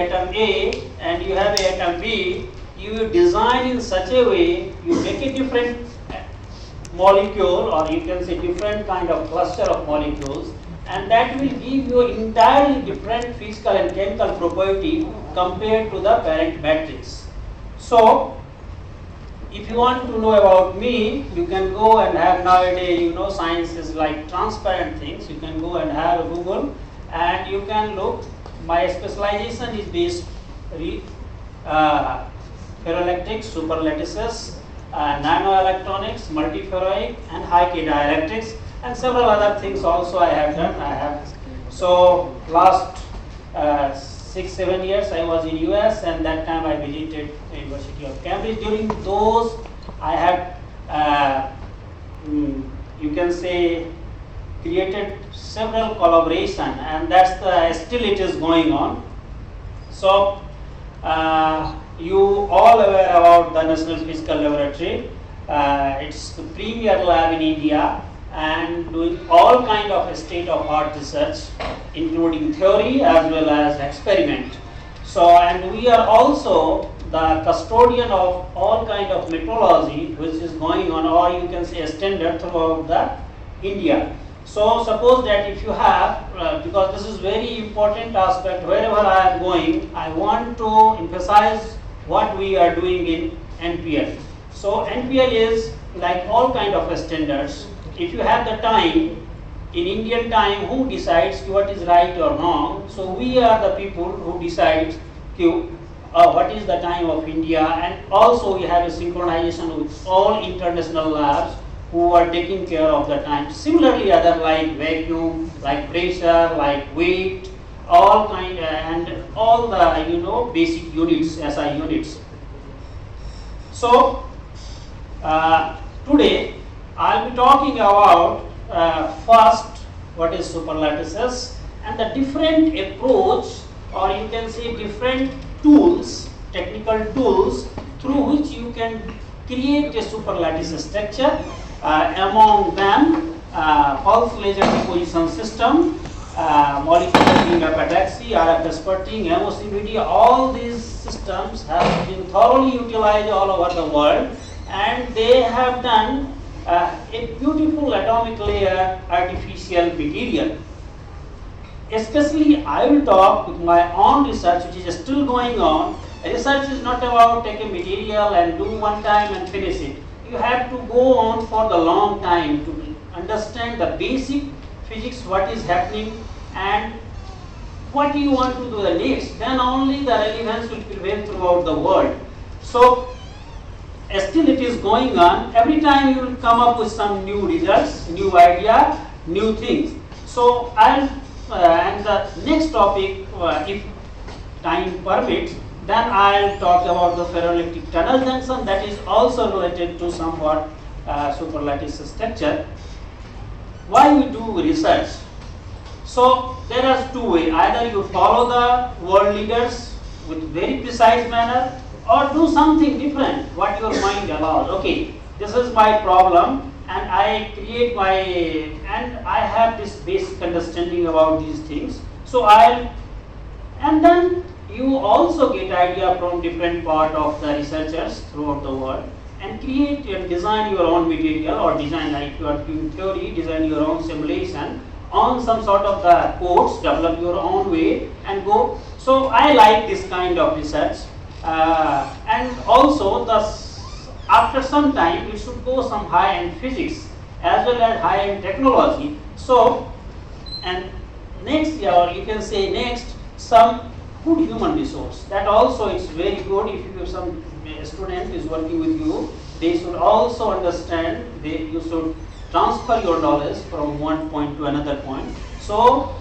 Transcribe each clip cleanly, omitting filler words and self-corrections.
atom A and you have atom B, you design in such a way, you make a different molecule, or you can say different kind of cluster of molecules, and that will give you entirely different physical and chemical property compared to the parent matrix. So if you want to know about me, you can go and have nowadays, science is like transparent things. You can go and have a Google and you can look. My specialization is based ferroelectrics, superlattices, nanoelectronics, multiferroic, and high K dielectrics, and several other things also I have done. So last 6-7 years I was in US, and that time I visited the University of Cambridge. During those I have you can say created several collaboration, and that's still it is going on. So you all aware about the National Physical Laboratory. It's the premier lab in India and doing all kind of state-of-art research, including theory as well as experiment. So, and we are also the custodian of all kind of metrology which is going on, or you can say standard throughout the India. So suppose that if you have, because this is very important aspect, wherever I am going, I want to emphasize what we are doing in NPL. So NPL is like all kind of standards. If you have the time, in Indian time, who decides what is right or wrong? So we are the people who decide what is the time of India, and also we have a synchronization with all international labs who are taking care of the time. Similarly, other like vacuum, like pressure, like weight, all kind and all the basic units, SI units. So today I'll be talking about first what is superlattices and the different approach, or you can say different tools, technical tools through which you can create a superlattice structure. Among them, pulse laser deposition system, molecular beam epitaxy, RF sputting, MOCVD, all these systems have been thoroughly utilized all over the world, and they have done a beautiful atomic layer artificial material. Especially I will talk with my own research which is still going on. Research is not about taking material and do one time and finish it. You have to go on for the long time to understand the basic physics, what is happening and what you want to do the next. Then only the relevance will prevail throughout the world. So still it is going on. Every time you will come up with some new results, new idea, new things. So I'll and the next topic, if time permits, then I'll talk about the ferroelectric tunnel junction, that is also related to somewhat superlattice structure. Why we do research? So there are two ways. Either you follow the world leaders with very precise manner, or do something different, what your mind allows. Okay, this is my problem, and I create my, and I have this basic understanding about these things. So and then you also get idea from different part of the researchers throughout the world, and create and design your own material, or design, like you are doing theory, design your own simulation on some sort of the codes, develop your own way and go. So I like this kind of research, and also after some time it should go some high-end physics as well as high-end technology. So, and next year, or you can say next, some good human resource. That also is very good. If you have some student is working with you, they should also understand, you should transfer your knowledge from one point to another point. So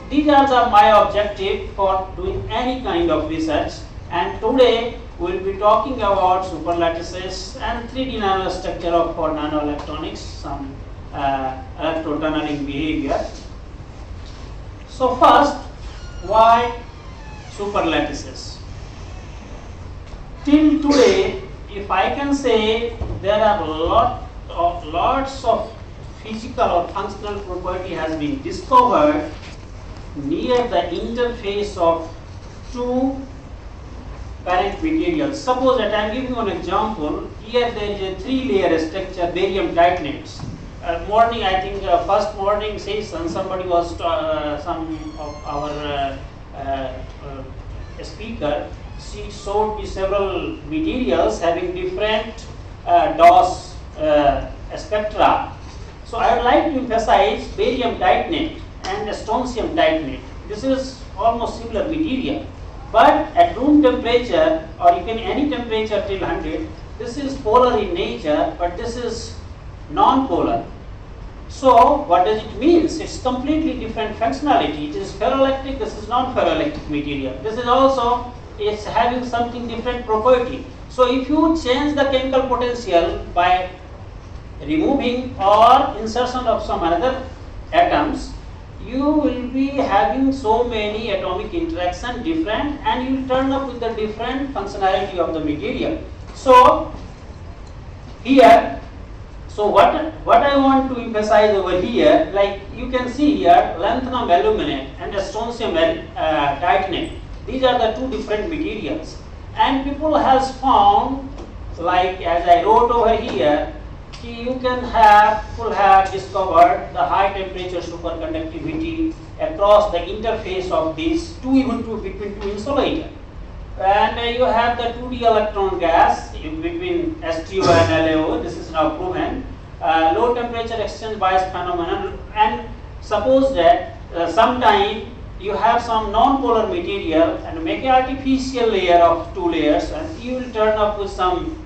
these are my objective for doing any kind of research. And today we will be talking about superlattices and 3D nanostructure for nanoelectronics, some electrotunneling behavior. So first, why superlattices? Till today, if I can say, there are lots of physical or functional property has been discovered near the interface of two parent materials. Suppose that I am giving you an example. Here there is a 3-layer structure, barium titanates. Morning, I think first morning session, somebody was some of our speaker. She showed me several materials having different DOS spectra. So I would like to emphasize barium titanate and strontium titanate. This is almost similar material, but at room temperature or you can any temperature till 100, this is polar in nature, but this is non-polar. So what does it mean? It's completely different functionality. It is ferroelectric, this is non-ferroelectric material. This is also, it's having something different property. So if you change the chemical potential by removing or insertion of some another atoms, you will be having so many atomic interaction different, and you will turn up with the different functionality of the material. So here, so what I want to emphasize over here, like you can see here, lanthanum aluminate and strontium titanate. These are the two different materials, and people has found, like as I wrote over here, people have discovered the high temperature superconductivity across the interface of these between two insulator. And you have the 2d electron gas between STO and LAO. This is now proven. Low temperature exchange bias phenomenon. And suppose that sometime you have some non-polar material and make an artificial layer of 2 layers, and you will turn up with some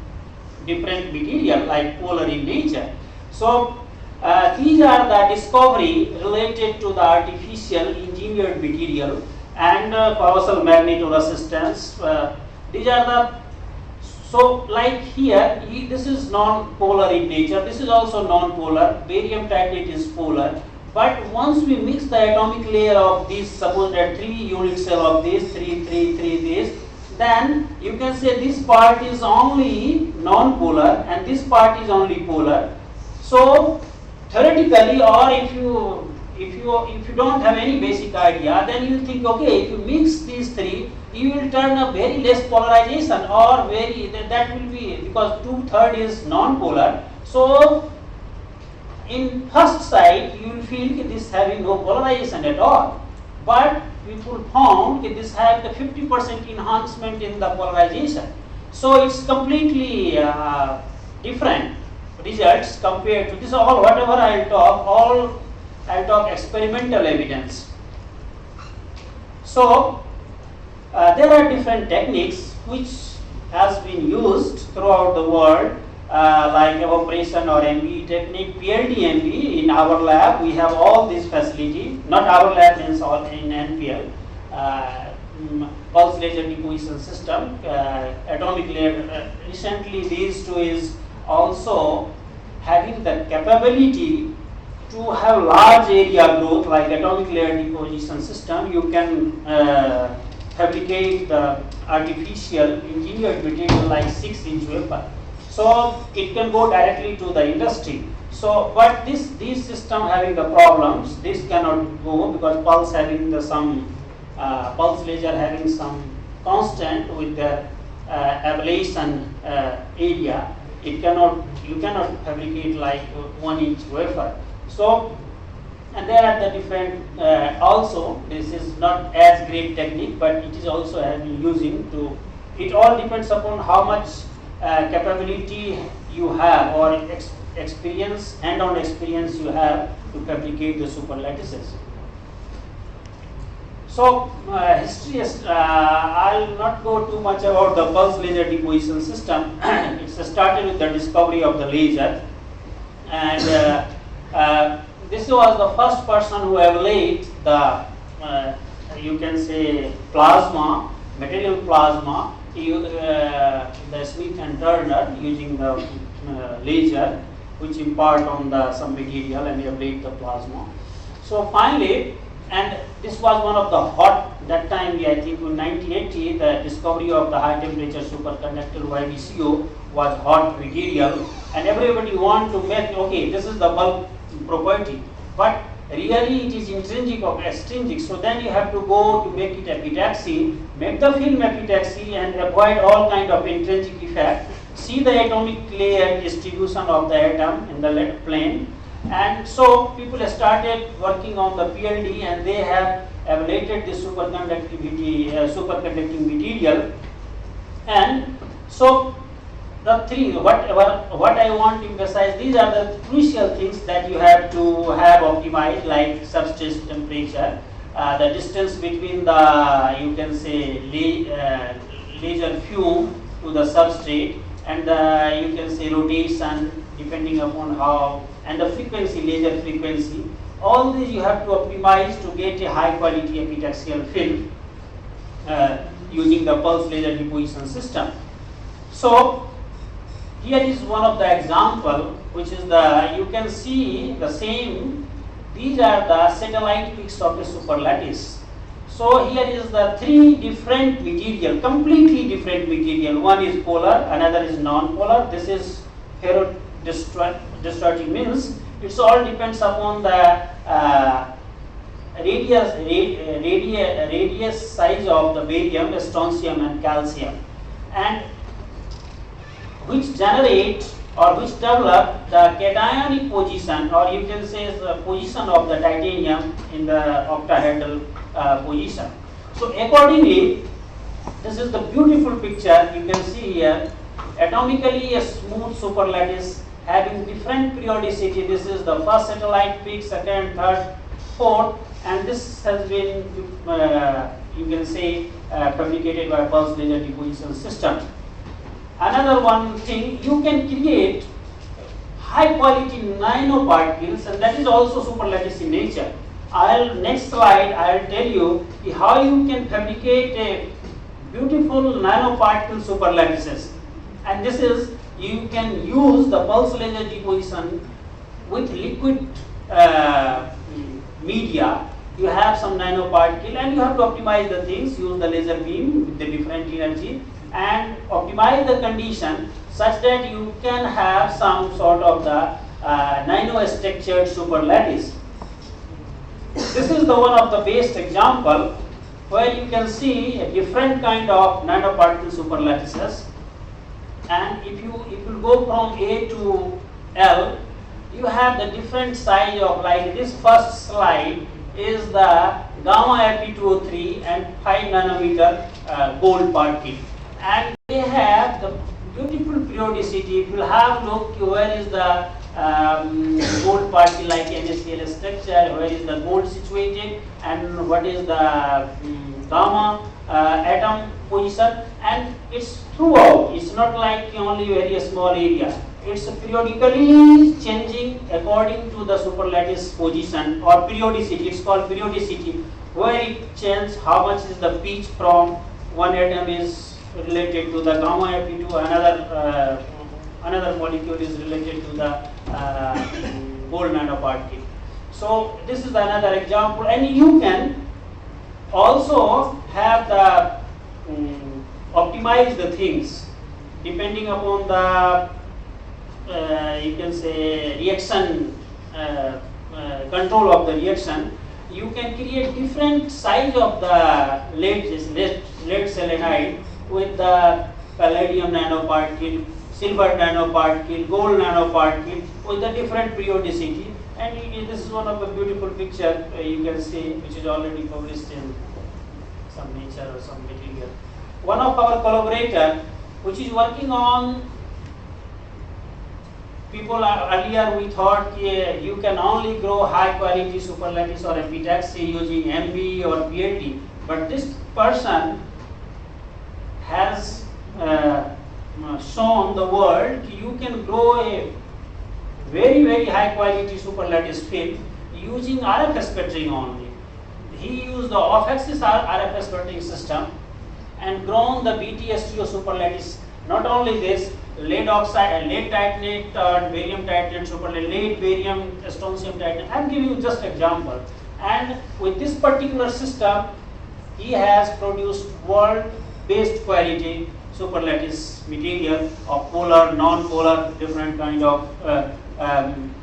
different material like polar in nature. So these are the discovery related to the artificial engineered material and coaxial magnetoresistance. These are the, so like here, this is non-polar in nature, this is also non-polar, barium titanate is polar. But once we mix the atomic layer of this, suppose that 3 unit cell of this, 3, this, then you can say this part is only non-polar and this part is only polar. So theoretically, or if you don't have any basic idea, then you think, okay, if you mix these 3, you will turn up very less polarization, or that will be, because 2/3 is non-polar. So in first sight you will feel this having no polarization at all, but people found that this have the 50% enhancement in the polarization. So it's completely different results compared to this. All whatever I'll talk experimental evidence. So there are different techniques which has been used throughout the world, like evaporation or MBE technique, PLD-MBE. In our lab we have all this facility. Not our lab, means all in NPL. Pulse laser deposition system, atomic layer. Recently these two is also having the capability to have large area growth, like atomic layer deposition system. You can fabricate the artificial engineered material like 6-inch wafer. So it can go directly to the industry. So, but this system having the problems, this cannot go because pulse having the some pulse laser having some constant with the ablation area. You cannot fabricate like 1-inch wafer. So, and there are the different also, this is not as great technique, but it is also having using to, it all depends upon how much capability you have or experience, hand-on experience you have to fabricate the super lattices. So history is, I'll not go too much about the pulse laser deposition system. It started with the discovery of the laser, and this was the first person who evaluated the you can say plasma, material plasma, the Smith and Turner using the laser, which impart on the some material and ablate the plasma. So finally, and this was one of the hot, that time I think in 1980, the discovery of the high temperature superconductor YBCO was hot material, and everybody want to make, okay, this is the bulk property, but really it is intrinsic or extrinsic. So then you have to go to make it epitaxy, make the film epitaxy and avoid all kind of intrinsic effect. See the atomic layer distribution of the atom in the lead plane. And so people started working on the PLD and they have evaluated the superconducting material. And so the three, what I want to emphasize, these are the crucial things that you have to have optimized, like substrate temperature, the distance between the, you can say, laser fume to the substrate, and the, you can say, rotation depending upon how, and the frequency, laser frequency. All these you have to optimize to get a high quality epitaxial film using the pulse laser deposition system. So here is one of the example, which is the, you can see the same, these are the satellite peaks of a superlattice. So here is the three different material, completely different material. One is polar, another is non-polar. This is ferrodistorting, means it's all depends upon the radius size of the barium, strontium and calcium, and which generate or which develop the cationic position, or you can say the position of the titanium in the octahedral position. So accordingly, this is the beautiful picture you can see here. Atomically a smooth superlattice having different periodicity. This is the first satellite peak, second, third, fourth, and this has been you can say fabricated by pulse laser deposition system. Another one thing, you can create high quality nanoparticles, and that is also superlattice in nature. Next slide I'll tell you how you can fabricate a beautiful nanoparticle superlattices, and this is, you can use the pulse laser deposition with liquid media. You have some nanoparticle and you have to optimize the things, use the laser beam with the different energy and optimize the condition such that you can have some sort of the nano-structured superlattice. This is the one of the best example where you can see a different kind of nanoparticle superlattices, and if you go from A to L, you have the different size of, like this first slide is the gamma Fe2O3 and 5 nanometer gold particle, and they have the beautiful periodicity. If you have look where is the gold particle like NaCl structure, where is the gold situated, and what is the gamma atom position, and it's throughout. It's not like only very small area. It's periodically changing according to the superlattice position or periodicity. It's called periodicity, where it changes how much is the pitch from one atom is related to the gamma Fe2, another molecule is related to the gold nanoparticle. So this is another example, and you can also have the optimize the things depending upon the you can say reaction control of the reaction. You can create different size of the lead selenide with the palladium nanoparticle, silver nanoparticle, gold nanoparticle with the different periodicity. And this is one of the beautiful picture you can see, which is already published in some Nature or some material. One of our collaborator, which is working on, people earlier we thought you can only grow high quality superlattice or epitaxy using MB or PLD, but this person has shown the world you can grow a very high quality superlattice film using RF scattering only. He used the off-axis RF scattering system and grown the BTSTO superlattice. Not only this, lead oxide, lead titanate, barium titanate superlattice, lead barium strontium titanate. I am giving you just example. And with this particular system, he has produced world-based quality superlattice material of polar, non-polar, different kind of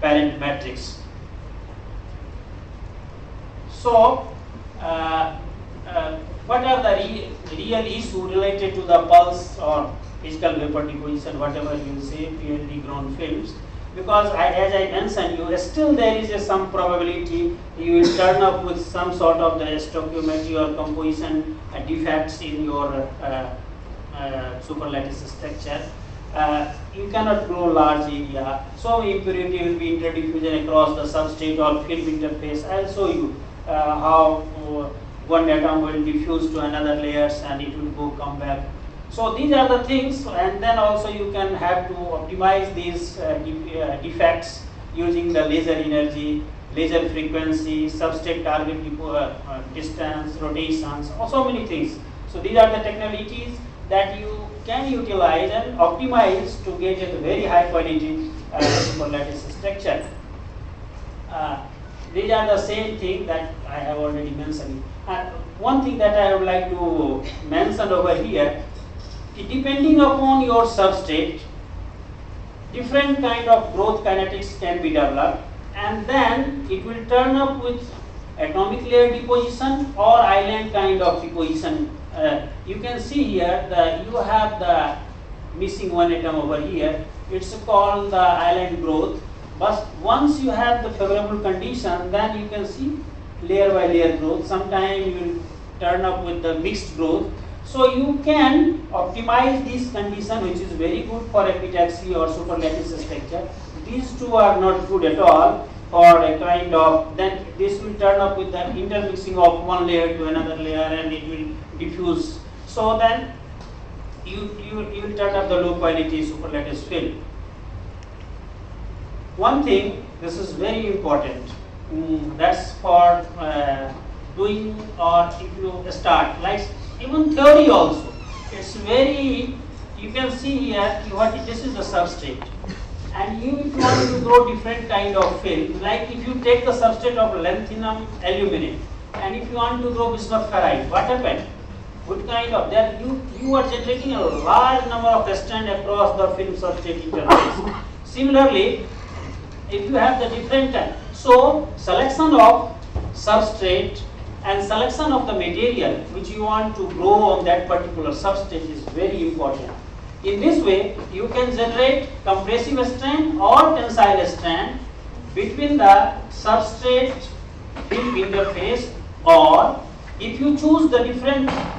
parent matrix. So, uh, what are the real issues related to the pulse or physical vapor deposition, whatever you say, purely ground films? Because as I mentioned, you still there is some probability you will turn up with some sort of the stoichiometry or composition defects in your superlattice structure. You cannot grow large area, so impurity will be interdiffusion across the substrate or film interface. I'll show you how one atom will diffuse to another layers and it will come back. So these are the things, and then also you can have to optimize these defects using the laser energy, laser frequency, substrate target distance, rotations, or so many things. So these are the technologies that you can utilize and optimize to get a very high quality superlattice structure. These are the same thing that I have already mentioned. One thing that I would like to mention over here, depending upon your substrate, different kind of growth kinetics can be developed, and then it will turn up with atomic layer deposition or island kind of deposition. You can see here that you have the missing one atom over here. It's called the island growth. But once you have the favorable condition, then you can see layer by layer growth. Sometimes you will turn up with the mixed growth. So you can optimize this condition, which is very good for epitaxy or superlattice structure. These two are not good at all for a kind of, then this will turn up with the intermixing of one layer to another layer and it will diffuse. So then you will turn up the low quality superlattice film. One thing, this is very important, that's for doing, or if you start, like even theory also, it's very, you can see here, this is the substrate, and you if you want to grow different kind of film, like if you take the substrate of lanthanum aluminum, and if you want to grow bismuth ferrite, what happened? What kind of, there you are generating a large number of strands across the film substrate interface. Similarly, if you have the different type, so selection of substrate and selection of the material which you want to grow on that particular substrate is very important. In this way, you can generate compressive strand or tensile strand between the substrate film interface, or if you choose the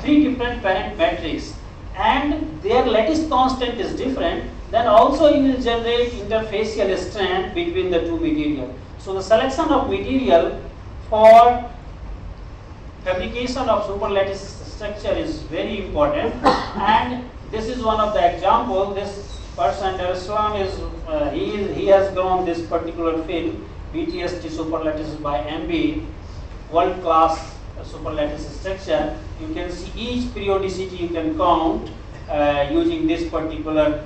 three different parent matrix and their lattice constant is different, then also you will generate interfacial strand between the two material. So the selection of material for fabrication of superlattice structure is very important, and this is one of the example. This person Darussalam is he has grown this particular film BTST superlattice by MB, world class superlattice structure. You can see each periodicity you can count using this particular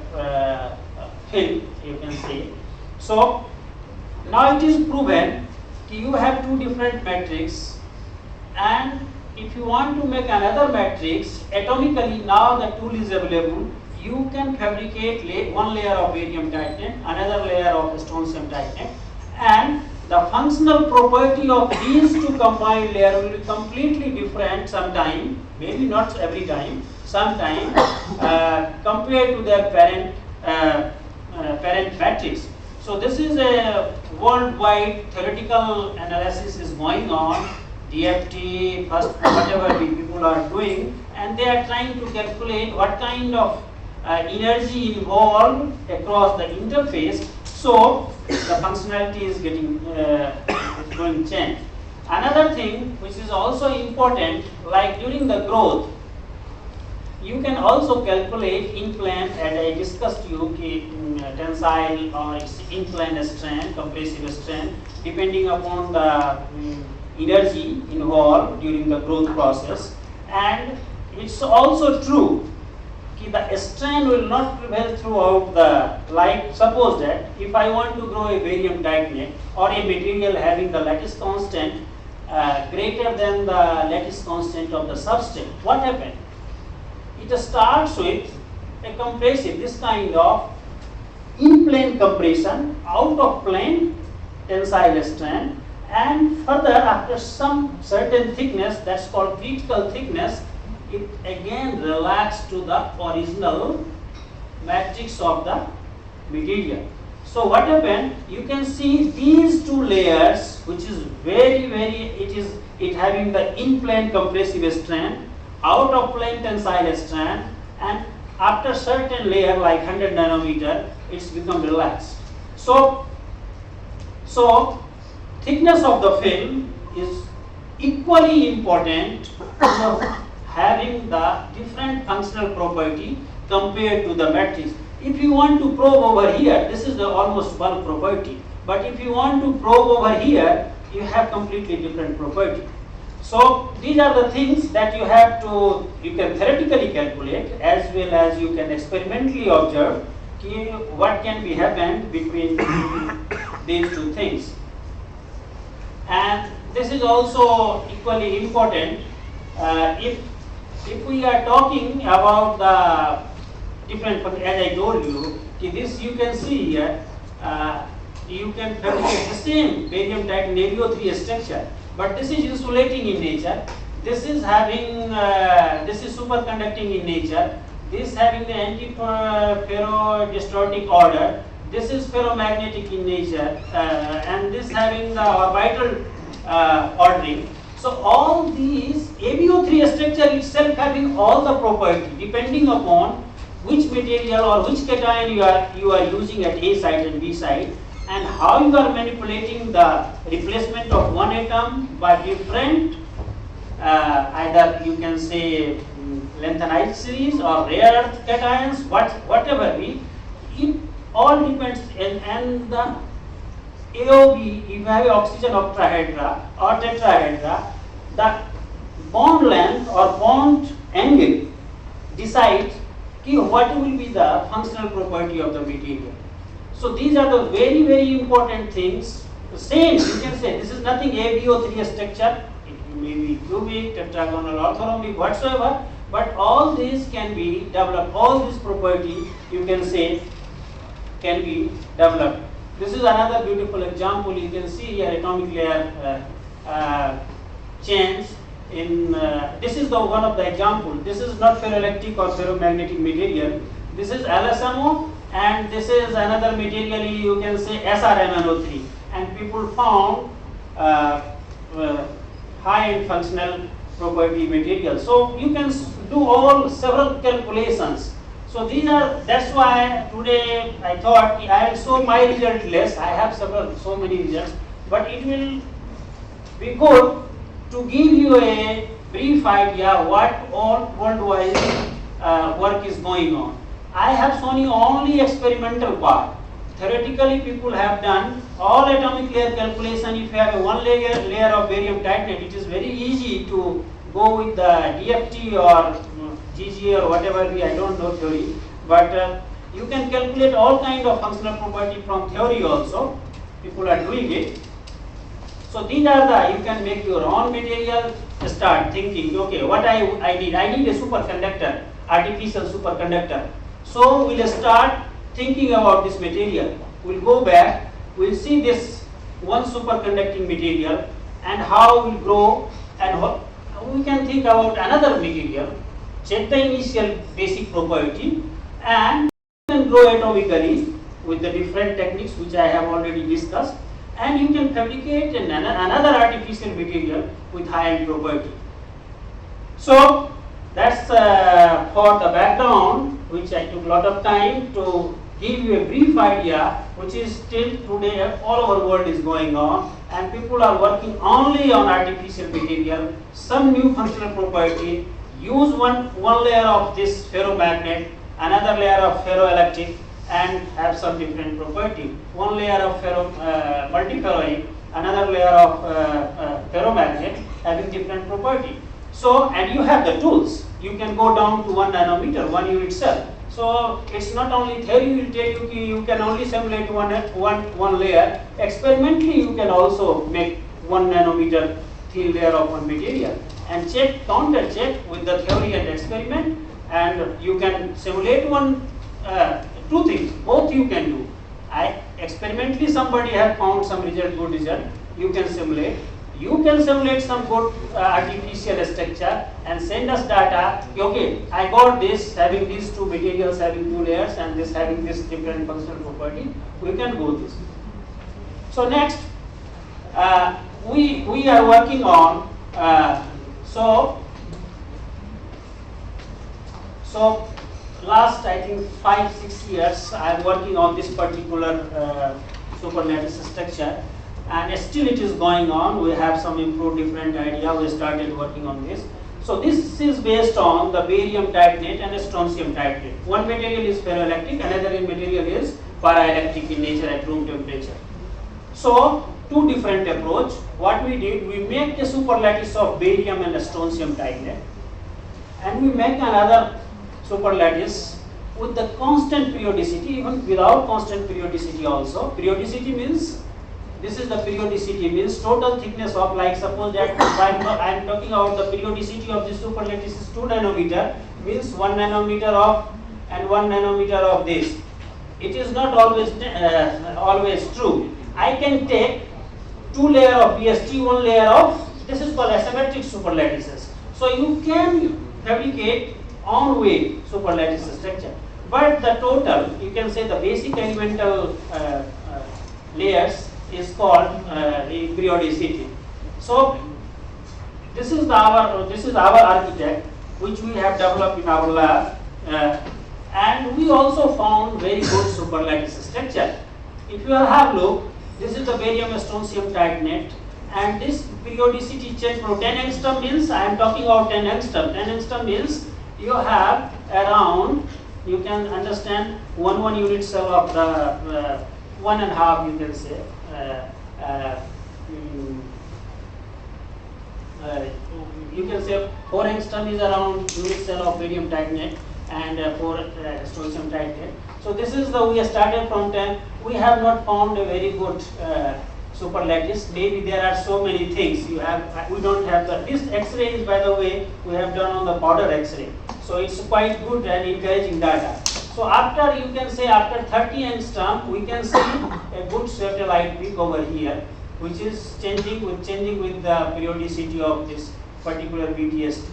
film, you can see. So now it is proven you have two different matrices, and if you want to make another matrix atomically, now the tool is available. You can fabricate one layer of barium titanate, another layer of strontium titanate, and the functional property of these two combined layers will be completely different sometime, maybe not every time, sometime compared to their parent matrix. So this is a worldwide theoretical analysis is going on, DFT, first whatever people are doing, and they are trying to calculate what kind of energy involved across the interface. So the functionality is getting going to change. Another thing which is also important, like during the growth, you can also calculate in-plane, as I discussed you, tensile or in-plane strand, compressive strand, depending upon the energy involved during the growth process. And it's also true that the strand will not prevail throughout the, like suppose that if I want to grow a barium titanate or a material having the lattice constant greater than the lattice constant of the substrate, what happens? It starts with a compressive, this kind of in-plane compression, out of plane tensile strand, And further, after some certain thickness, that's called critical thickness, it again relaxes to the original matrix of the material. So what happened? You can see these two layers, which is it having the in plane compressive strand, out of plane tensile strand, and after certain layer like 100 nanometer, it's become relaxed. So thickness of the film is equally important to having the different functional property compared to the matrix. If you want to probe over here, this is the almost one property. But if you want to probe over here, you have completely different property. So these are the things that you can theoretically calculate as well as you can experimentally observe what can be happened between these two things. And this is also equally important if we are talking about the different, as I told you, this you can see here, you can fabricate the same barium titanate 3 structure, but this is insulating in nature, this is having, this is superconducting in nature, this having the anti-ferrodistortic order, this is ferromagnetic in nature, and this having the orbital ordering. So all these ABO3 structure itself having all the property depending upon which material or which cation you are using at A site and B site, and how you are manipulating the replacement of one atom by different either you can say lengthenized series or rare earth cations, whatever be, it all depends. And the AOB, if you have oxygen octahedra or tetrahedra, the bond length or bond angle decides what will be the functional property of the material. So these are the very important things. The same, you can say this is nothing ABO3 structure, it may be cubic, tetragonal, orthorhombic, whatsoever, but all these can be developed, all this property you can say can be developed. This is another beautiful example. You can see here atomic layer change in this is the one of the example. This is not ferroelectric or ferromagnetic material. This is LSMO, and this is another material you can say SRMNO3, and people found high functional property material. So you can do several calculations. So these are, that's why today I thought I will show my result less. I have so many results, but it will be good to give you a brief idea what all worldwide work is going on. I have shown you only experimental part. Theoretically, people have done all atomic layer calculation. If you have a one layer of barium titanate, it is very easy to go with the DFT or GG or whatever I don't know theory, but you can calculate all kind of functional property from theory also. People are doing it. So these are the, you can make your own material, start thinking, okay, what I need a superconductor, artificial superconductor. So we'll start thinking about this material. We'll go back, we'll see this one superconducting material and how it will grow, and we can think about another material, check the initial basic property, and then grow atomically with the different techniques which I have already discussed, and you can fabricate another artificial material with high-end property. So that's for the background, which I took a lot of time to give you a brief idea, which is still today all over world is going on, and people are working only on artificial material, some new functional property, use one layer of this ferromagnet, another layer of ferroelectric, and have some different property. One layer of multiferroic, another layer of ferromagnet having different property. So, and you have the tools. You can go down to 1 nanometer, 1 unit cell. So it's not only theory will tell you you can only simulate one layer. Experimentally, you can also make 1 nanometer thin layer of one material and check, counter check with the theory and experiment, and you can simulate two things. Both you can do. Experimentally somebody has found some result, good result, you can simulate. You can simulate some good artificial structure and send us data. Okay, I got this having these two materials having two layers and this having this different functional property. We can go this. So next, we are working on so last I think 5-6 years I am working on this particular superlattice structure, and still it is going on. We have some improved different idea. We started working on this. So this is based on the barium titanate and strontium titanate. One material is ferroelectric, another material is paraelectric in nature at room temperature. So two different approach. What we did, we make the superlattice of barium and strontium titanate, and we make another superlattice with the constant periodicity, even without constant periodicity also. Periodicity means, this is the periodicity, means total thickness of, like suppose that I am talking about the periodicity of this superlattice is 2 nanometer, means 1 nanometer of and 1 nanometer of this. It is not always true. I can take 2 layer of BST, 1 layer of, this is called asymmetric superlattices. So you can fabricate on way superlattice structure, but the total, you can say the basic elemental layers is called periodicity. So this is our architect which we have developed in our lab, and we also found very good superlattice structure. If you have look, this is the barium strontium titanate, and this periodicity change from 10 angstrom means, I am talking about 10 angstrom. 10 angstrom means you have around, you can understand, 1 unit cell of the 1.5, you can say. You can say 4 angstrom is around unit cell of barium titanate and 4 strontium titanate. So this is the, we started from 10. We have not found a very good superlattice. Maybe there are so many things. We don't have the, this X-ray is, by the way, we have done on the powder X-ray. So it's quite good and encouraging data. So after, you can say after 30 angstrom, we can see a good satellite peak over here, which is changing with the periodicity of this particular BTST.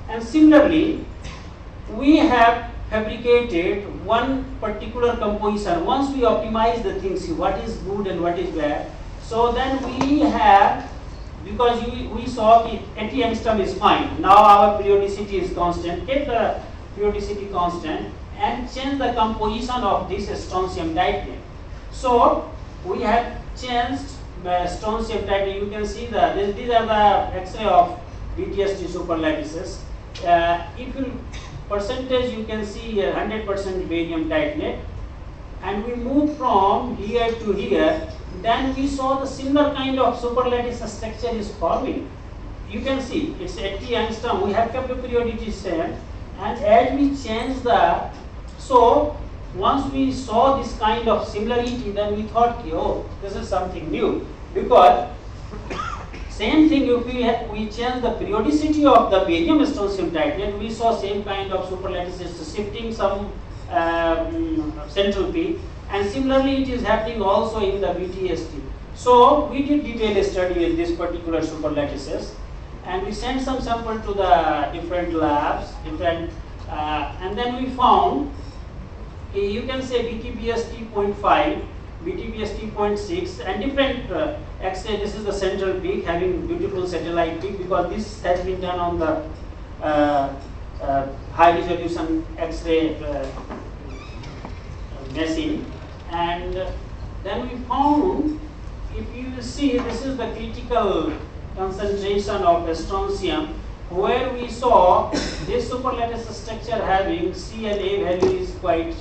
And similarly, we have fabricated one particular composition. Once we optimize the things, what is good and what is bad, so then we have, because we saw 80 angstrom is fine. Now our periodicity is constant. Take the periodicity constant and change the composition of this strontium titanate. So we have changed strontium titanate. You can see these are the X-ray of BTST superlattices. If you percentage, you can see 100% barium titanate, and we move from here to here. Then we saw the similar kind of superlattice structure is forming. You can see it's 80 angstrom. We have kept the periodicity same, and as we change the, so once we saw this kind of similarity, then we thought, oh, this is something new, because same thing, if we change the periodicity of the barium strontium titanate, we saw same kind of superlattices shifting some central peak, and similarly it is happening also in the BTST. So we did detailed study with this particular superlattices, and we sent some sample to the different labs, and then we found, you can say BTBST 0.5, BTBST 0.6, and different X-ray. This is the central peak having beautiful satellite peak, because this has been done on the high resolution X-ray machine. And then we found, if you see, this is the critical concentration of strontium, where we saw this superlattice structure having C and A value is quite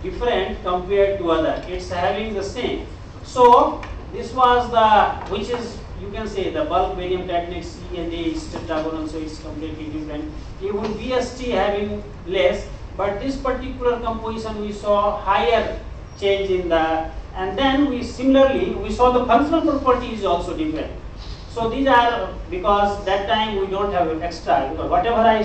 different compared to other. It's having the same. So this was the, which is, you can say, the bulk barium titanate C and A is tetragonal, so it's completely different. Even BST having less, but this particular composition we saw higher change in the, and then we similarly we saw the functional property is also different. So these are, because that time we don't have extra, whatever I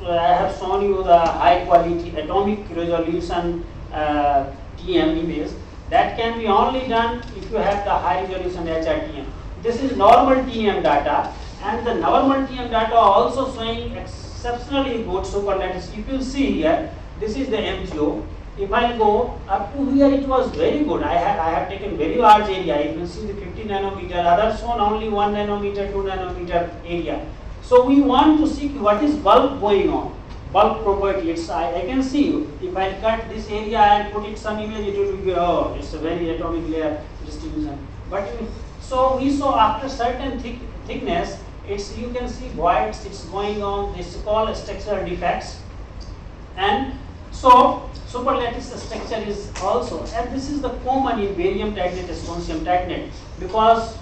have shown you the high quality atomic resolution TM image, that can be only done if you have the high resolution HRTM. this is normal TM data, and the normal TM data also showing exceptionally good superlattice. If you see here, this is the MGO. If I go up to here, it was very good. I have taken very large area. You can see the 50 nanometer, others shown only 1 nanometer, 2 nanometer area. So we want to see what is bulk going on, bulk property. I can see if I cut this area and put it some image, it will be, oh, it's a very atomic layer distribution. But so we saw after certain thickness, you can see voids, it's going on. This is called structural defects, and so superlattice structure is also, and this is the common in barium titanate, strontium titanate, because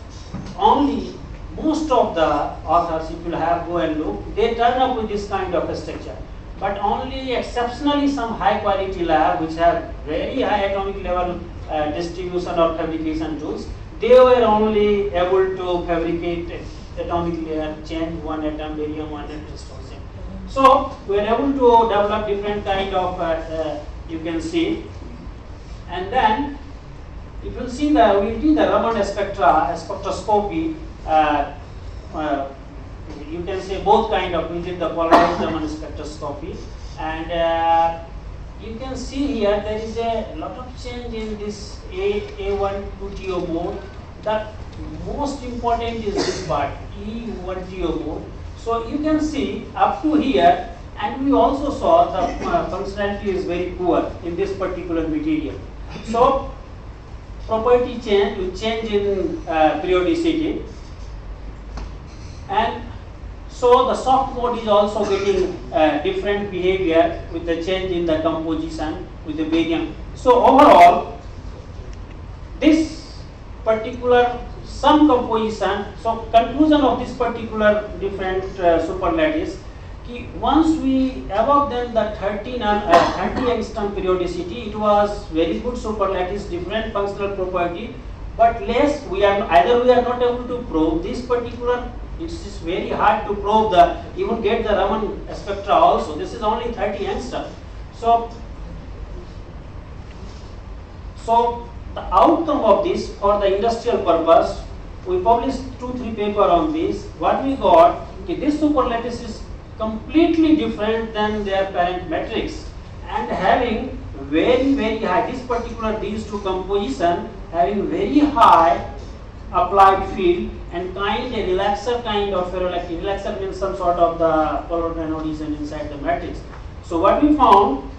only most of the authors, if you have go and look, they turn up with this kind of a structure. But only exceptionally some high quality lab which have very high atomic level distribution or fabrication tools, they were only able to fabricate atomic layer, change one atom, barium, one atom, strontium. So we are able to develop different kind of you can see, and then if you see we did the Raman spectroscopy. You can say both kind of, we did the polarized Raman spectroscopy, and you can see here there is a lot of change in this A1-2TO mode. The most important is this part, E1TO mode. So you can see up to here, and we also saw the functionality is very poor in this particular material. So property change will change in periodicity, and so the soft mode is also getting different behavior with the change in the composition with the barium. So overall, this particular some composition, so conclusion of this particular different superlattice, once we above than the 30 angstrom periodicity, it was very good superlattice, different functional property, but less we are not able to probe this particular. It is very hard to probe even get the Raman spectra also. This is only 30 angstrom. So the outcome of this for the industrial purpose, we published 2-3 paper on this. What we got, this superlattice is completely different than their parent matrix, and having very high, this particular these two composition having very high applied field and a relaxer kind of ferroelectric. Relaxer means some sort of the polar anodization inside the matrix. So what we found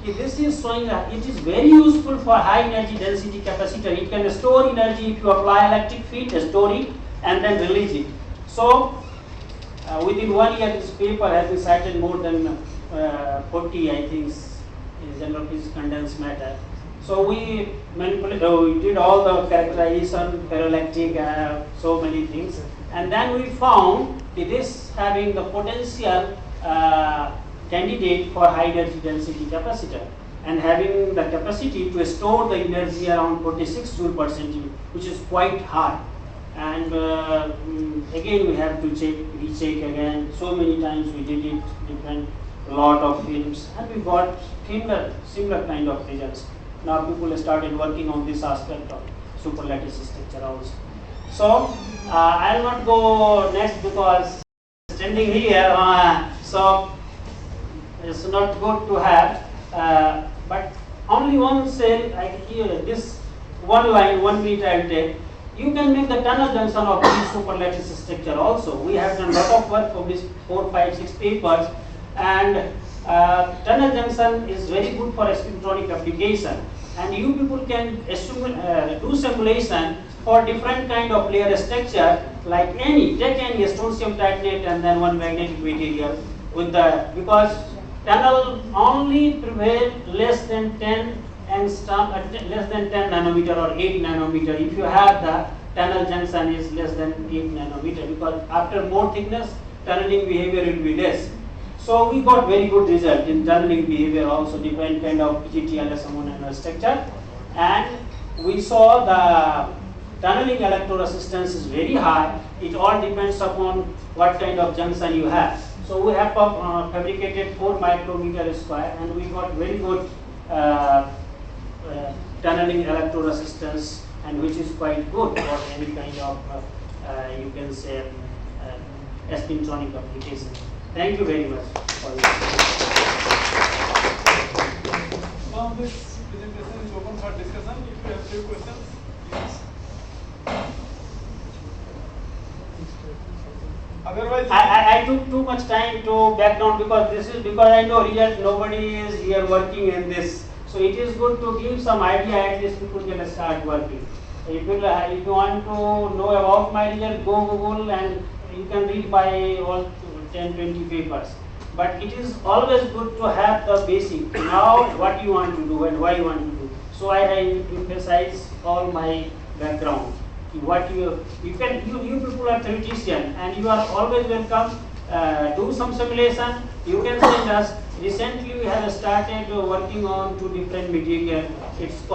this is showing that it is very useful for high energy density capacitor. It can store energy if you apply electric field, store it and then release it. So within 1 year, this paper has been cited more than 40, I think, in general physics condensed matter. So we did all the characterization, ferroelectric, so many things, and then we found this having the potential candidate for high energy density capacitor, and having the capacity to store the energy around 46 joule per centimeter, which is quite high. And again we have to recheck again. So many times we did it, different lot of films, and we got similar kind of results. Now people started working on this aspect of superlattice structure also. So I will not go next because standing here, so it's not good to have. But only one cell, this one line, 1 minute I will take. You can make the tunnel junction of this superlattice structure also. We have done a lot of work for this 4, 5, 6 papers, and tunnel junction is very good for spintronic application. And you people can do simulation for different kind of layer structure, like take any strontium titanate and then one magnetic material with because tunnel only prevail less than 10 angstrom, less than 10 nanometer or 8 nanometer. If you have the tunnel junction is less than 8 nanometer, because after more thickness, tunneling behavior will be less. So we got very good result in tunneling behavior also, different kind of PGT-LSM1 nanostructure, and we saw the tunneling electroresistance is very high. It all depends upon what kind of junction you have. So we have fabricated 4 micrometer square, and we got very good tunneling electroresistance and which is quite good for any kind of you can say spintronic application. Thank you very much for this. Now this presentation is open for discussion. If you have few questions, please. Otherwise, I took too much time to background because I know result nobody is here working in this. So it is good to give some idea, at least people can start working. If you want to know about my result, go Google and you can read by all 10-20 papers. But it is always good to have the basic. Now what you want to do and why you want to do. So I emphasize all my background. What you people are theoretician and you are always welcome. Do some simulation. You can send us. Recently we have started working on two different material. It's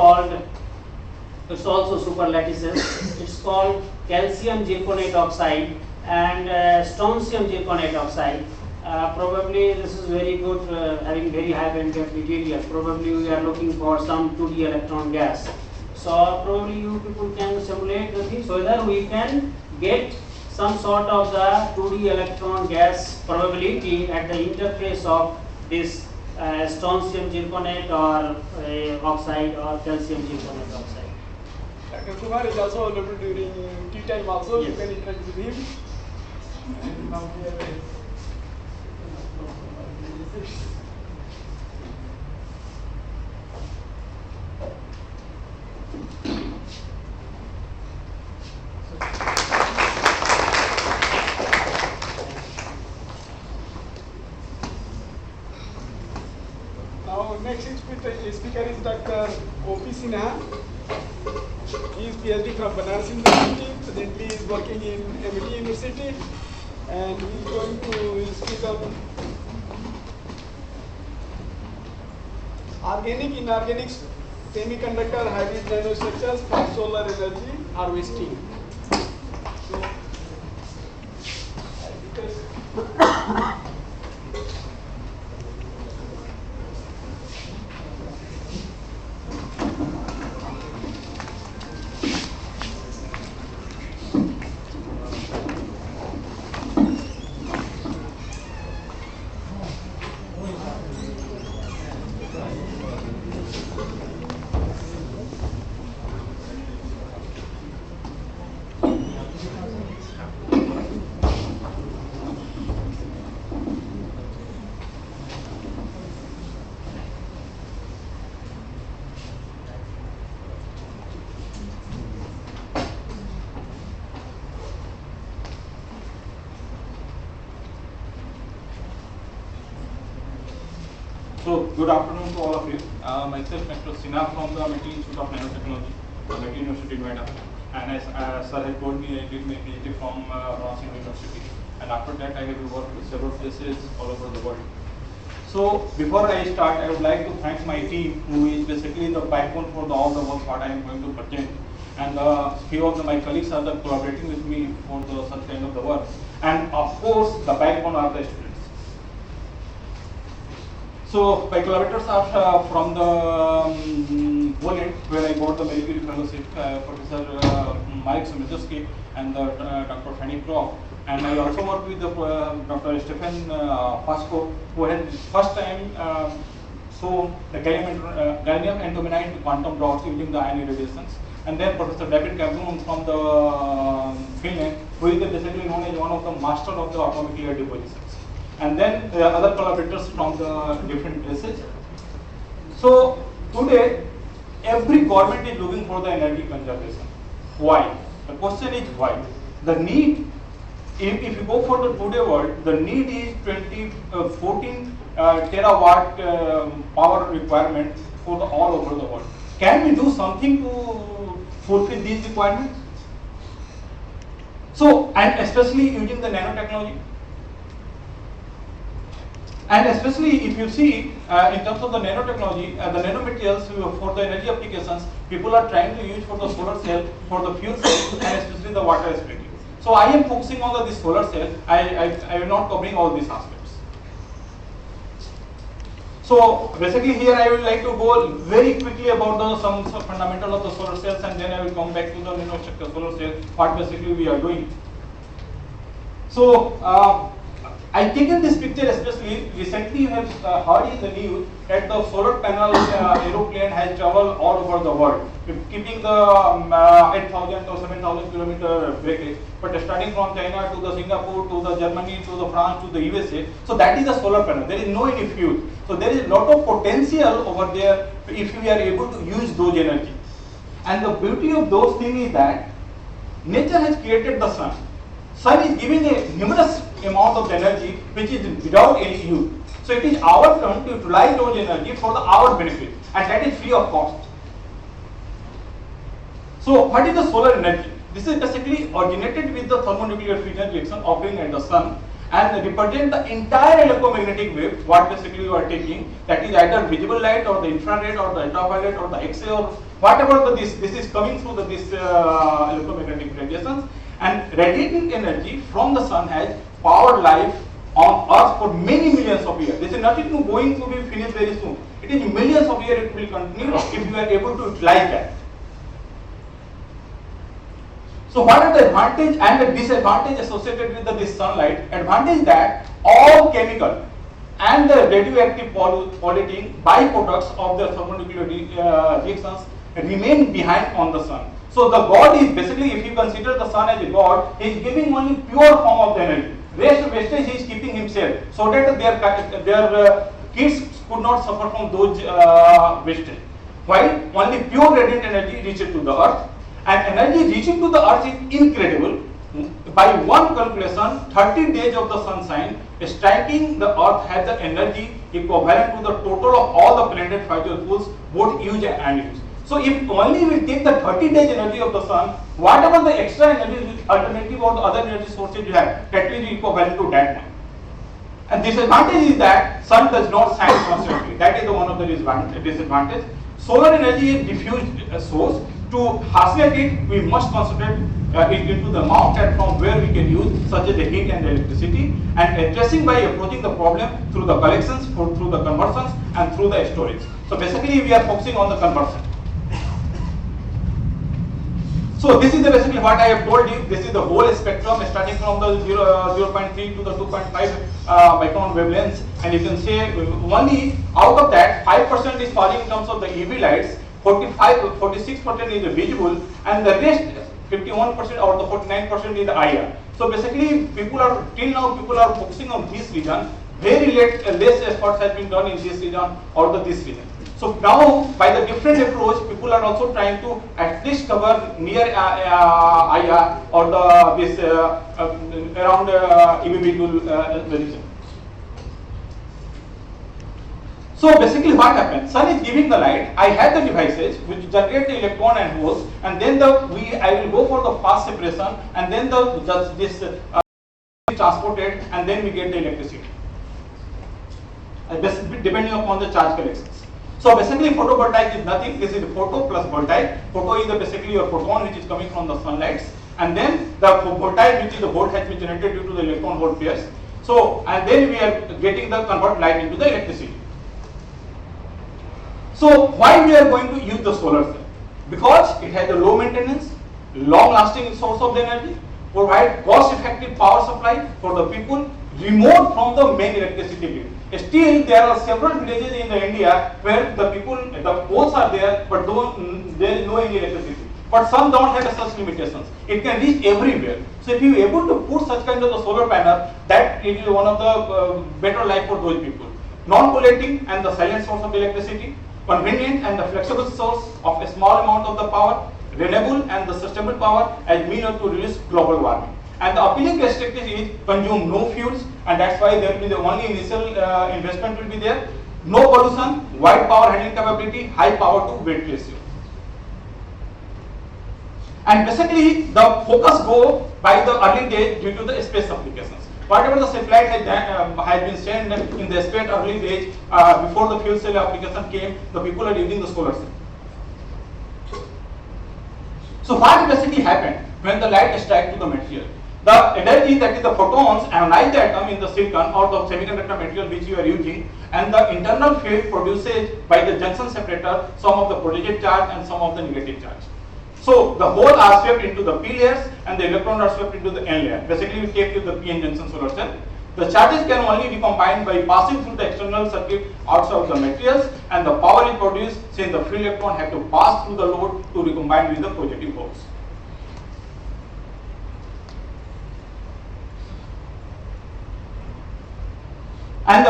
also super lattices. It's called calcium zirconate oxide and strontium zirconate oxide. Probably this is very good, having very high bandgap material. Probably we are looking for some 2D electron gas. So probably you people can simulate the thing so that we can get some sort of the 2D electron gas probability at the interface of this strontium zirconate or oxide or calcium zirconate oxide. Dr. Kumar is also available during tea time also. Yes. You can interact with him. And now we have a now next speaker is Dr. O.P. Sinha. He is PhD from Banaras University. Presently is working in MIT University, and he is going to speak on organic, inorganic, semiconductor hybrid nanostructures for solar energy harvesting. So, So, good afternoon to all of you. Myself, Dr. Sinha from the MIT Institute of Nanotechnology, MIT University, Noida. And as Sir had told me, I did my PhD from Banaras University. And after that, I have worked with several places all over the world. So, before I start, I would like to thank my team, who is basically the backbone for all the work what I am going to present. And few of my colleagues are collaborating with me for such kind of the work. And of course, the backbone are the students. So my collaborators are from the Poland, where I got the very good fellowship, Professor Marek Somierzewski and Dr. Fanny Kropp. And I also worked with Dr. Stefan Pasco, who had first time shown the gallium and dominant quantum dots using the ion radiations. And then Professor David Cameron from the Finland, who is basically known as one of the master of the atomic layer depositions. And then other collaborators from the different places. So today, every government is looking for the energy conservation. Why? The question is why? The need, if you go for the today world, the need is 14 terawatt power requirement for all over the world. Can we do something to fulfill these requirements? So, and especially using the nanotechnology. And especially if you see in terms of the nanotechnology, the nanomaterials for the energy applications, people are trying to use for the solar cell, for the fuel cell, and especially the water aspect. So I am focusing on this solar cell. I am not covering all these aspects. So basically here I would like to go very quickly about the some fundamental of the solar cells, and then I will come back to the nanostructure solar cell, what basically we are doing. So I taken this picture especially recently. You have heard in the news that the solar panel aeroplane has traveled all over the world, keeping the 8,000 or 7,000 kilometer breakage. But starting from China to the Singapore to the Germany to the France to the USA, so that is the solar panel. There is no any fuel. So there is a lot of potential over there if we are able to use those energy. And the beauty of those things is that nature has created the sun. Sun is giving a numerous amount of energy which is without any use. So it is our turn to utilize those energy for our benefit, and that is free of cost. So what is the solar energy? This is basically originated with the thermonuclear fusion reaction occurring at the sun, and represent the entire electromagnetic wave what basically you are taking, that is either visible light or the infrared or the ultraviolet or the X-ray or whatever this is coming through this electromagnetic radiations, and radiating energy from the sun has powered life on Earth for many millions of years. This is nothing going to be finished very soon. It is millions of years it will continue if you are able to utilize that. So what are the advantage and the disadvantage associated with this sunlight? Advantage that all chemical and the radioactive polluting byproducts of the thermonuclear reactions remain behind on the sun. So the God is basically, if you consider the sun as a God, he is giving only pure form of the energy. Rest wastage he is keeping himself, so that their kids could not suffer from those wastage. While only pure radiant energy reaches to the earth, and energy reaching to the earth is incredible. By one calculation, 30 days of the sunshine striking the earth has the energy equivalent to the total of all the planet fossil fuels, both used and unused. So if only we take the 30 days energy of the sun, whatever the extra energy alternative or the other energy sources you have, that will be equivalent to that one. And disadvantage is that sun does not shine constantly. That is one of the disadvantage. Solar energy is diffused source. To isolate it, we must concentrate it into the amount and from where we can use, such as the heat and the electricity, and addressing by approaching the problem through the collections, through the conversions, and through the storage. So basically, we are focusing on the conversion. So this is basically what I have told you. This is the whole spectrum starting from the 0.3 to the 2.5 micron wavelengths, and you can say only out of that 5% is falling in terms of the UV lights, 46% is visible, and the rest 51% or the 49% is the IR. So basically, people are focusing on this region. Very less efforts has been done in this region or this region. So now, by the different approach, people are also trying to at least cover near IR or this around EBB region. So basically, what happens? Sun is giving the light. I have the devices which generate the electron and holes, and then I will go for the fast separation, and then this is transported, and then we get the electricity. Depending upon the charge collections. So basically, photovoltaic is nothing. This is photo plus voltaic. Photo is basically your photon which is coming from the sunlight, and then the voltaic, which is the volt, has been generated due to the electron hole pairs. So and then we are getting the convert light into the electricity. So why we are going to use the solar cell? Because it has a low maintenance, long lasting source of the energy, provide cost effective power supply for the people, remote from the main electricity grid. Still, there are several villages in India where the poles are there, but there is no any electricity. But some don't have such limitations. It can reach everywhere. So if you are able to put such kind of a solar panel, that it is one of the better life for those people. Non-polluting and the silent source of electricity, convenient and the flexible source of a small amount of the power, renewable and the sustainable power as means to reduce global warming. And the appealing characteristic is consume no fuels, and that's why there will be the only initial investment will be there. No pollution, wide power handling capability, high power to weight ratio. And basically, the focus go by the early days due to the space applications. Whatever the satellite has been sent in the space early days before the fuel cell application came, the people are using the solar cell. So what basically happened when the light strikes to the material? The energy, that is the photons, ionize the atom in the silicon or the semiconductor material which you are using, and the internal field produces by the junction separator some of the positive charge and some of the negative charge. So the hole are swept into the p layers and the electron are swept into the n layer. Basically, we take to the p-n junction solar cell. The charges can only be combined by passing through the external circuit outside of the materials, and the power is produced since the free electron have to pass through the load to recombine with the positive holes. And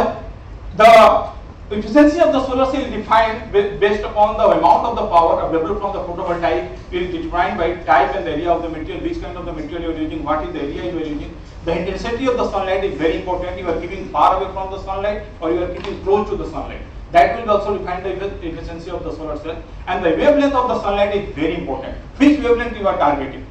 the efficiency of the solar cell is defined based upon the amount of the power available from the photovoltaic is determined by type and the area of the material, which kind of the material you are using, what is the area you are using. The intensity of the sunlight is very important. You are keeping far away from the sunlight or you are keeping close to the sunlight. That will also define the efficiency of the solar cell. And the wavelength of the sunlight is very important. Which wavelength you are targeting.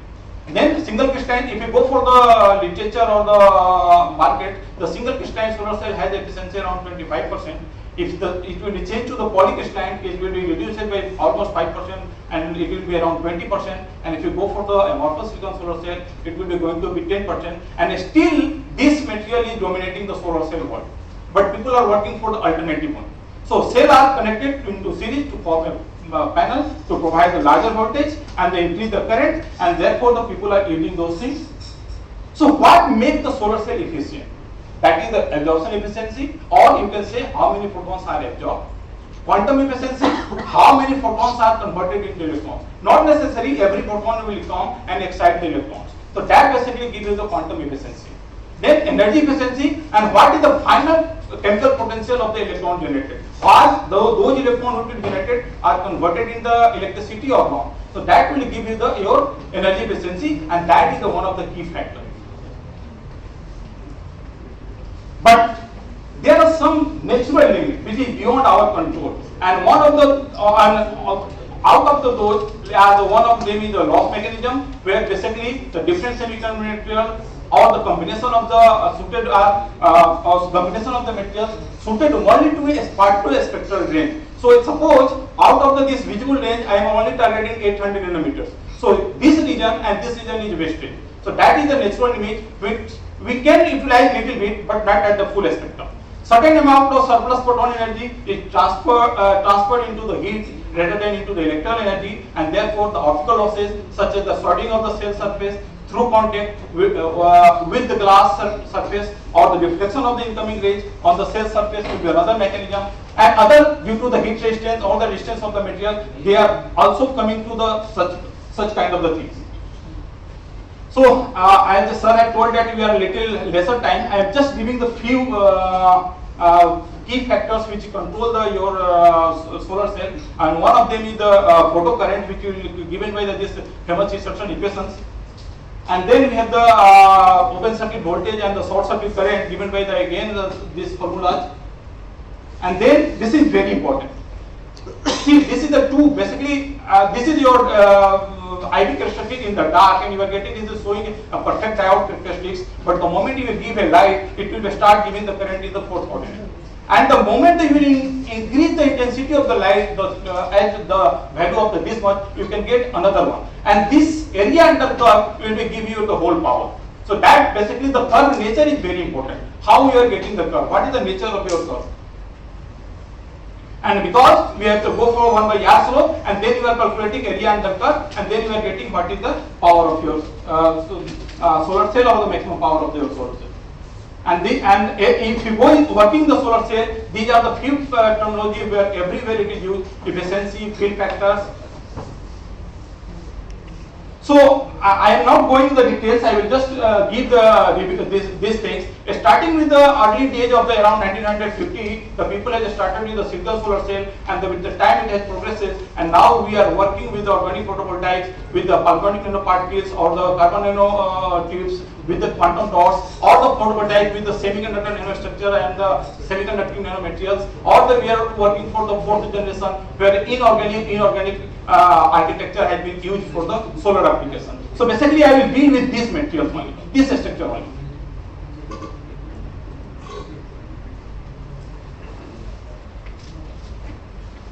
Then single crystalline, if you go for the literature or the market, the single crystalline solar cell has efficiency around 25%. If it will be changed to the polycrystalline, it will be reduced by almost 5% and it will be around 20%. And if you go for the amorphous silicon solar cell, it will be going to be 10%. And still, this material is dominating the solar cell world. But people are working for the alternative one. So cells are connected into series to form a panel to provide the larger voltage and they increase the current, and therefore the people are using those things. So what makes the solar cell efficient? That is the absorption efficiency, or you can say how many photons are absorbed. Quantum efficiency, how many photons are converted into electrons. Not necessarily every photon will come and excite the electrons. So that basically gives you the quantum efficiency. Then energy efficiency, and what is the final chemical potential of the electron generated. Or those electrons which will be generated are converted in the electricity or not. So that will give you your energy efficiency, and that is the one of the key factors. But there are some natural limits which is beyond our control, and one of the out of those, one of them is the loss mechanism, where basically the different semiconductor material or the combination of the combination of the materials suited only to a particular spectral range. So suppose out of this visible range, I am only targeting 800 nanometers. So this region and this region is wasted. So that is the natural limit which we can utilize little bit, but not at the full spectrum. Certain amount of surplus photon energy is transferred into the heat rather than into the electrical energy, and therefore the optical losses such as the shorting of the cell surface through contact with the glass surface or the reflection of the incoming rays on the cell surface will be another mechanism, and other due to the heat resistance or the resistance of the material, they are also coming to the such kind of the things. So as the sir had told that we are a little lesser time, I am just giving the few key factors which control your solar cell, and one of them is the photocurrent, which will be given by this famous instruction equations. And then we have the open circuit voltage and the short circuit current given by these formulas. And then this is very important. See, this is the two, basically this is your IV characteristic in the dark, and you are getting this is showing a perfect diode characteristics, but the moment you will give a light, it will start giving the current in the fourth coordinate. And the moment you will increase the intensity of the light, as the value of this much, you can get another one. And this area under curve will give you the whole power. So that basically the curve nature is very important. How you are getting the curve? What is the nature of your curve? And because we have to go for 1 by r slope, and then you are calculating area under curve, and then you are getting what is the power of your solar cell or the maximum power of your solar cell. And if you go in working the solar cell, these are the few terminology where everywhere it is used: efficiency, field factors. So I am not going to the details. I will just give these things. Starting with the early days of the around 1950, the people have started with the single solar cell, and with the time it has progresses, and now we are working with the organic photovoltaics, with the galvanic nanoparticles or the carbon nanotubes, with the quantum dots, or the photovoltaic with the semiconductor nanostructure and the semiconducting nanomaterials, or we are working for the fourth generation where inorganic architecture has been used for the solar application. So basically I will deal with this material only, this structure only.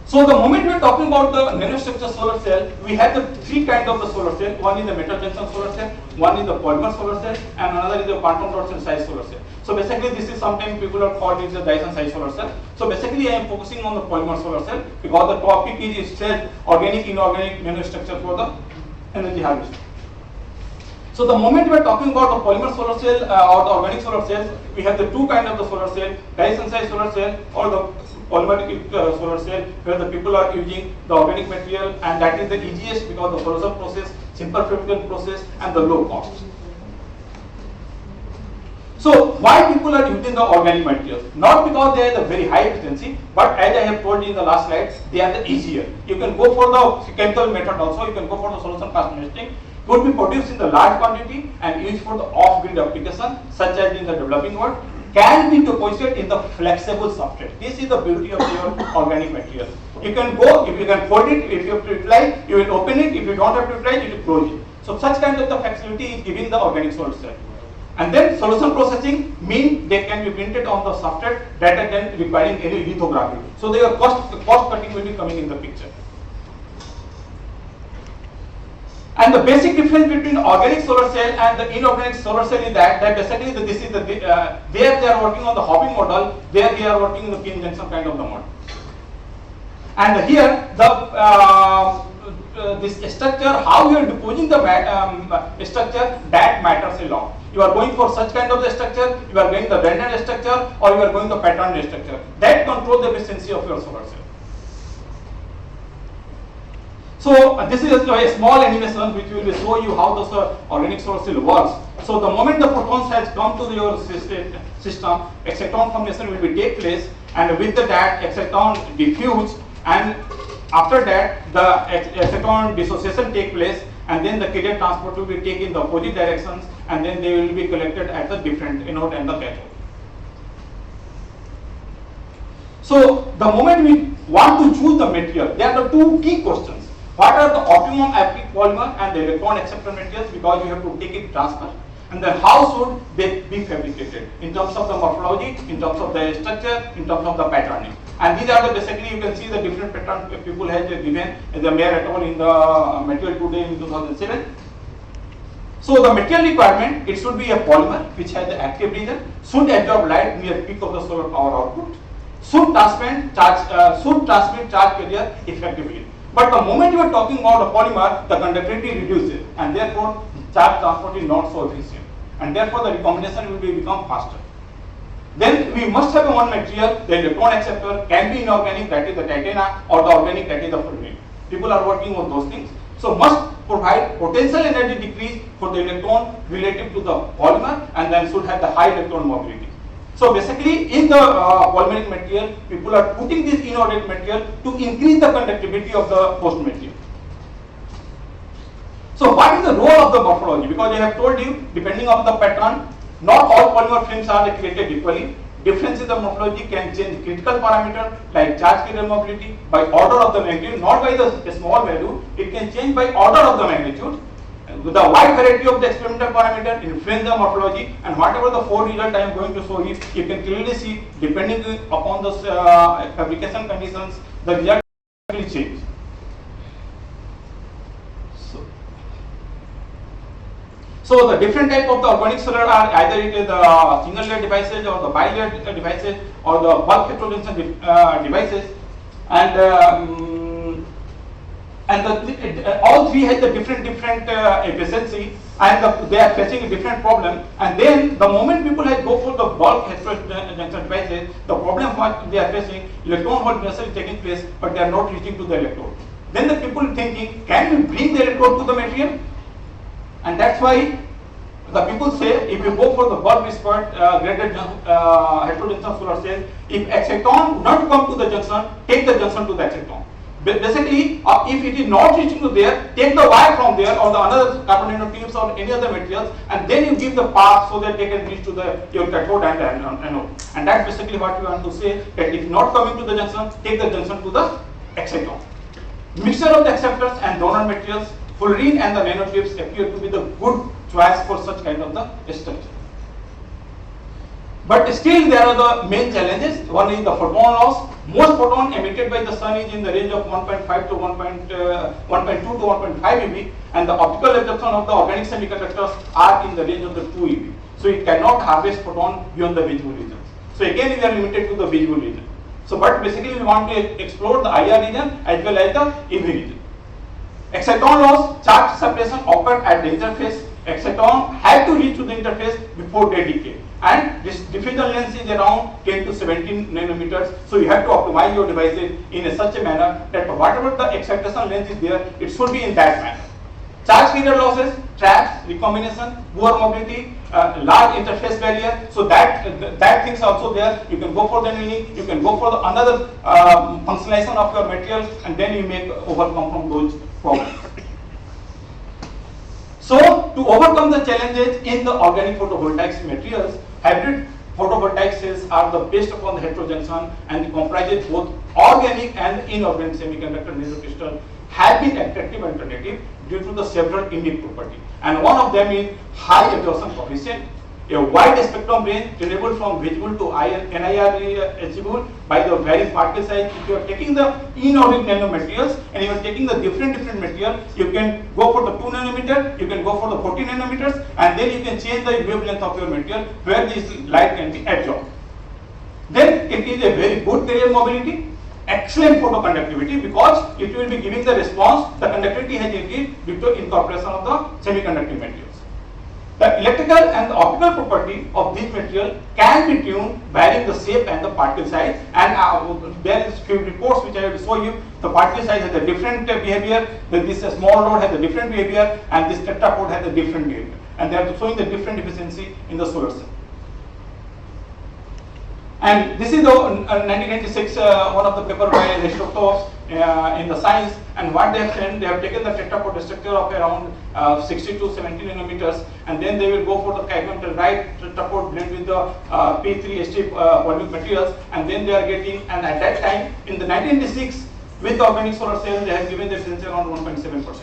So the moment we are talking about the nanostructure solar cell, we have the three kinds of the solar cell. One is the metal junction solar cell, one is the polymer solar cell, and another is the quantum dot cell size solar cell. So basically, this is sometimes people are called it the Dyson size solar cell. So basically, I am focusing on the polymer solar cell because the topic is itself organic, inorganic nanostructure for the energy harvesting. So the moment we are talking about the polymer solar cell or the organic solar cells, we have the two kinds of the solar cell, Dyson size solar cell or the polymeric solar cell, where the people are using the organic material, and that is the easiest because the solution process, simple fabrication process, and the low cost. So why people are using the organic materials? Not because they are the very high efficiency, but as I have told you in the last slide, they are the easier. You can go for the chemical method also, you can go for the solution cast nesting. Could be produced in the large quantity and used for the off-grid application, such as in the developing world. Can be deposited in the flexible substrate. This is the beauty of your organic material. You can go, if you can fold it, if you have to utilize, you will open it. If you don't have to utilize, you will close it. So such kind of the flexibility is giving the organic solar cell. And then solution processing means they can be printed on the substrate rather than requiring any lithography. So their cost cutting will be coming in the picture. And the basic difference between organic solar cell and the inorganic solar cell is that basically this is the there they are working on the hopping model, there we are working in the pin junction kind of the model. And here the this structure, how you are deposing the structure, that matters a lot. You are going for such kind of the structure, you are going the blended structure, or you are going the patterned structure. That controls the efficiency of your solar cell. So this is a small animation which will show you how the organic solar cell works. So the moment the photons has come to your system, exciton formation will be take place, and with that exciton diffuse, and after that the exciton dissociation take place, and then the carrier transport will be taken in the opposite directions, and then they will be collected at the different anode and the cathode. So the moment we want to choose the material, there are the two key questions. What are the optimum active polymer and the electron acceptor materials, because you have to take it transfer, and then how should they be fabricated in terms of the morphology, in terms of the structure, in terms of the patterning. And these are the basically you can see the different patterns people have given in the Mayer et al. In the material today in 2007. So the material requirement, it should be a polymer which has the active region, should absorb light near peak of the solar power output, should transmit charge carrier effectively. But the moment you are talking about a polymer, the conductivity reduces, and therefore charge transport is not so efficient, and therefore the recombination will become faster. Then we must have one material, the electron acceptor can be inorganic, that is the titania, or the organic, that is the fullerene. People are working on those things. So must provide potential energy decrease for the electron relative to the polymer, and then should have the high electron mobility. So basically in the polymeric material, people are putting this inorganic material to increase the conductivity of the host material. So what is the role of the morphology? Because I have told you, depending on the pattern, not all polymer films are created equally. Difference in the morphology can change critical parameter like charge carrier mobility by order of the magnitude, not by the small value. It can change by order of the magnitude. The wide variety of the experimental parameter influence the morphology, and whatever the four result I am going to show you, you can clearly see depending upon the fabrication conditions, the result will change. So the different type of the organic solar are either it is the single layer devices or the bi-layer devices or the bulk heterogeneous devices, and all three have the different efficiency, and they are facing a different problem. And then the moment people go for the bulk heterogeneous devices, the problem what they are facing, electron hole pressure is taking place, but they are not reaching to the electrode. Then the people thinking, can we bring the electrode to the material? And that's why the people say, if you go for the bulk dispersed graded heterogeneous solar cell, if exciton not come to the junction, take the junction to the exciton. Basically, if it is not reaching to there, take the wire from there or the another carbon nanotubes or any other materials, and then you give the path so that they can reach to your cathode and anode. And that's basically what we want to say, that if not coming to the junction, take the junction to the exciton. Mixture of the acceptors and donor materials, fullerene and the nanotubes appear to be the good choice for such kind of the structure. But still there are the main challenges. One is the photon loss. Most photon emitted by the sun is in the range of 1.5 to 1.2 to 1.5 eV, and the optical absorption of the organic semiconductors are in the range of the 2 eV. So it cannot harvest photon beyond the visible region. So again we are limited to the visible region. So but basically we want to explore the IR region as well as the EV region. Exciton loss, charge separation occurred at the interface. Exciton had to reach to the interface before they decay, and this diffusion length is around 10 to 17 nanometers. So you have to optimize your devices in such a manner that whatever the excitation length is there, it should be in that manner. Charge carrier losses, traps, recombination, poor mobility, large interface barrier. So that things also there. You can go for the annealing, you can go for the another functionalization of your material, and then you make overcome from those problems. So to overcome the challenges in the organic photovoltaic materials, hybrid photovoltaic cells are the based upon the heterojunction and comprises both organic and inorganic semiconductor nanocrystal, have been attractive alternative due to the several unique properties. And one of them is high absorption coefficient, a wide spectrum range enabled from visible to NIR achievable by the varying particle size. If you are taking the inorganic nanomaterials and you are taking the different material, you can go for the 2 nanometer, you can go for the 40 nanometers, and then you can change the wavelength of your material where this light can be absorbed. Then it is a very good carrier mobility, excellent photoconductivity, because it will be giving the response, the conductivity has increased due to incorporation of the semiconducting materials. The electrical and the optical property of this material can be tuned varying the shape and the particle size, and there is few reports which I will show you. The particle size has a different behavior, this small rod has a different behavior, and this tetrapod has a different behavior, and they are showing the different efficiency in the solar cell. And this is the 1996 one of the paper by Restoktovs in the Science, and what they have done, they have taken the tetrapod structure of around 60 to 70 nanometers, and then they will go for the cadmium telluride tetrapod blend with the P3ST polymer materials, and then they are getting, and at that time in the 1996 with the organic solar cell they have given the efficiency around 1.7%.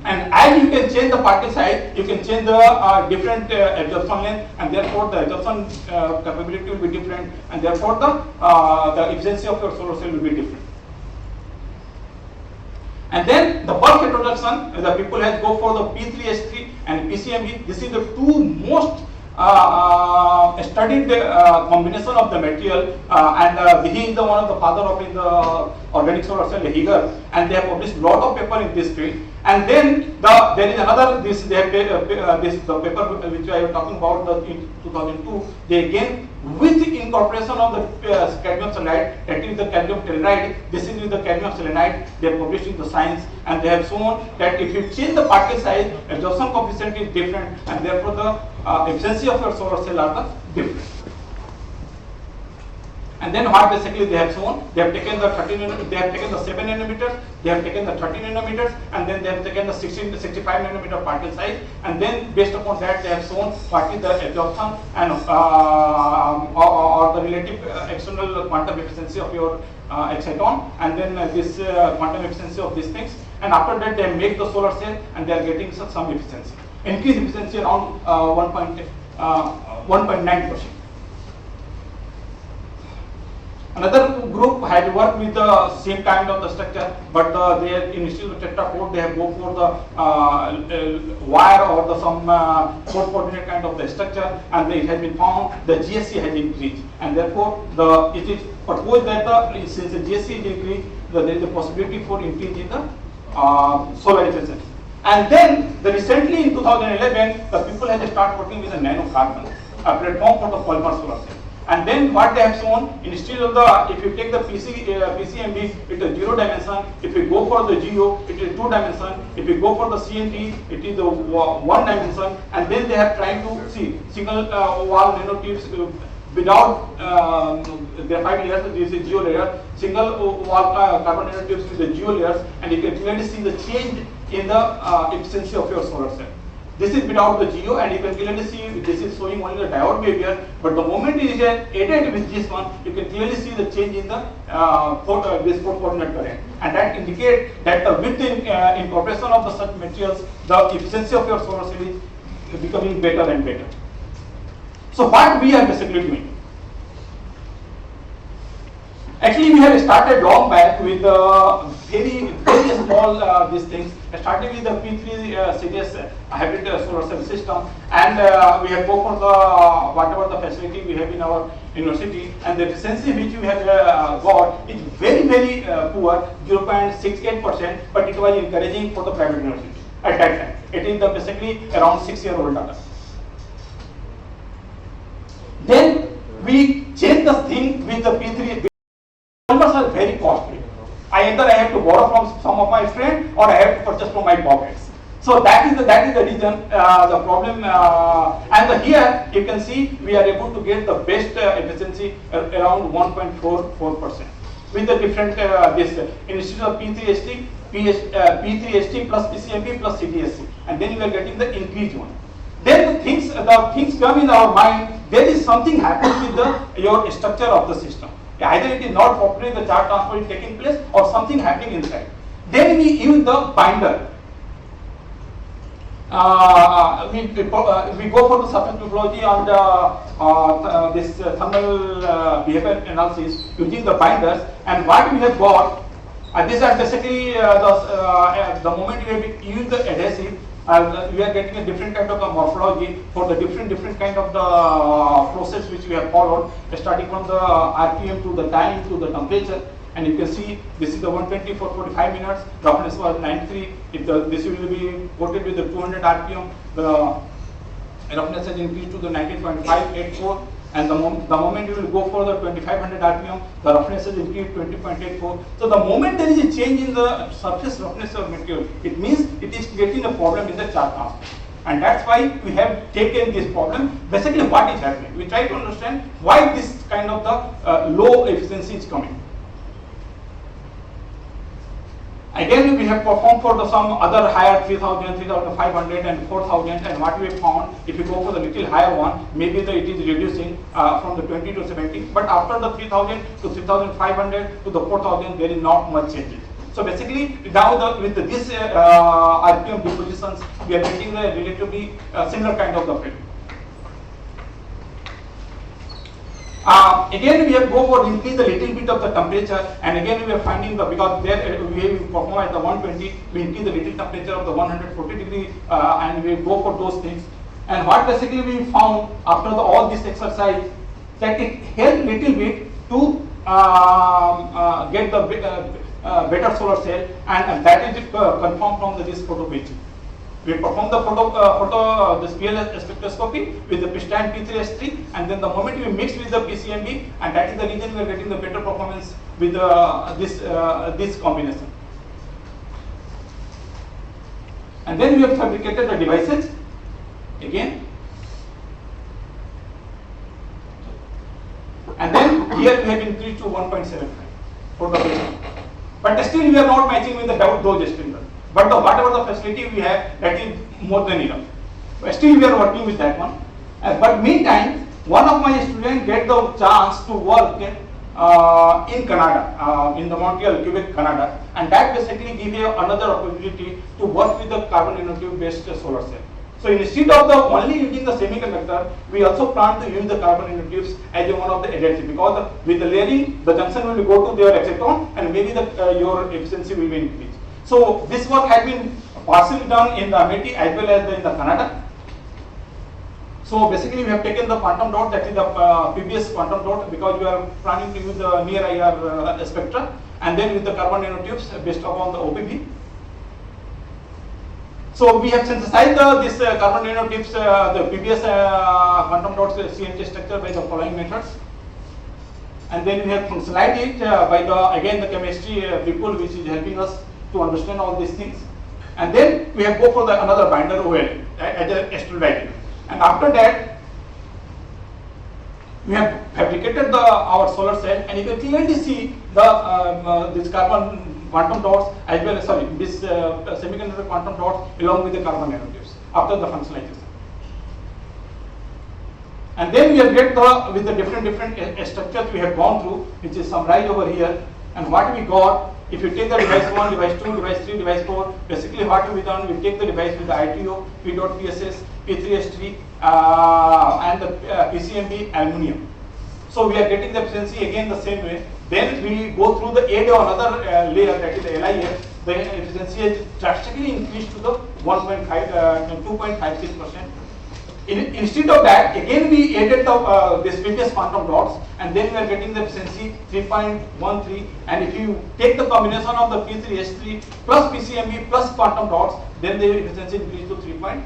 And as you can change the particle size, you can change the different absorption length, and therefore the absorption capability will be different, and therefore the efficiency of your solar cell will be different. And then the bulk heteroduction, the people has go for the P3S3 and PCMP. This is the two most studied combination of the material, and he is the one of the father of the organic solar cell, Heger, and they have published lot of paper in this field. And then there is another the paper which I was talking about in 2002. They again with the incorporation of the cadmium selenide, that is the cadmium telluride. This is with the cadmium selenide. They are published in the Science, and they have shown that if you change the particle size, absorption coefficient is different, and therefore the efficiency of your solar cell are the different. And then what basically they have shown, they have taken the 13, they have taken the 7 nanometers, they have taken the 30 nanometers, and then they have taken the 16 to 65 nanometer particle size, and then based upon that they have shown what is the absorption and or the relative external quantum efficiency of your exciton, and then this quantum efficiency of these things, and after that they make the solar cell and they are getting some efficiency, increased efficiency around 1.9%. Another group had worked with the same kind of the structure, but they initially tetrapod they have go for the wire or the some port coordinate kind of the structure, and it has been found the GSC has increased, and therefore it is proposed that since the GSC is increased, there is a possibility for increase in the solar efficiency. And then recently in 2011, the people have started working with a nanocarbon, a platform for the polymer solar cell. And then what they have shown, instead of the, if you take the PCMB, it is 0 dimension. If you go for the GEO, it is 2 dimension. If you go for the CNT, it is the 1 dimension. And then they have tried to see single wall nanotubes without graphite layers. This is GEO layer. Single wall carbon nanotubes with the GEO layers, and you can clearly see the change in the efficiency of your solar cell. This is without the GEO, and you can clearly see this is showing only the diode behavior, but the moment it is added with this one, you can clearly see the change in the this port coordinate current, and that indicates that with the incorporation of the such materials, the efficiency of your solar cell is becoming better and better. So what we are basically doing? Actually, we have started long back with very small these things. Starting with the P3 CDS hybrid solar cell system, and we have go for the whatever the facility we have in our university, and the efficiency which we have got is very poor, 0.68%, but it was encouraging for the private university at that time. It is the basically around 6-year-old data. Then we change the thing with the P3. Numbers are very costly. Either I have to borrow from some of my friends or I have to purchase from my pockets. So that is the reason the problem. And here you can see we are able to get the best efficiency around 1.44% with the different this instead of P3ST, P3ST plus PCMP plus CDSC, and then you are getting the increased one. Then the things come in our mind. There is something happening with your structure of the system. Either it is not properly the charge transfer is taking place or something happening inside. Then we use the binder. We go for the surface topology on the this thermal behavior analysis using the binders, and what we have got. These are basically the moment we have used the adhesive. We are getting a different kind of morphology for the different kind of the process which we have followed, starting from the RPM to the time to the temperature. And you can see this is the 120 for 45 minutes, roughness was 93. If this will be coated with the 200 RPM, the roughness has increased to the 19.584. And the moment you will go for the 2500 RPM, the roughness has increased 20.84. So the moment there is a change in the surface roughness of material, it means it is creating a problem in the charge transfer. And that's why we have taken this problem. Basically what is happening? We try to understand why this kind of the low efficiency is coming. Again, we have performed for some other higher 3000, 3500 and 4000, and what we have found, if you go for the little higher one, maybe it is reducing from the 20 to 70, but after the 3000 to 3500 to the 4000, there is not much changes. So basically, now with this RPM depositions, we are getting a relatively similar kind of the field. Again, we have go for increase a little bit of the temperature, and again we are finding the, because there we perform at the 120, we increase the little temperature of the 140 degree, and we go for those things. And what basically we found after all this exercise, that it helped little bit to get the better solar cell, and that is confirmed from this photo picture. We perform the this PLS spectroscopy with the pristine P3S3, and then the moment we mix with the PCMB, and that is the reason we are getting the better performance with this combination. And then we have fabricated the devices again, and then here we have increased to 1.75 for the base, but still we are not matching with the dose estimate. But whatever the facility we have, that is more than enough. But still we are working with that one. But meantime, one of my students get the chance to work in Canada, in the Montreal, Quebec, Canada, and that basically gives you another opportunity to work with the carbon nanotube based solar cell. So instead of only using the semiconductor, we also plan to use the carbon nanotubes as one of the adhesive, because with the layering, the junction will go to their exciton, and maybe your efficiency will be increased. So this work has been partially done in the Amity as well as in the Canada. So basically we have taken the quantum dot, that is the PBS quantum dot, because we are planning to use the near IR spectra, and then with the carbon nanotubes based upon the OPV. So we have synthesized this carbon nanotubes, the PBS quantum dots CNT structure by the following methods. And then we have functionalized it by the chemistry people which is helping us to understand all these things. And then we have go for another binder OL as a extrude. And after that, we have fabricated our solar cell, and you can clearly see this carbon quantum dots as well as this semiconductor quantum dots along with the carbon nanotubes after the functionalization. And then we have get with the different structures we have gone through, which is summarized over here. And what we got, if you take the device 1, device 2, device 3, device 4, basically what we done, we take the device with the ITO, P.PSS, P3H3 and the PCMB aluminum. So we are getting the efficiency again the same way. Then we go through the aid of another layer, that is the LIF. The efficiency has drastically increased to the 2.56%. Instead of that, again we added the this previous quantum dots, and then we are getting the efficiency 3.13. And if you take the combination of the P3H3 plus PCMB plus quantum dots, then the efficiency increased to 3.52%.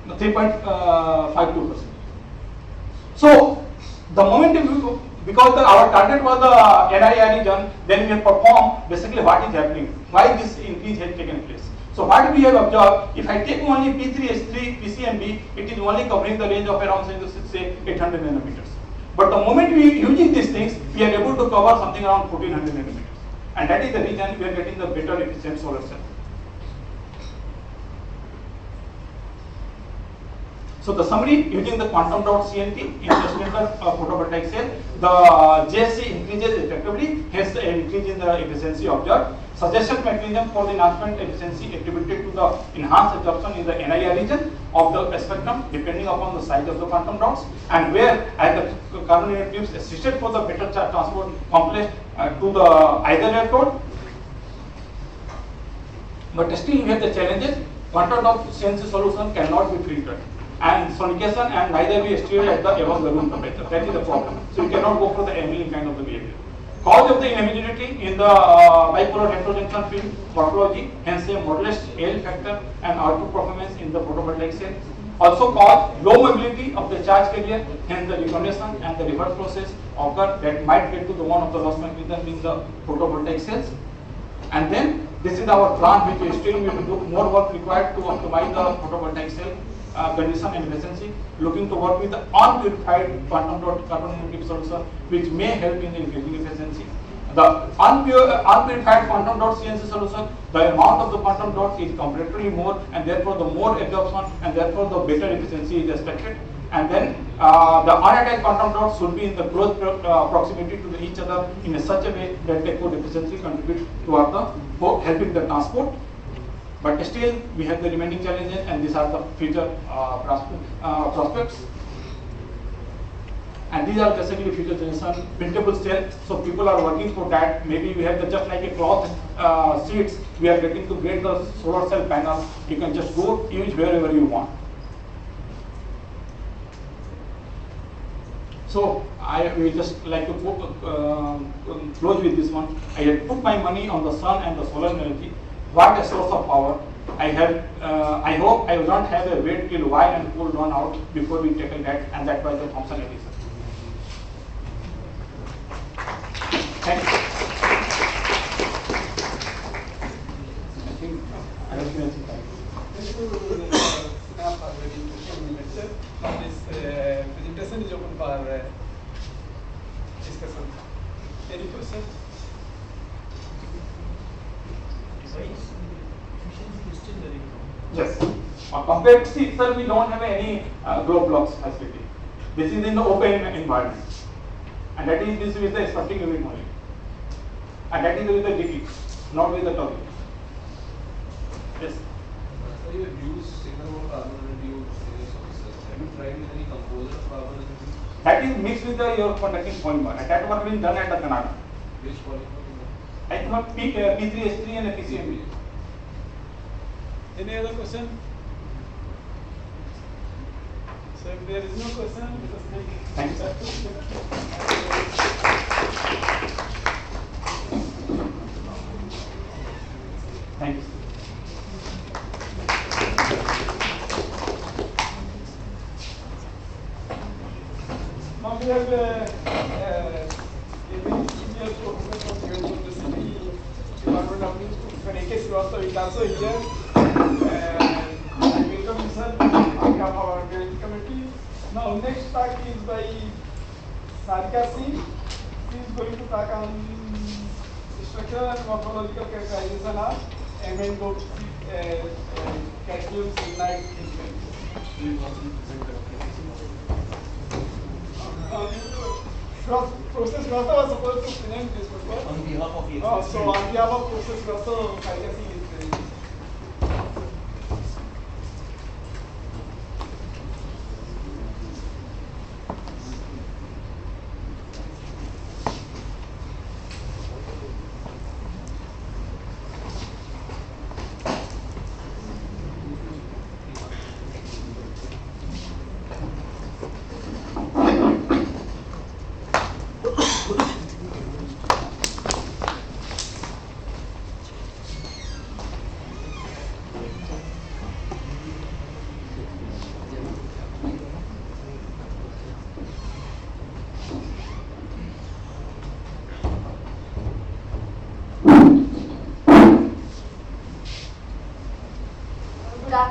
3.52%. So the moment because our target was the NIR region, then we have performed basically what is happening, why this increase has taken place. So what we have observed, if I take only P3H3 PCMB, it is only covering the range of around say 800 nanometers. But the moment we using these things, we are able to cover something around 1400 nanometers, and that is the reason we are getting the better efficient solar cell. So the summary, using the quantum dot CNT in the standard photovoltaic cell, the JSC increases effectively, hence the increase in the efficiency observed. Suggestion mechanism for the enhancement efficiency attributed to the enhanced absorption in the NIR region of the spectrum depending upon the size of the quantum dots, and where as the carbon nanotubes assisted for the better charge transport complex to the either electrode. But still we have the challenges. Quantum dot CNC solution cannot be filtered, and sonication and neither be sterile at the above the room temperature. That is the problem. So you cannot go for the annealing kind of the behavior. Cause of the inhomogeneity in the bipolar heterojunction field morphology, hence a modulus L factor and R2 performance in the photovoltaic cell. Also cause low mobility of the charge carrier, hence the deconduction and the reverse process occur that might get to the one of the loss mechanism in the photovoltaic cells. And then this is our plan, which is still we will do more work required to optimize the photovoltaic cell condition and efficiency, looking to work with the unpurified quantum dot carbon nanotube solution, which may help in increasing efficiency. The unpurified quantum dot CNC solution, the amount of the quantum dots is comparatively more, and therefore the more absorption, and therefore the better efficiency is expected. And then the unattached quantum dots should be in the close proximity to each other in such a way that they could efficiently contribute toward the helping the transport. But still, we have the remaining challenges, and these are the future prospects. And these are basically future generation printable cells. So people are working for that. Maybe we have the just like a cloth sheets. We are getting to get the solar cell panel. You can just go use wherever you want. So I will just like to close with this one. I had put my money on the sun and the solar energy. What a source of power! I have. I hope I will not have a wait till while and cool run out before we tackle that, and that was the Thomson Edison. Thank you. I think I have finished. Thank you, Snap, for very interesting lecture. Now this presentation is open for discussion. Any questions? Yes. Compared to see, sir, we don't have any glow blocks facility. This is in the open environment, and that is this with the sputting unit only, and that is with the DT, not with the toggle. Yes. So you have used signal carbon nanotube in your sources. Have you tried with any composer of carbon nanotube? That is mixed with the your conducting polymer, and that work being done at the Canada. Which polymer? I think P3H3 and a PCMB. Any other question? So if there is no question, let us Thank you, sir. Thank you. Now we have a very senior professor from University Department of Physics, also is also here. I welcome you, sir, on behalf of our committee. Now, next talk is by Sarika Singh. She is going to talk on structural and morphological characterization of amino cadmium cyanide Process Rasa was supposed to present this paper. On behalf of So on behalf of Process Rasa, Sarika Singh is presenting.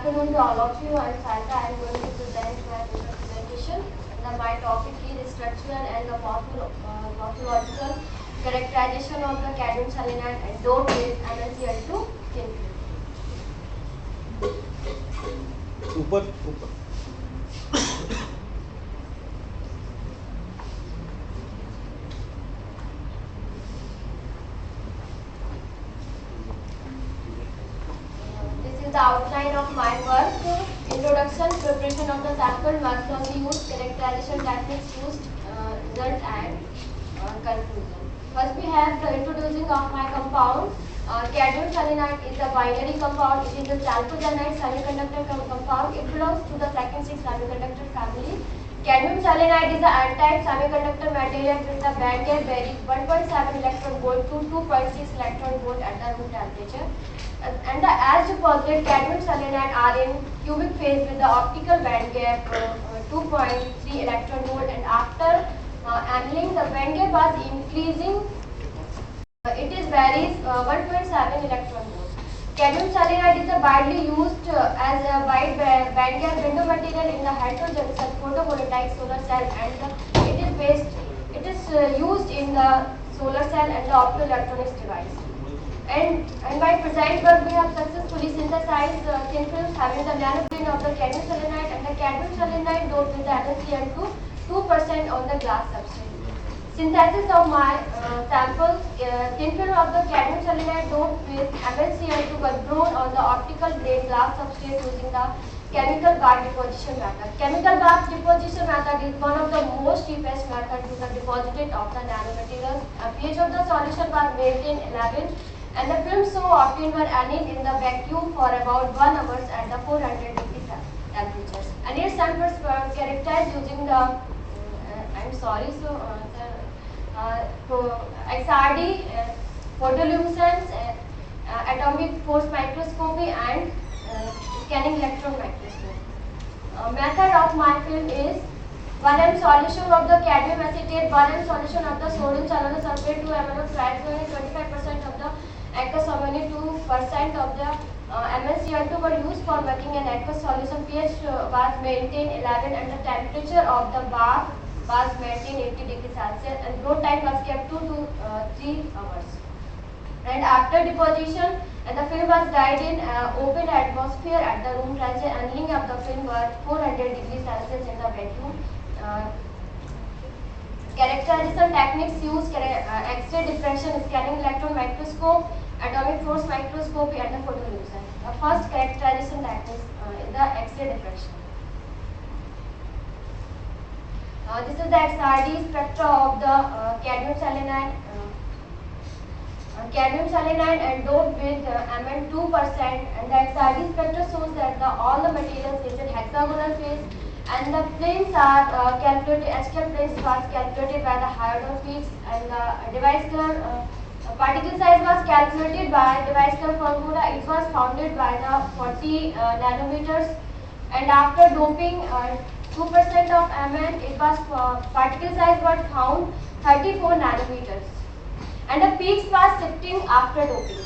afternoon to all of you. I'm Sarika. I'm going to present my paper presentation. My topic is structural and the morphological characterization of the cadmium selenide and doped with MnCl2 thin film. ऊपर ऊपर This is the outline of my work. Introduction, preparation of the sample, methodology used, characterization techniques used, result and conclusion. First we have the introducing of my compound. Cadmium selenide is a binary compound. It is a chalcogenide semiconductor compound. It belongs to the second 6 semiconductor family. Cadmium selenide is an n-type semiconductor material with the band gap varies 1.7 electron volt to 2.6 electron volt at the room temperature. And the as deposited cadmium selenide are in cubic phase with the optical band gap 2.3 electron volt, and after annealing the band gap was increasing, it is varies 1.7 electron volt. Cadmium selenide is widely used as a wide band gap window material in the heterojunction photovoltaic solar cell, and it is used in the solar cell and the optoelectronics device. And by present work we have successfully synthesized thin films having the nanograin of the cadmium selenide and the cadmium selenide doped with the MnCl2 2% on the glass substrate. Synthesis of my samples, thin film of the cadmium selenide doped with MnCl2 was grown on the optical grade glass substrate using the chemical bath deposition method. Chemical bath deposition method is one of the most cheapest methods to the deposition of the nanomaterials. pH of the solution was maintained 11 and the films so obtained were annealed in the vacuum for about 1 hour at the 400 degree temperatures. Annealed samples were characterized using the XRD, photoluminescence, atomic force microscopy and scanning electron microscope. Method of my film is 1 m solution of the cadmium acetate, 1 m solution of the sodium cellulose sulfate, 2 ml of triazole, 25% of the aqueous ammonia, 2% of the MnCl2 were used for making an aqueous solution. pH was maintained 11 and the temperature of the bath was maintained 80 degrees Celsius, and growth time was kept 2 to 3 hours. And after deposition, and the film was dried in open atmosphere at the room temperature. Annealing of the film was 400 degrees Celsius in the vacuum. Characterization techniques used X-ray diffraction, scanning electron microscope, atomic force microscopy, and the photoluminescence. The first characterization techniques is the X-ray diffraction. This is the XRD spectra of the cadmium selenide. Cadmium selenide and doped with Mn 2%, and the XRD spectra shows that all the materials is in hexagonal phase, and the planes are calculated. HKL planes was calculated by the Hyoden peaks, and the device curve particle size was calculated by device curve formula. It was founded by the 40 nanometers, and after doping 2% of Mn, it was particle size was found 34 nanometers, and the peaks was shifting after doping.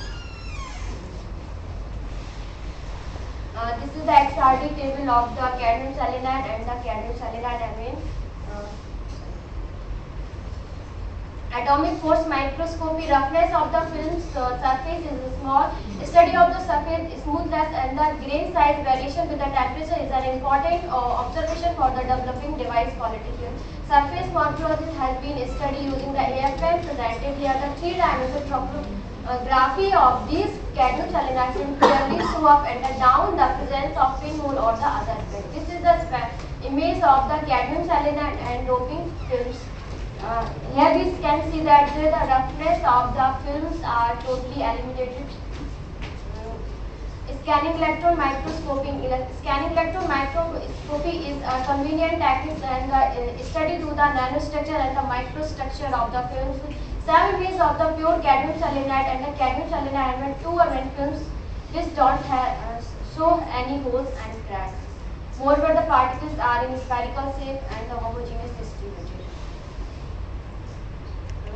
This is the XRD table of the cadmium selenide and the cadmium selenide amine. Atomic force microscopy, roughness of the film's surface is small. Study of the surface smoothness and the grain size variation with the temperature is an important observation for the developing device quality film. Surface morphology has been studied using the AFM. Presented here the 3-dimensional topography of these cadmium selenide film clearly show up and down the presence of pinhole or the other aspect. This is the image of the cadmium selenide and doping films. Here we can see that the roughness of the films are totally eliminated. Scanning electron microscopy. Scanning electron microscopy is a convenient technique and study to the nanostructure and the microstructure of the films. Some images of the pure cadmium selenide and the cadmium selenide and 2 amine films which don't show any holes and cracks. Moreover, the particles are in spherical shape and the homogeneous distributed.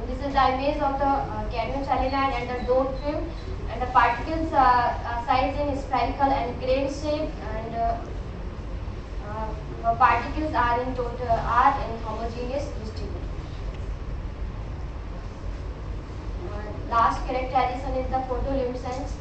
This is the image of the cadmium selenide and the doped film, and and the particles size in spherical and grain shape, and particles are in homogeneous distribution. Last characterization is the photoluminescence.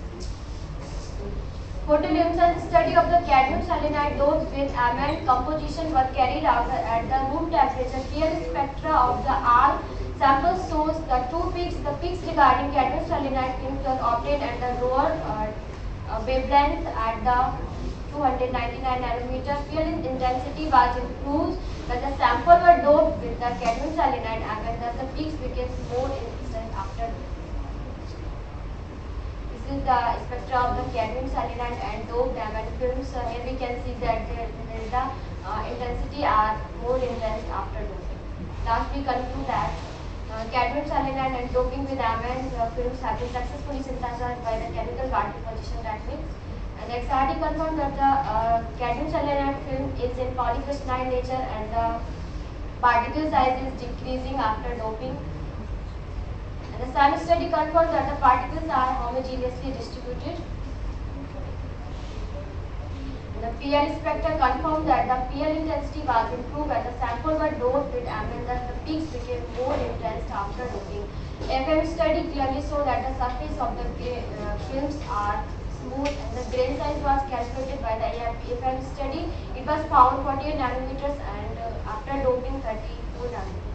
Photoluminescence study of the cadmium selenide dopes with amine composition was carried out at the room temperature. Here spectra of the R samples shows the two peaks. The peaks regarding cadmium selenide films were obtained at the lower wavelength at the 299 nanometer. Field intensity was improved when the sample were doped with the cadmium selenide amine, thus the peaks became more instant after. This is the spectra of the cadmium selenide and doped amine films. Here we can see that the intensity are more intense after doping. Last we conclude that cadmium selenide and doping with amine films have been successfully synthesized by the chemical guard deposition techniques. And XRD confirmed that the cadmium selenide film is in polycrystalline nature and the particle size is decreasing after doping. And the SAM study confirmed that the particles are homogeneously distributed. And the PL spectra confirmed that the PL intensity was improved when the sample were doped with amine, thus the peaks became more intense after doping. FM study clearly showed that the surface of the films are smooth and the grain size was calculated by the FM study. It was found 48 nanometers and after doping 34 nanometers.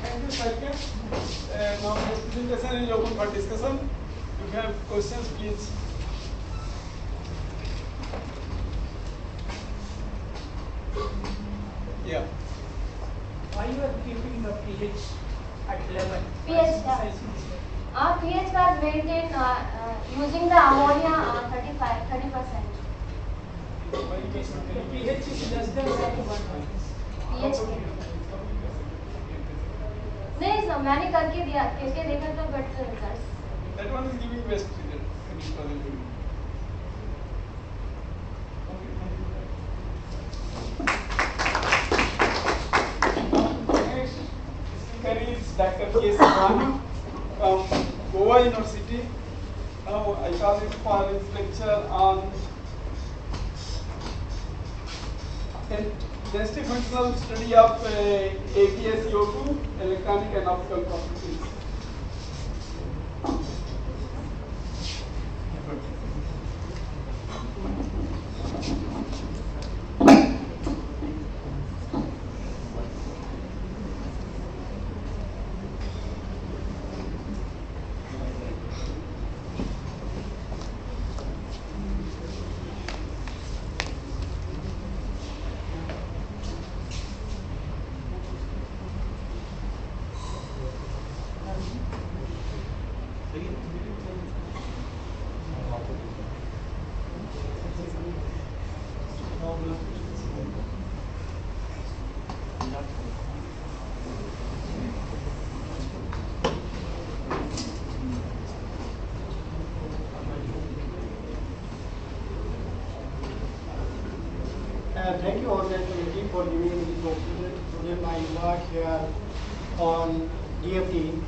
Thank you, Sarkar. Now this presentation is open for discussion. If you have questions, please. Yeah. Why you are keeping the pH at 11? pH pH was maintained using the ammonia 30%. The pH is less than 1. pH नहीं sir मैंने करके देखा था but result That one is giving best result. Next speaker is Dr. K. Sivani from Goa University. Now I call him for his lecture on density functional study of APSCO2, electronic and optical properties. Thank you, Honorable Committee, for giving me this opportunity to present my work here on DFT.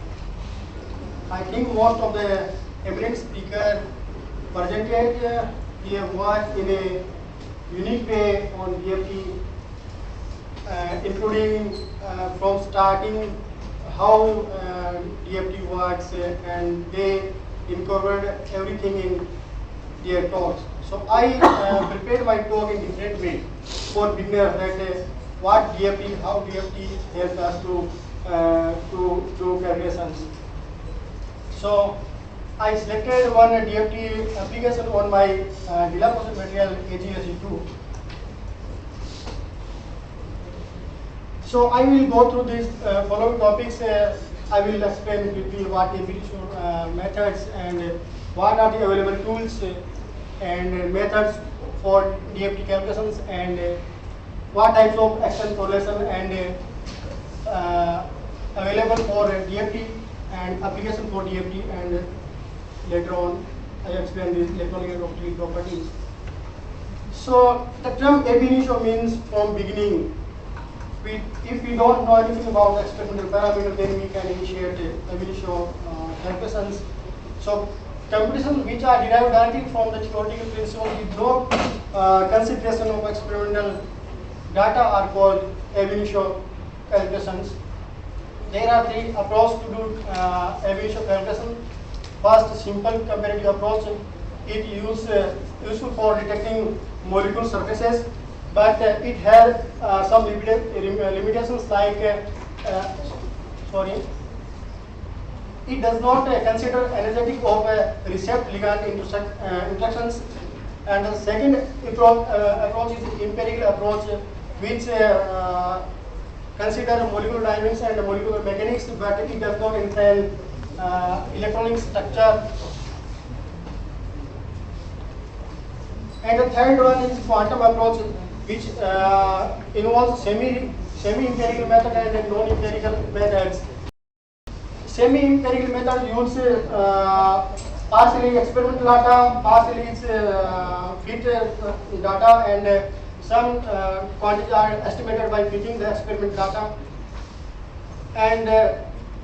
I think most of the eminent speakers presented their work in a unique way on DFT, including from starting how DFT works, and they incorporated everything in their talks. So I prepared my talk in different way for beginners, that what DFT, how DFT helps us to do calculations. So I selected one DFT application on my dilapidation material AGSE2. So I will go through these following topics. I will explain quickly what empirical methods and what are the available tools and methods for DFT calculations, and what types of action correlation and available for DFT and application for DFT, and later on I explain these electronic and optical properties. So the term ab initio means from beginning. if we don't know anything about the experimental parameter, then we can initiate initial calculations. So computations which are derived directly from the theoretical principle with no consideration of experimental data are called ab initio calculations. There are three approaches to do ab initio calculation. First, simple comparative approach. It useful for detecting molecule surfaces, but it has some limitations like it does not consider energetic of receptor ligand interactions. And the second approach is empirical approach, which consider molecular dynamics and molecular mechanics, but it does not entail electronic structure. And the third one is quantum approach, which involves semi-empirical method and non-empirical methods. Semi-empirical method uses partially experimental data, partially fit data, and some quantities are estimated by fitting the experimental data. And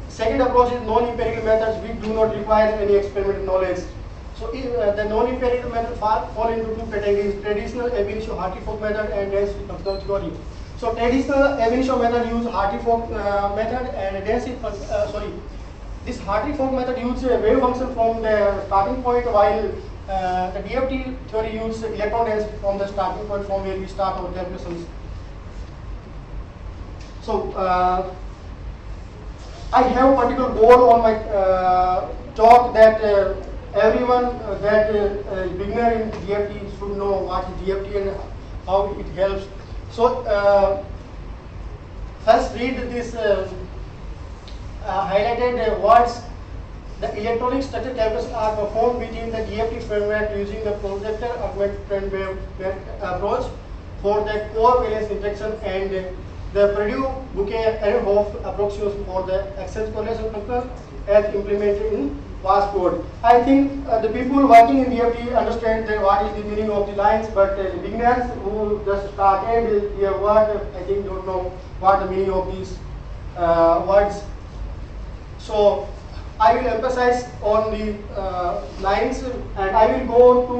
second approach is non-empirical methods, which do not require any experimental knowledge. So the non-empirical method fall into two categories: traditional ab initio Hartree-Fock method and density functional theory. So traditional ab initio method use Hartree-Fock method, and this Hartree-Fock method uses a wave function from the starting point, while the DFT theory uses electron density from the starting point from where we start our calculations. So I have a particular goal on my talk that everyone that is beginner in DFT should know what is DFT and how it helps. So first read this highlighted words. The electronic structure calculations are performed within the DFT framework using the projector augmented wave approach for the core valence interaction and the Purdue-Bouquet-Ehrhoff approximation for the access correlation function as implemented in VAS code. I think the people working in DFT understand what is the meaning of the lines, but the beginners who just started their work, I think don't know what the meaning of these words. So I will emphasize on the lines, and I will go to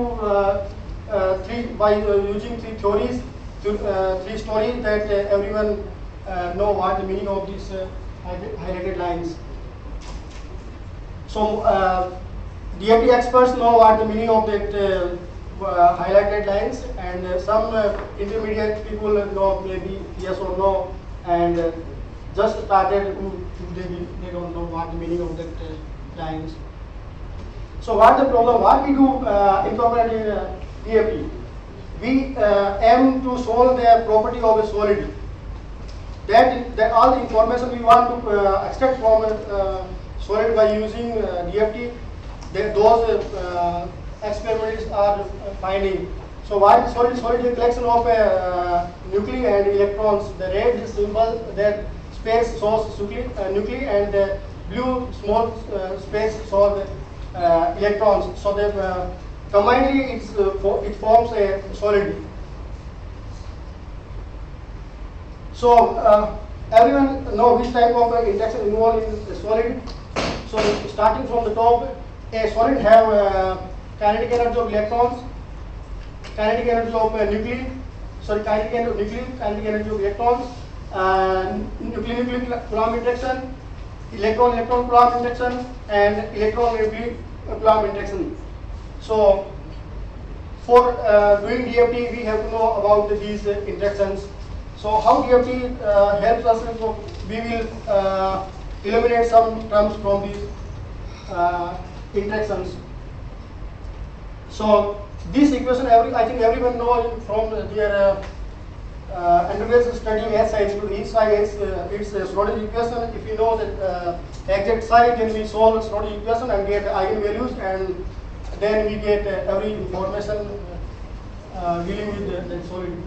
using three theories, three stories that everyone know what the meaning of these highlighted lines. So DFT experts know what the meaning of that highlighted lines, and some intermediate people know maybe yes or no, and just started they don't know what the meaning of that lines. So what the problem? What we do incorporate in DFT? We aim to solve the property of a solid. That all the information we want to extract from a solid by using DFT, those experiments are finding. So what solid is a collection of nuclei and electrons. The red symbol that space shows nuclei, and the blue small space shows electrons. So that combinedly it forms a solid. So everyone know which type of interaction involved in the solid. So starting from the top, a solid have kinetic energy of electrons, kinetic energy of kinetic energy of electrons, nuclear Coulomb interaction, electron Coulomb interaction, and electron Coulomb interaction. So for doing DFT, we have to know about these interactions. So how DFT helps us? So we will eliminate some terms from these interactions. So this equation, I think everyone knows from their undergraduate studying SI. Each psi is Schrodinger equation. If you know that exact psi, then we solve Schrodinger equation and get eigenvalues, and then we get every information dealing with the solid.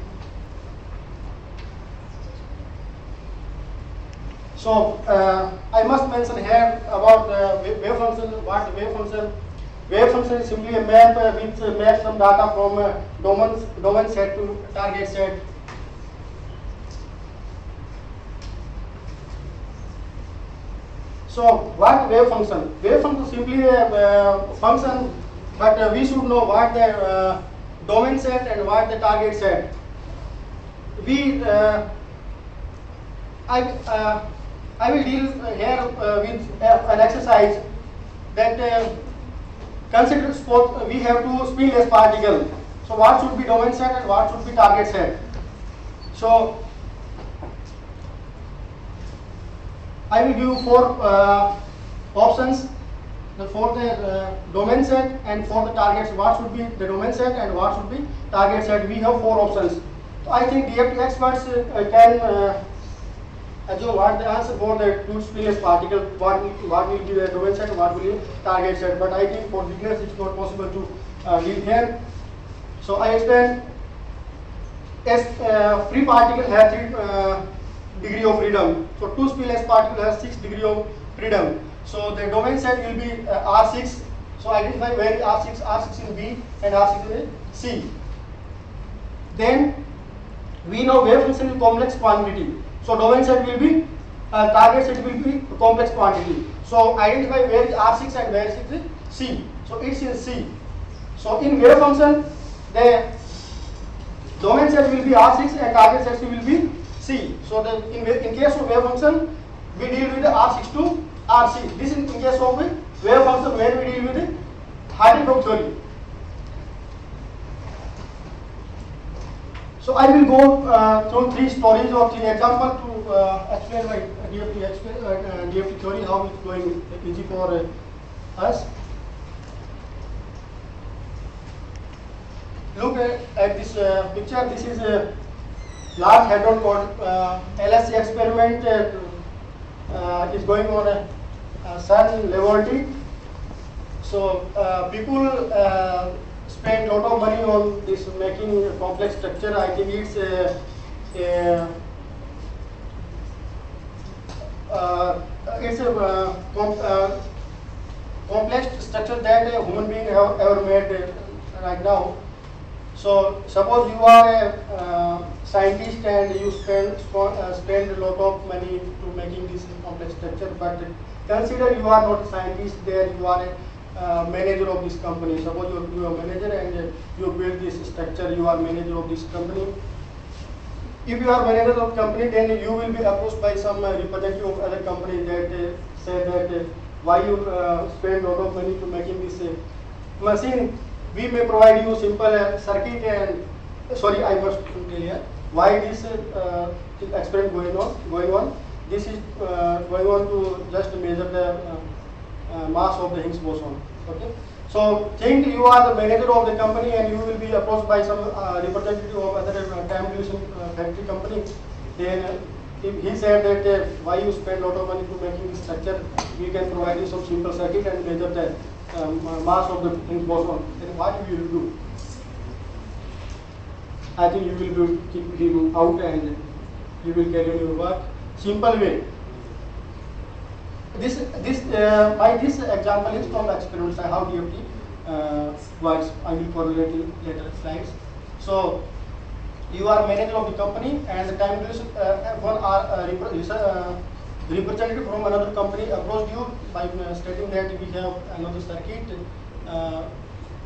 So I must mention here about wave function. What wave function? Wave function is simply a map which maps some data from domain set to target set. So what wave function? Wave function simply a function, but we should know what the domain set and what the target set. We I will deal here with an exercise that consider suppose we have two spinless particles. So what should be domain set and what should be target set? So I will give four options for the domain set and for the targets. What should be the domain set and what should be target set? We have four options. So I think DFT experts can assume what the answer for the two spinless particle. What will be the domain set? What will be target set? But I think for beginners it's not possible to deal here. So I explain. As free particle has 3 degree of freedom. So two spinless particle has 6 degree of freedom. So the domain set will be R6. So identify where R6 in B and R6 in C. Then we know wave function is complex quantity. So domain set will be target set will be complex quantity. So identify where is R6 and where is C. So it's in C. So in wave function the domain set will be R6 and target set will be C. So the in case of wave function we deal with the R6 to RC. This is in case of the wave function where we deal with the Hardy-Brock theory. So I will go through 3 stories or 3 examples to explain my DFT theory, how it's going easy for us. Look at this picture. This is a large hadron LSC experiment is going on a sun laboratory. So people spend a lot of money on this making a complex structure. I think it's a complex structure that a human being have ever made right now. So suppose you are a scientist and you spend a lot of money to making this complex structure, but consider you are not a scientist there, you are a manager of this company. Suppose you are a manager and you build this structure, you are manager of this company. If you are manager of company, then you will be approached by some representative of other company that say that why you spend a lot of money to making this machine. We may provide you simple circuit and sorry, I must tell you why this experiment going on. This is going on to just measure the mass of the Higgs boson. Okay. So think you are the manager of the company and you will be approached by some representative of other time dilation factory company. Then if he said that why you spend a lot of money to making this structure, we can provide you some simple circuit and measure the mass of the Higgs boson. Then what you will do? I think you will keep him out and you will carry on your work. Simple way. This example is from experiments how DFT works. I will correlate in later slides. So you are manager of the company and the time dilation representative from another company approached you by stating that we have another circuit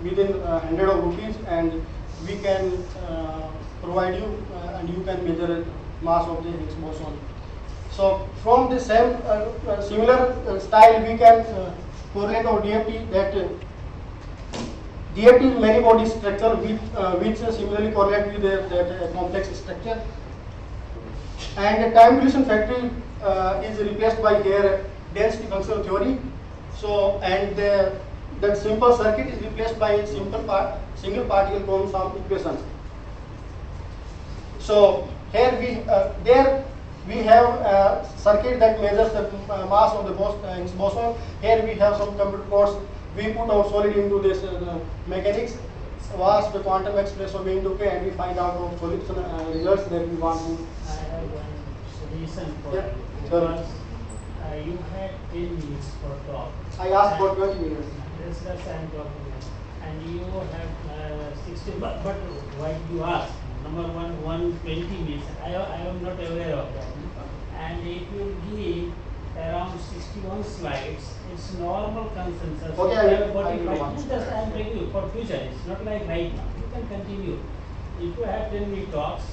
within 100 of rupees and we can provide you and you can measure mass of the Higgs boson. So from the same similar style we can correlate our DFT that DFT is many body structure which similarly correlate with that complex structure. And the time dilation factory is replaced by here density functional theory. So and that simple circuit is replaced by single particle Coulomb equations. So here we have a circuit that measures the mass of the Higgs boson. Here we have some computer codes. We put our solid into this mechanics, was the quantum expression of into K, and we find out our solution results that we want to. I have one solution for Yeah, you. sorry. Because you had 10 minutes for talk. I asked for 20 minutes. That's I am talking about. And you have 60, but why you ask? Number one, 120 minutes. I am not aware of that. And if you give around 60 61 slides, it's normal consensus. Okay, You have I will 45. watch. Just I am telling you for future, it's not like right now. You can continue. If you have 10-minute talks,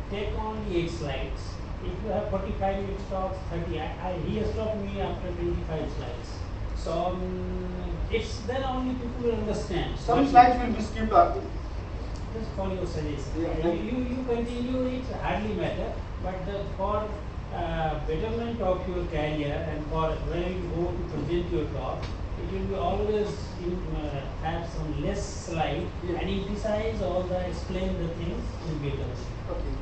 take only 8 slides. If you have 45-minute talks, 30. He has stopped me after 25 slides. So it's then only people will understand. Some But slides will be skipped. just follow your suggestion. Yeah, You continue, it hardly matter. But for betterment of your career and for when you go to present your talk, it will be always have some less slide Yeah. and emphasize all the explain the things in better. Okay,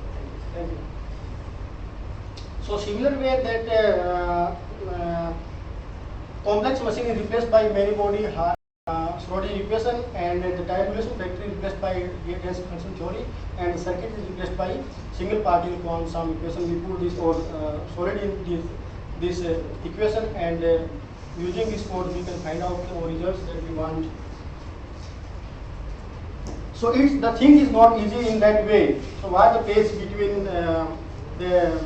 thank you. So similar way that complex machine is replaced by many body Schroeder equation, and the diagonalization factor is replaced by density function theory, and the circuit is replaced by single particle quantum equation. We put this or solid in this equation, and using this code we can find out the results that we want. So it's the thing is not easy in that way. So what the phase between the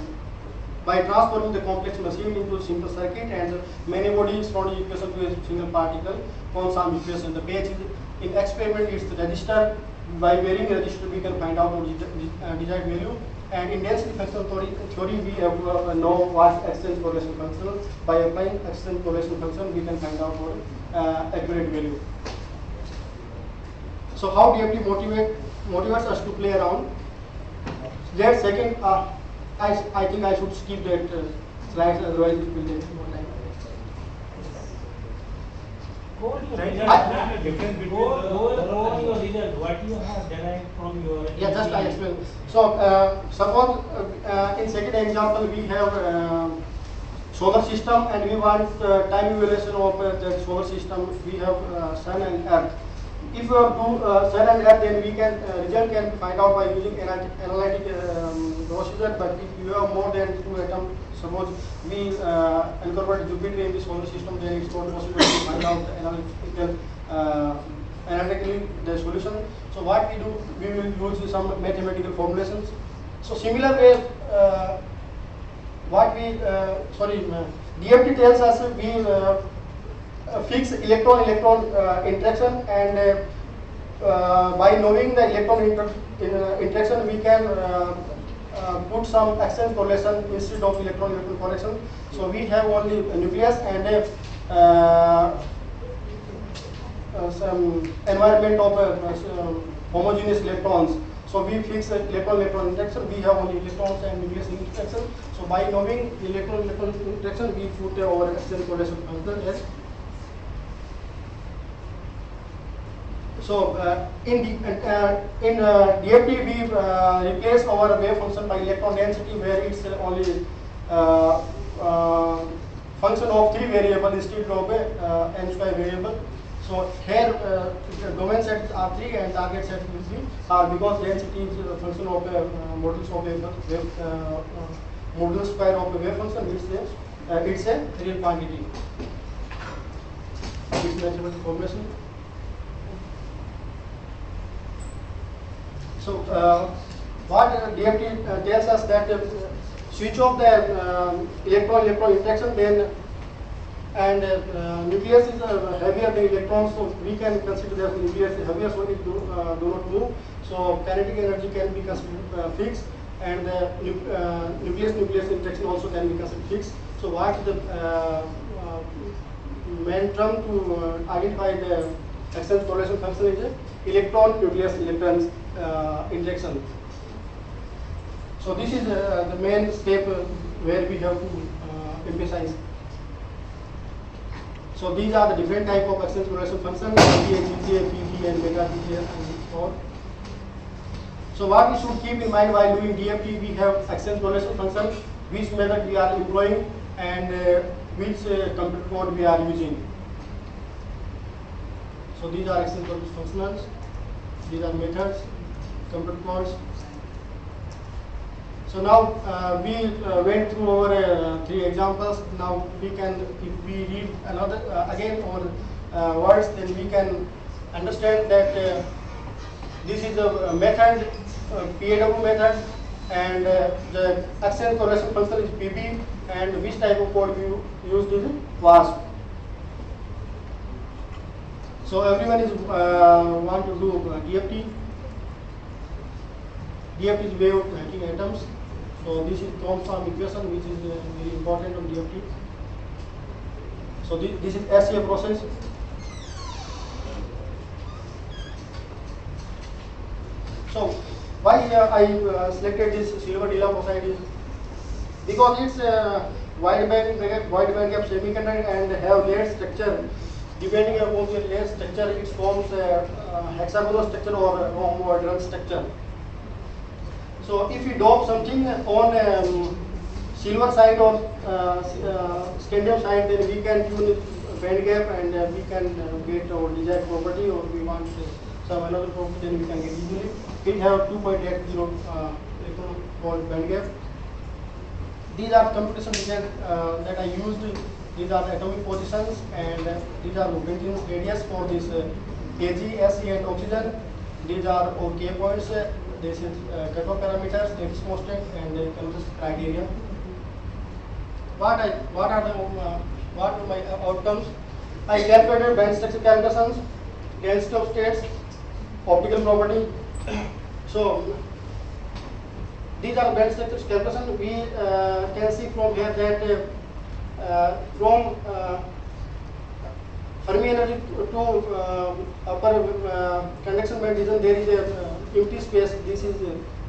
by transforming the complex machine into simple circuit and many body Schroeder equation to a single particle quantum equation. The page is in experiment is the resistor. By varying resistor we can find out the desired value. And in density function theory we have to know what exchange correlation function. By applying exchange correlation function we can find out our accurate value. So how DFT motivates us to play around? That second, I think I should skip that slides, otherwise it will take more time. Go on your Right, result. yeah, difference between Go the- on your result. What you have derived from your. Yeah, just I explain. So suppose in second example we have solar system and we want time evaluation of that solar system. We have sun and earth. If you do sun and earth, then we can result can be find out by using analytic procedure. But if you have more than 2 atoms, suppose we incorporate Jupiter in the solar system, then it's not possible to find out analytically the solution. So what we do, we will use some mathematical formulations. So similar way, DFT tells us we fix electron-electron interaction, and by knowing the electron interaction we can put some exchange correlation instead of electron-electron correction. So we have only a nucleus and some environment of homogeneous electrons. So we fix electron-electron interaction. We have only electrons and nucleus interaction. So by knowing electron-electron interaction, we put our exchange correlation function as. So in DFT we replace our wave function by electron density, where it's only function of 3 variable instead of n square variable. So here the domain sets are 3 and target sets will be r, because density is a function of modulus of modulus square of the wave function. It's a real quantity. It's mathematical formulation. So what DFT tells us that switch off the electron-electron interaction, then and nucleus is heavier than electrons, so we can consider that nucleus is heavier, so it do not move. So kinetic energy can be considered fixed, and nucleus-nucleus interaction also can be considered fixed. So what is the main term to identify the exchange correlation function is electron-nucleus electrons interaction. So this is the main step where we have to emphasize. So these are the different type of exchange correlation functions: GCA, PG, and mega GCA, and so on. So what we should keep in mind while doing DFT, we have exchange correlation function, which method we are employing, and which computer code we are using. So these are exchange correlation functions. These are methods, computer codes. So now we went through our 3 examples. Now we can, if we read another again our words, then we can understand that this is a method, PAW method, and the exchange correlation function is PB, and which type of code we used is WASP. So everyone is want to do DFT. DFT is way of hacking atoms. So this is Thomson equation, which is very important on DFT. So this is SCA process. So why I selected this silver dilap oxide is because it's wide band gap semiconductor and have layered structure. Depending upon the layer structure, it forms hexagonal structure or rhomboidal structure. So if you dope something on silver side or scandium side, then we can tune band gap and we can get our desired property, or we want some another property, then we can get easily. It have 2.80 electron volt band gap. These are computational design that I used. These are atomic positions, and these are Lorentz radius for this Ag, Se and oxygen. These are OK points. This is cutoff parameters, that is constant, and Condensed criteria. What are my outcomes? I calculated band structure calculations, density of states, optical property. So these are band structure calculations. We can see from here that from Fermi energy to upper conduction band region, there is a empty space. This is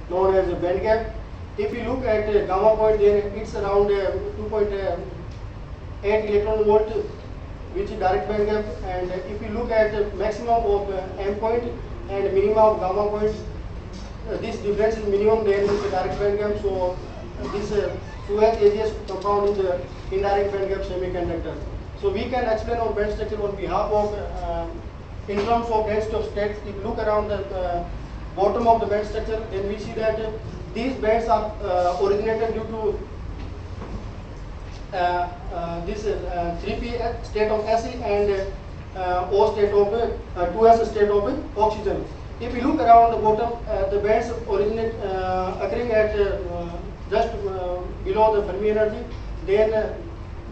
known as a band gap. If you look at gamma point, then it's around 2.8 electron volt, which is direct band gap. And if you look at maximum of M point and minimum of gamma point, this difference is minimum, then it's a direct band gap. So this 2H AGS compound is a indirect band gap semiconductor. So we can explain our band structure on behalf of in terms of density of states. If you look around the bottom of the band structure, then we see that these bands are originated due to this 3p state of Fe and O state of 2s state of oxygen. If you look around the bottom, the bands originate occurring at just below the Fermi energy. Then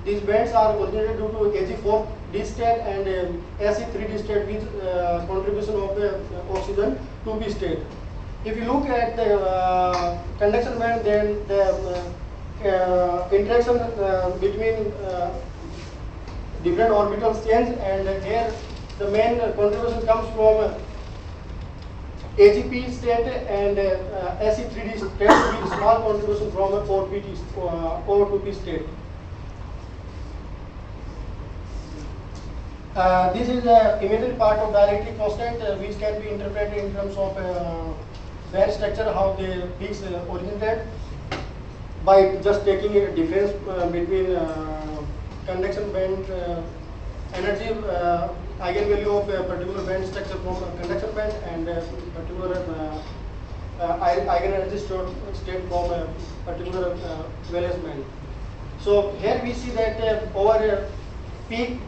these bands are originated due to Ag4 D state and Ac3 D state with contribution of oxygen 2p state. If you look at the conduction band, then the interaction between different orbitals change, and here the main contribution comes from Ag-p state and Ac3D state with small contribution from O2p state. This is the immediate part of dielectric constant, which can be interpreted in terms of band structure, how the peaks originated, by just taking a difference between conduction band energy eigenvalue of a particular band structure from a conduction band and particular eigenenergy state from a particular valence band. So here we see that over peak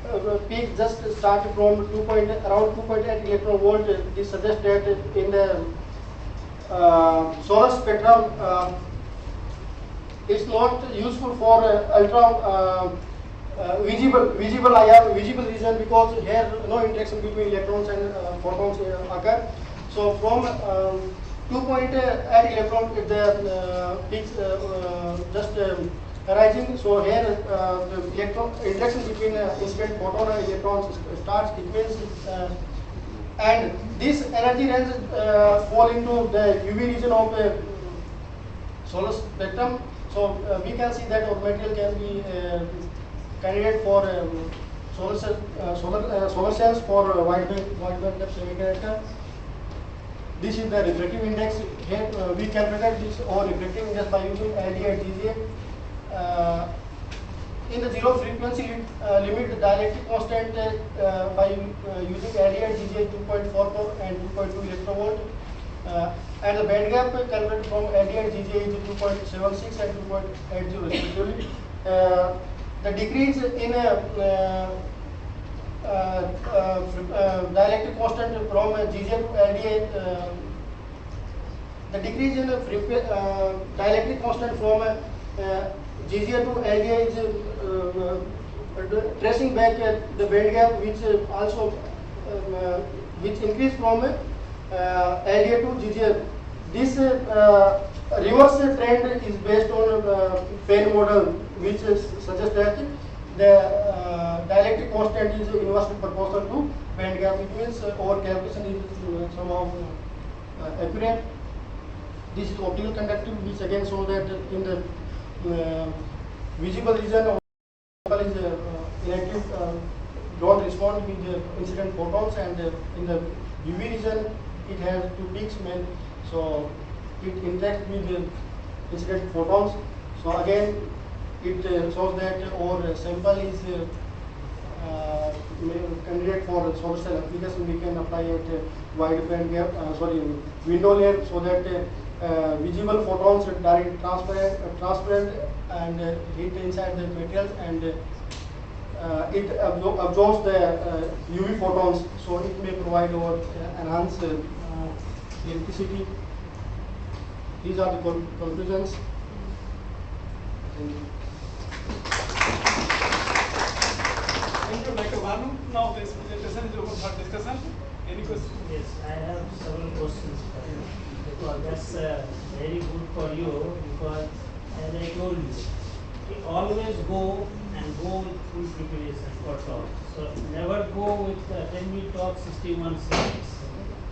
just started from around 2.8 electron volt. This suggests that in the solar spectrum it's not useful for ultra visible IR visible region, because here no interaction between electrons and photons occur. So from 2.8 electron the peaks just arising. So here the electron interaction between incident photon and electrons starts. It means and this energy range fall into the UV region of the solar spectrum. So we can see that our material can be candidate for solar cells for wide band gap semiconductor. This is the refractive index. Here we calculated this or refractive index by using LD and GZA. In the zero frequency limit, the dielectric constant by using LD and GZA 2.44 and 2.2 electron volt. And the band gap calculated from LD and GZA is 2.76 and 2.80 respectively. The decrease in dielectric constant from GZA to LDA the decrease in dielectric constant from GGA to LGA is tracing back the band gap, which also which increase from LGA to GGA. This reverse trend is based on Penn model, which suggests that the dielectric constant is inversely proportional to band gap. It means our calculation is somehow accurate. This is optical conductivity, which again shows that in the visible region is inactive, don't respond with the incident photons, and in the UV region it has two peaks, so it interacts with the incident photons. So again it shows that our sample is candidate for solar cell application. We can apply it wide band gap, window layer, so that visible photons are direct transparent and hit inside the materials, and it absorbs the UV photons, so it may provide or enhance electricity. These are the conclusions. Thank you. Thank you, Dr. Bhanu. Now this presentation is open for discussion. Any questions? Yes, I have several questions for you. Because that's very good for you, because as I told you, you always go with full preparation for talk. So never go with 10-minute talk, 61 slides.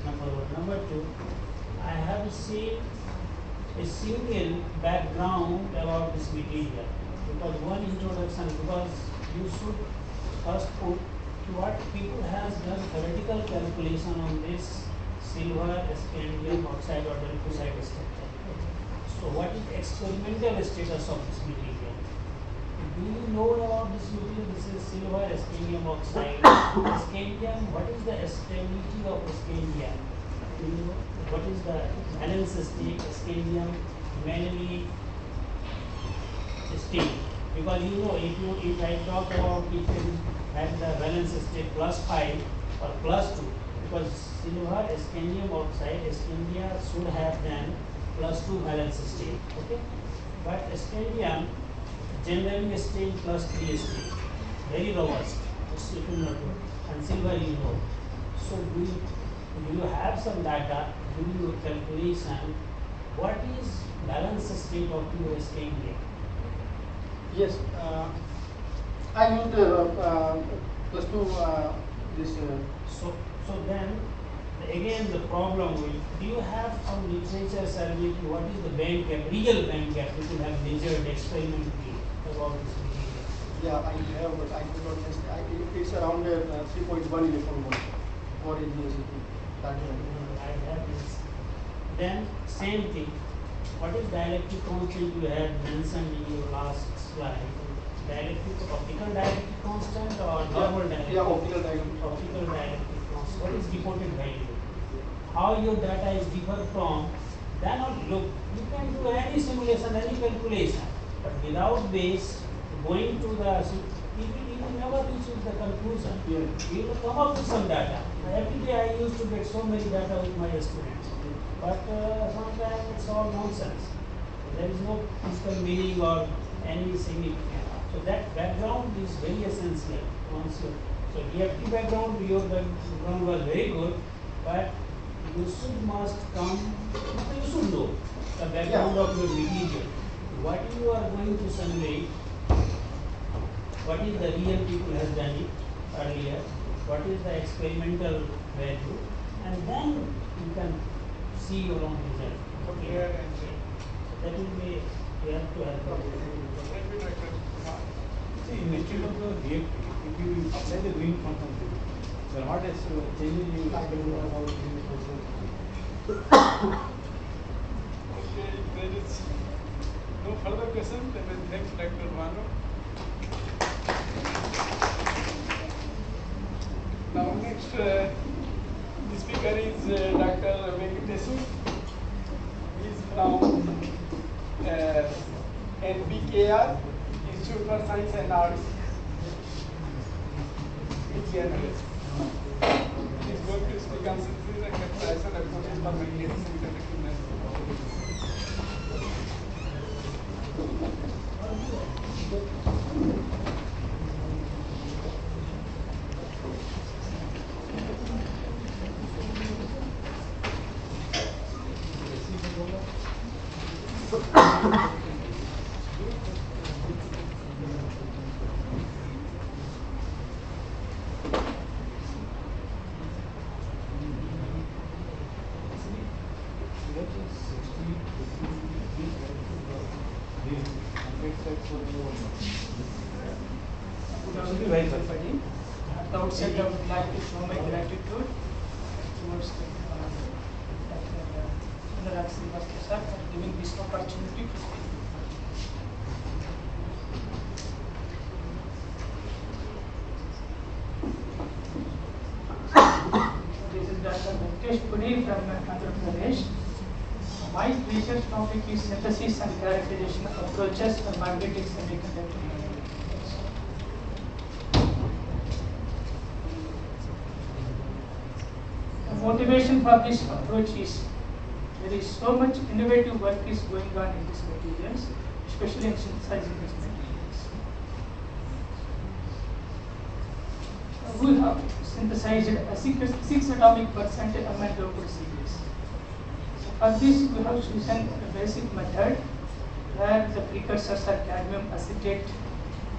Number one. Number two, I have seen a single background about this material. Because one introduction, because you should first put what people has done theoretical calculation on this silver, scandium oxide or delphosite structure. So what is experimental status of this material? Do you know about this material? This is silver, scandium oxide. Scandium, what is the stability of scandium? Do you know what is the valence state? Scandium mainly state. Because you know, if I talk about it at the valence state +5 or +2, because silver, scandium oxide, scandia should have then +2 valence state, okay? But scandium generally stay +3 state, very robust, it will not work. And silver you know. So do you have some data, do your calculation, what is valence state of your scandium? Yes, I used +2 this. So then again the problem will, do you have some literature survey to what is the band gap, real band gap which you have measured experimentally about this material? Yeah, I have, but I could not test. It's around 3.1 electron volt for AGCP. I have this. Then same thing. What is dielectric constant you had mentioned in your last slide? Optical dielectric constant or normal dielectric? Yeah, optical dielectric. Optical dielectric constant. What is reported value? How your data is different from? Then look, you can do any simulation, any calculation, but without base, going to the, you will never reach the conclusion. Yeah. You will come up with some data. Every day I used to get so many data with my students, but sometimes it's all nonsense. There is no physical meaning or any significance. So that background is very essential. So DFT background, your background was very good, but you should know the background of your material. What you are going to simulate, what is the real people has done it earlier, what is the experimental value, and then you can see your own result. Okay. That will be, you have to help. See, instead of the DFT, if you apply the green function, then what is changing in Okay, if there is no further question, then we thank Dr. Bhanu. Now next, the speaker is Dr. Venkateshu. He is from NBKR, Institute for Science and Arts. He is going to speak on synthesis and comparison approaches for magnetics and equipment. Good afternoon, everybody. At the outset, I would like to show my gratitude towards Dr. Srivastava sir for giving this opportunity to speak. This is Dr. Venkatesh Pudi from Andhra Pradesh. My research topic is synthesis and characterization of approaches for magnetic semiconductor manufacturers. The motivation for this approach is there is so much innovative work is going on in these materials, especially in synthesizing these materials. We have synthesized a 6 atomic percent amino acid series. For this, we have chosen a basic method where the precursors are cadmium acetate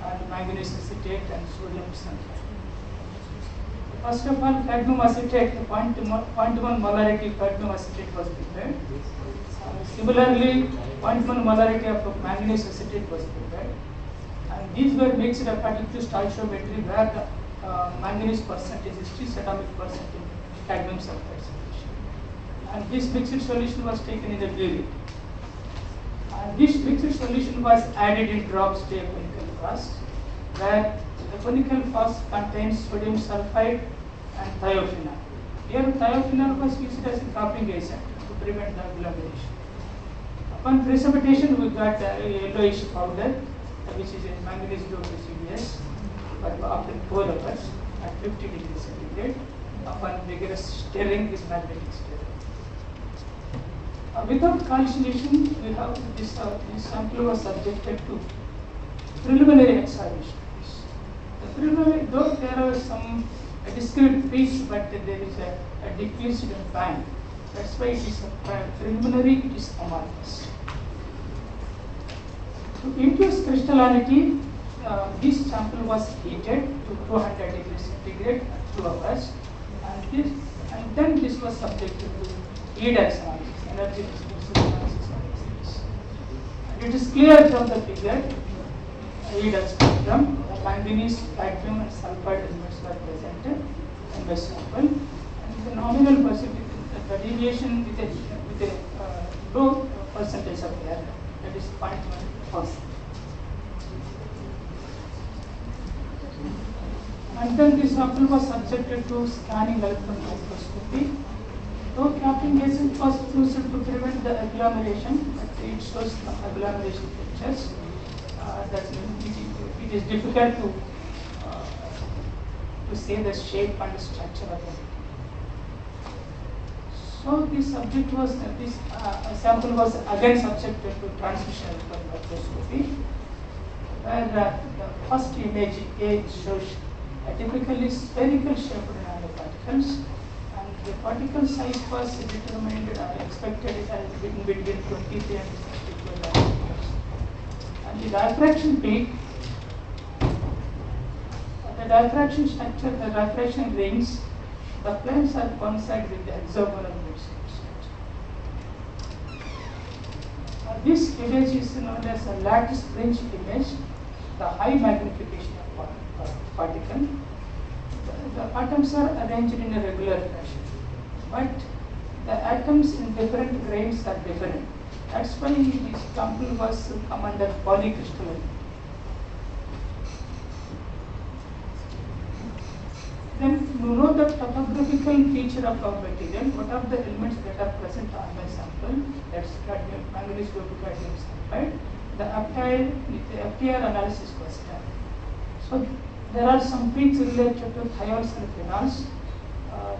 and manganese acetate and sodium sulfide. First of all, cadmium acetate, the 0.1 molarity cadmium acetate was prepared. Similarly, 0.1 molarity of manganese acetate was prepared. And these were mixed according to stoichiometry where the manganese percentage is 6 atomic percent in cadmium sulfide solution. And this mixed solution was taken in a brewery. And this mixed solution was added in drops to a conical flask, where the conical flask contains sodium sulfide and thiophenol. Here thiophenol was used as a copying agent to prevent the agglomeration. Upon precipitation, we got a yellowish powder, which is in manganese doped CDS, but after 4 hours at 50 degrees centigrade. Upon vigorous stirring, is magnetic stirring. Without calcination, we have this sample was subjected to preliminary excitation. The preliminary, though there are some discrete peaks, but there is a diffused band. That's why it is a preliminary, it is amorphous. To induce crystallinity, this sample was heated to 200 degrees centigrade at 2 hours, and then this was subjected to EDAX analysis, energy dispersive analysis. And it is clear from the figure, EDAX spectrum, the manganese, cadmium, and sulfide elements were presented in the sample, and the nominal percentage, the deviation with a low percentage of error, that is 0.1%. And then this sample was subjected to scanning electron microscopy. Though capping agent was used to prevent the agglomeration, but it shows some agglomeration features. It is difficult to say the shape and structure of it. So this subject was this sample was again subjected to transmission electron microscopy, where the first image A shows a typically spherical shaped nanoparticles, and the particle size was determined expected as in between 23 and 62 nanometers. And the diffraction peak, the diffraction structure, the diffraction rings, the planes are coincide with the hexagonal mid structure. This image is known as a lattice fringe image, the high magnification of particle. The atoms are arranged in a regular fashion, but the atoms in different grains are different. That's why this sample was come under polycrystalline. Then you know the topographical feature of our material. What are the elements that are present on my sample? That's cadmium, manganese doped cadmium sulfide. The FTR analysis was done. So there are some peaks related to thiols and phenols.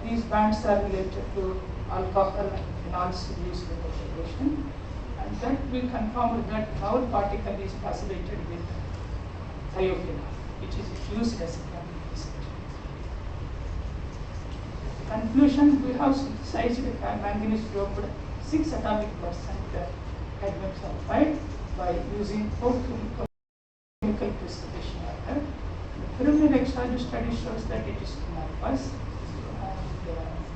These bands are related to alcohol and phenols used in the preparation, and that we confirmed that our particle is passivated with thiophenol, which is used as a chemical research. Conclusion, we have synthesized manganese doped 6 atomic percent cadmium sulfide by using chemical precipitation method. The preliminary extraordinary study shows that it is amorphous, and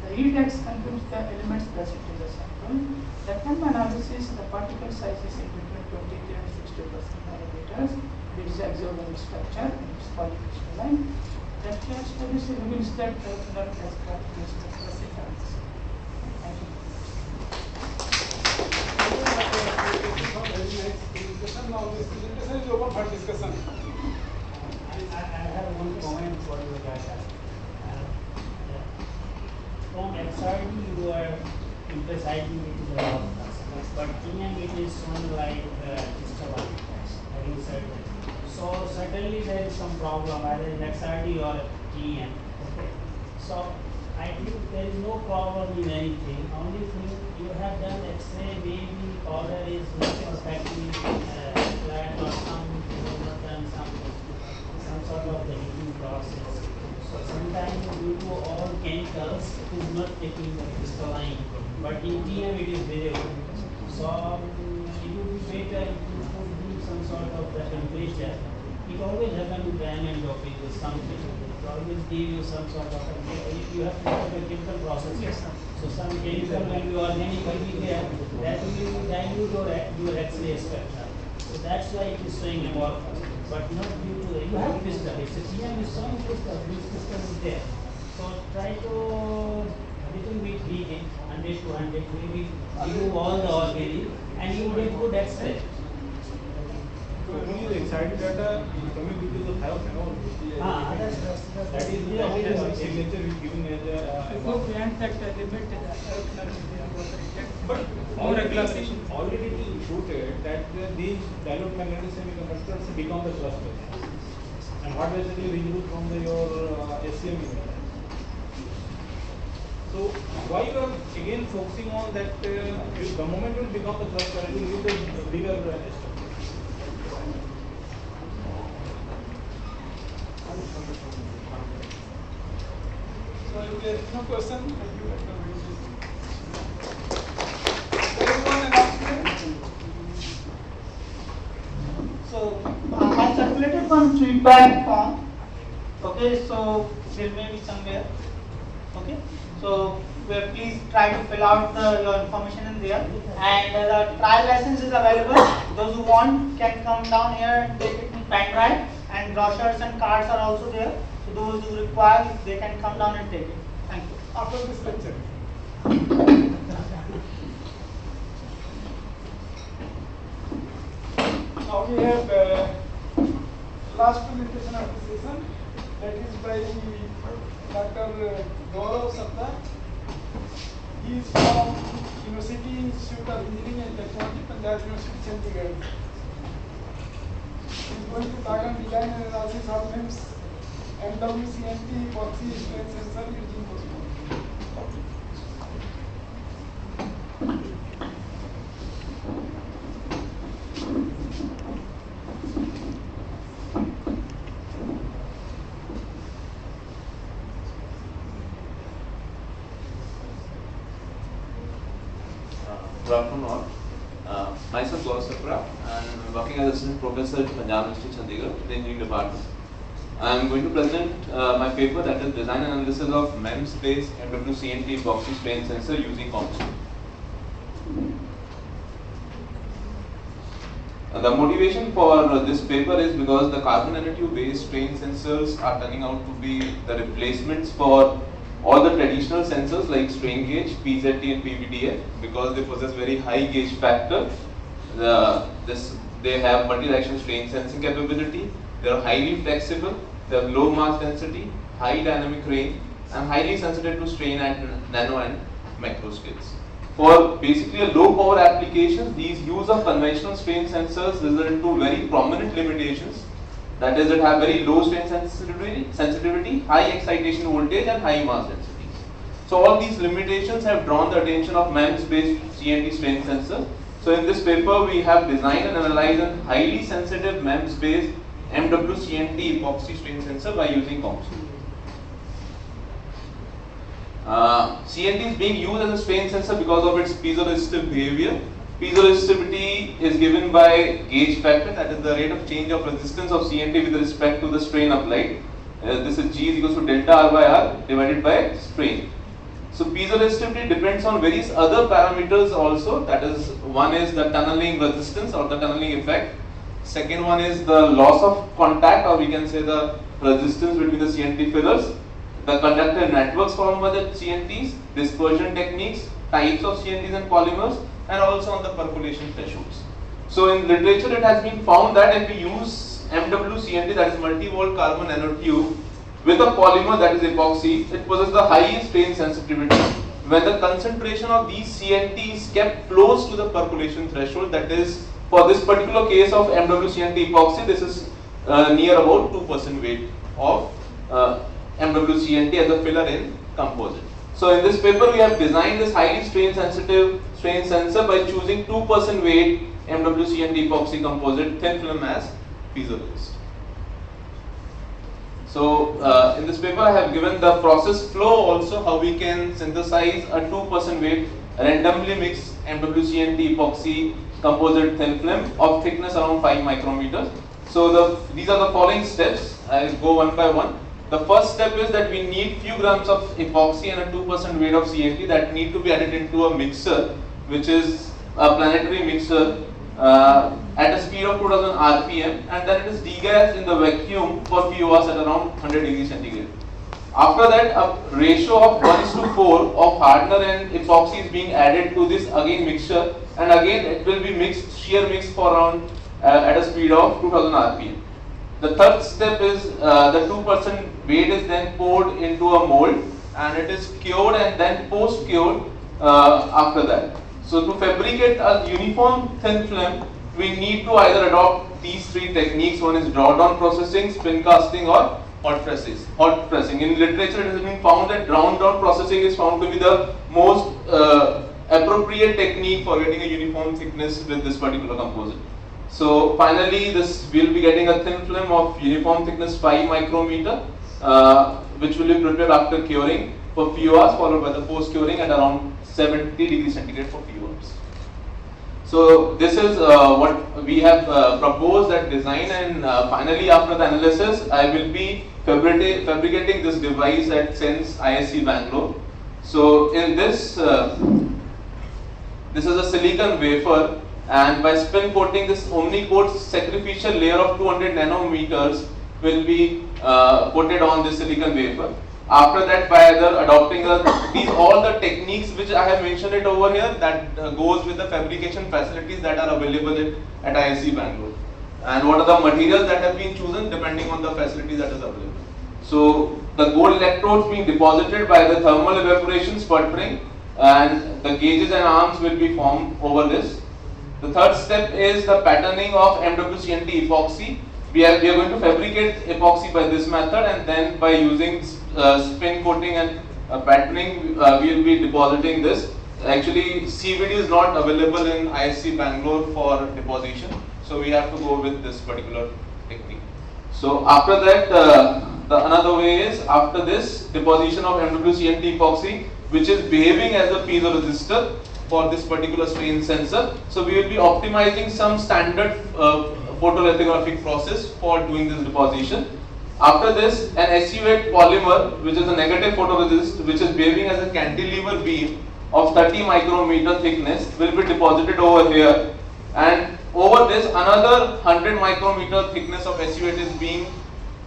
the index confirms the elements present in the sample. The time analysis, the particle size is in between 23 and 60% nanometers. It is hexagonal structure and it is polycrystalline. The case studies reveals that the phenomenon has characteristics of resistance. Thank you. Very nice discussion. Now this presentation is open for discussion. I have one comment for you guys. From XRD you are emphasizing it is a lot, but TM it is shown like just a one. Having said that, so certainly there is some problem either in XRD or TM. Okay, so I think there is no problem in anything. Only thing you have done X-ray, maybe powder is not perfectly flat or some you have not done some sort of the heating process. So sometimes due to all chemicals, it is not taking the crystalline, but in TM it is variable. So it would be better if you could do some sort of the temperature. It always happens to diamond doping with something. It always give you some sort of if you have to do a chemical process. Yes, sir. So some chemical when you organic will be there, that will dilute your X-ray spectrum. So that's why it is showing amorphous, but not due to you have crystal. It's a TM is showing crystal. This crystal is there. So try to little bit heating, 100 to 100, maybe remove all the organic, and you will get good X-ray. So only the excited data is coming because of thiophenol. That is the signature is giving as a. Before we end that limit, But more regulation. already it is shooted that these dilute magnetic semiconductors become the clusters. And what basically we use from your SCM unit. So why you are again focusing on that the moment will become the cluster, it will give the bigger structure. So if there is no question, thank you, Dr. Vinci. There is one announcement. So I circulated one feedback form. Okay, so there may be somewhere. Okay, so please try to fill out your information in there, and the trial license is available. Those who want can come down here and take it in pen drive, and brochures and cards are also there. So those who require, they can come down and take it. Thank you. After this lecture. Now we have last presentation of the session, that is by Dr. Gaurav Satta. He is from University Institute of Engineering and Technology, Punjab University, Chandigarh. He is going to talk on design and analysis of MEMS IWCMP epoxy strain sensor using Cosmos. Good afternoon all. Myself Gaurav Sapra, and I'm working as assistant professor at Punjab University, Chandigarh, the engineering department. I'm going to present my paper, that is design and analysis of MEMS-based IWCNT epoxy strain sensor using Condensed. The motivation for this paper is because the carbon nanotube-based strain sensors are turning out to be the replacements for all the traditional sensors like strain gauge, PZT and PVDF, because they possess very high gauge factor. They have multi-direction strain sensing capability. They are highly flexible. They have low mass density, high dynamic range, and highly sensitive to strain at nano and micro scales. For basically a low power applications, these use of conventional strain sensors result into very prominent limitations. That is, it have very low strain sensitivity, high excitation voltage, and high mass density. So all these limitations have drawn the attention of MEMS based CNT strain sensor. So in this paper we have designed and analyzed a highly sensitive MEMS based MWCNT epoxy strain sensor by using Computational. CNT is being used as a strain sensor because of its piezoresistive behavior. Piezoresistivity is given by gauge factor, that is the rate of change of resistance of CNT with respect to the strain applied. This is G is equals to delta R by R divided by strain. So piezoresistivity depends on various other parameters also, that is, one is the tunneling resistance or the tunneling effect. Second one is the loss of contact, or we can say the resistance between the CNT fillers, the conductor networks formed by the CNTs, dispersion techniques, types of CNTs and polymers, and also on the percolation thresholds. So in literature it has been found that if we use MWCNT, that is multi-volt carbon nanotube, with a polymer that is epoxy, it possesses the highest strain sensitivity when the concentration of these CNT is kept close to the percolation threshold. That is, for this particular case of MWCNT epoxy, this is near about 2% weight of MWCNT as a filler in composite. So in this paper we have designed this highly strain sensitive strain sensor by choosing 2% weight MWCNT epoxy composite thin film as piezoresist. So in this paper I have given the process flow also, how we can synthesize a 2% weight randomly mixed MWCNT epoxy composite thin film of thickness around 5 micrometers. So these are the following steps. I will go one by one. The first step is that we need few grams of epoxy and a 2% weight of CNT that need to be added into a mixer, which is a planetary mixer at a speed of 2000 rpm, and then it is degassed in the vacuum for few hours at around 100 degrees centigrade. After that, a ratio of 1:4 of hardener and epoxy is being added to this again mixture, and again it will be mixed, shear mixed for around at a speed of 2000 rpm. The third step is the 2% weight is then poured into a mold, and it is cured and then post cured after that. So to fabricate a uniform thin film, we need to either adopt these three techniques. One is drawdown processing, spin casting, or hot pressing. In literature it has been found that drawdown processing is found to be the most appropriate technique for getting a uniform thickness with this particular composite. So finally this will be getting a thin film of uniform thickness 5 micrometer, which will be prepared after curing for few hours, followed by the post curing at around 70 degrees centigrade for few hours. So this is what we have proposed at design, and finally after the analysis I will be fabricating this device at SENS ISC Bangalore. So in this, this is a silicon wafer, and by spin coating, this Omnicoat sacrificial layer of 200 nanometers will be coated on this silicon wafer. After that, by either adopting all the techniques which I have mentioned it over here, that goes with the fabrication facilities that are available at ISC Bangalore. And what are the materials that have been chosen depending on the facilities that is available. So the gold electrodes being deposited by the thermal evaporation sputtering, and the gauges and arms will be formed over this. The third step is the patterning of MWCNT epoxy. We are going to fabricate epoxy by this method, and then by using spin coating and patterning, we will be depositing this. Actually, CVD is not available in ISC Bangalore for deposition, so we have to go with this particular technique. So after that, the another way is after this deposition of MWCNT epoxy, which is behaving as a piezoresistor for this particular strain sensor. So we will be optimizing some standard photolithographic process for doing this deposition. After this, an SU8 polymer, which is a negative photoresist, which is behaving as a cantilever beam of 30 micrometer thickness, will be deposited over here, and over this another 100 micrometer thickness of SU8 is being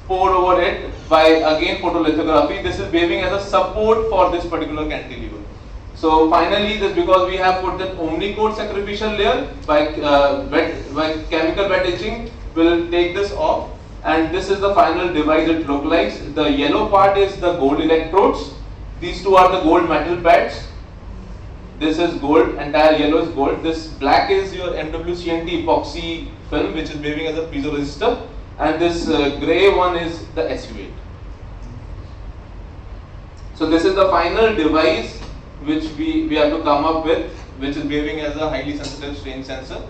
poured over it by again photolithography. This is behaving as a support for this particular cantilever. So finally, this, because we have put that Omnicoat sacrificial layer, by chemical wet etching will take this off, and this is the final device it looks like. The yellow part is the gold electrodes. These two are the gold metal pads. This is gold, entire yellow is gold. This black is your MWCNT epoxy film, which is behaving as a piezoresistor, and this grey one is the SU8. So this is the final device which we have to come up with, which is behaving as a highly sensitive strain sensor.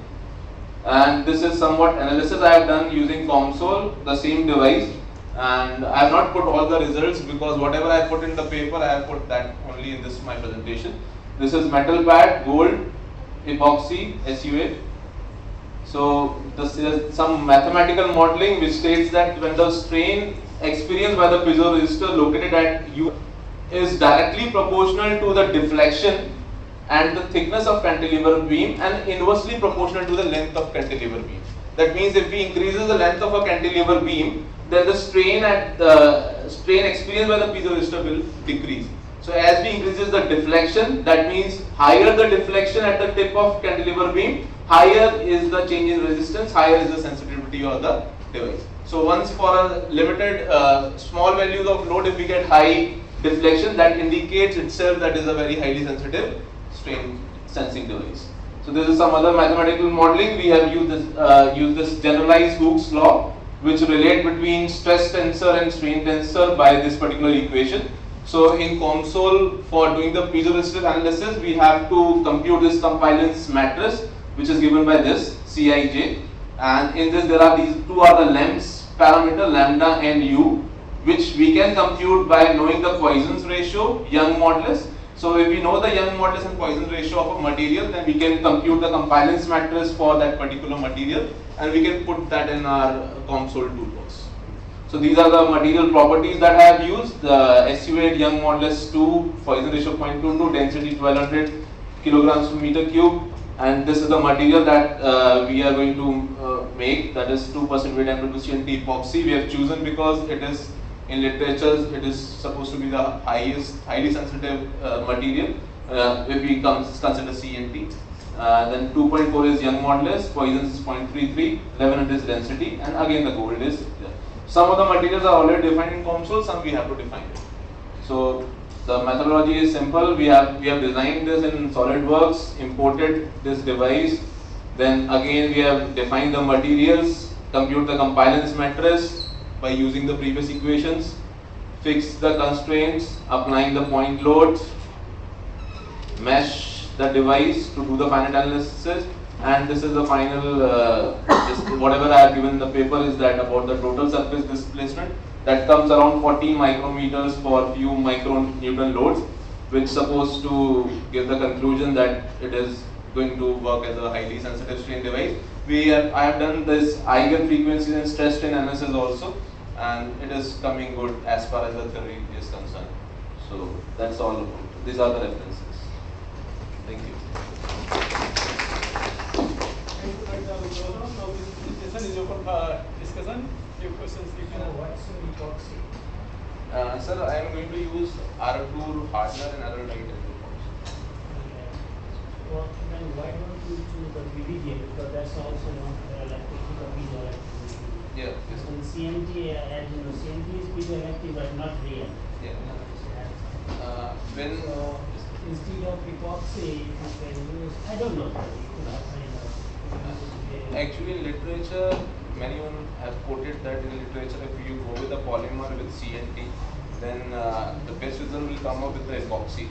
And this is somewhat analysis I have done using COMSOL, the same device. And I have not put all the results because whatever I put in the paper, I have put that only in this my presentation. This is metal pad, gold, epoxy, SU8. So this is some mathematical modeling which states that when the strain experienced by the piezoresistor located at U is directly proportional to the deflection and the thickness of cantilever beam and inversely proportional to the length of cantilever beam. That means if we increases the length of a cantilever beam, then the strain experienced by the piezoresistor will decrease. So as we increases the deflection, that means higher the deflection at the tip of cantilever beam, higher is the change in resistance, higher is the sensitivity of the device. So once for a limited small values of load, if we get high deflection, that indicates itself that is a very highly sensitive strain sensing device. So this is some other mathematical modeling. We have used this generalized Hooke's law, which relate between stress tensor and strain tensor by this particular equation. So in COMSOL, for doing the piezoresistive analysis, we have to compute this compliance matrix, which is given by this Cij, and in this there are these two are the lengths parameter, lambda and u, which we can compute by knowing the Poisson's ratio, Young modulus. So if we know the Young modulus and Poisson's ratio of a material, then we can compute the compliance matrix for that particular material, and we can put that in our COMSOL toolbox. So these are the material properties that I have used. The SU8 Young modulus 2, Poisson ratio 0.22, density 1200 kilograms per meter cube, and this is the material that we are going to make, that is 2% weight IWCCMP epoxy. We have chosen because it is in literature, it is supposed to be the highly sensitive material if we consider CNT. Then 2.4 is Young modulus, Poisson's is 0.33, 1100 is density, and again the gold is there. Some of the materials are already defined in COMSOL, some we have to define it. So the methodology is simple. We have designed this in SolidWorks, imported this device, then again we have defined the materials, compute the compliance matrix by using the previous equations, fix the constraints, applying the point loads, mesh the device to do the final analysis, and this is the final, whatever I have given in the paper is that about the total surface displacement that comes around 40 micrometers for few micronewton loads, which is supposed to give the conclusion that it is going to work as a highly sensitive strain device. I have done this eigen frequencies and stress strain analysis also, and it is coming good as far as the theory is concerned. So that's all about it. These are the references. Thank you. Now this session is open for discussion. If questions you can. What's your epoxy? Sir, I am going to use R2 hardener and other light epoxy. Well, then why don't you choose the PVDA, because that's also not like piezoelectric. Yeah. Yes. And CNT, as you know, CNT is piezoelectric but not real. Yeah. When So instead of epoxy, you can use, I don't know. actually in literature, many one have quoted that in literature if you go with a polymer with CNT, then the best result will come up with the epoxy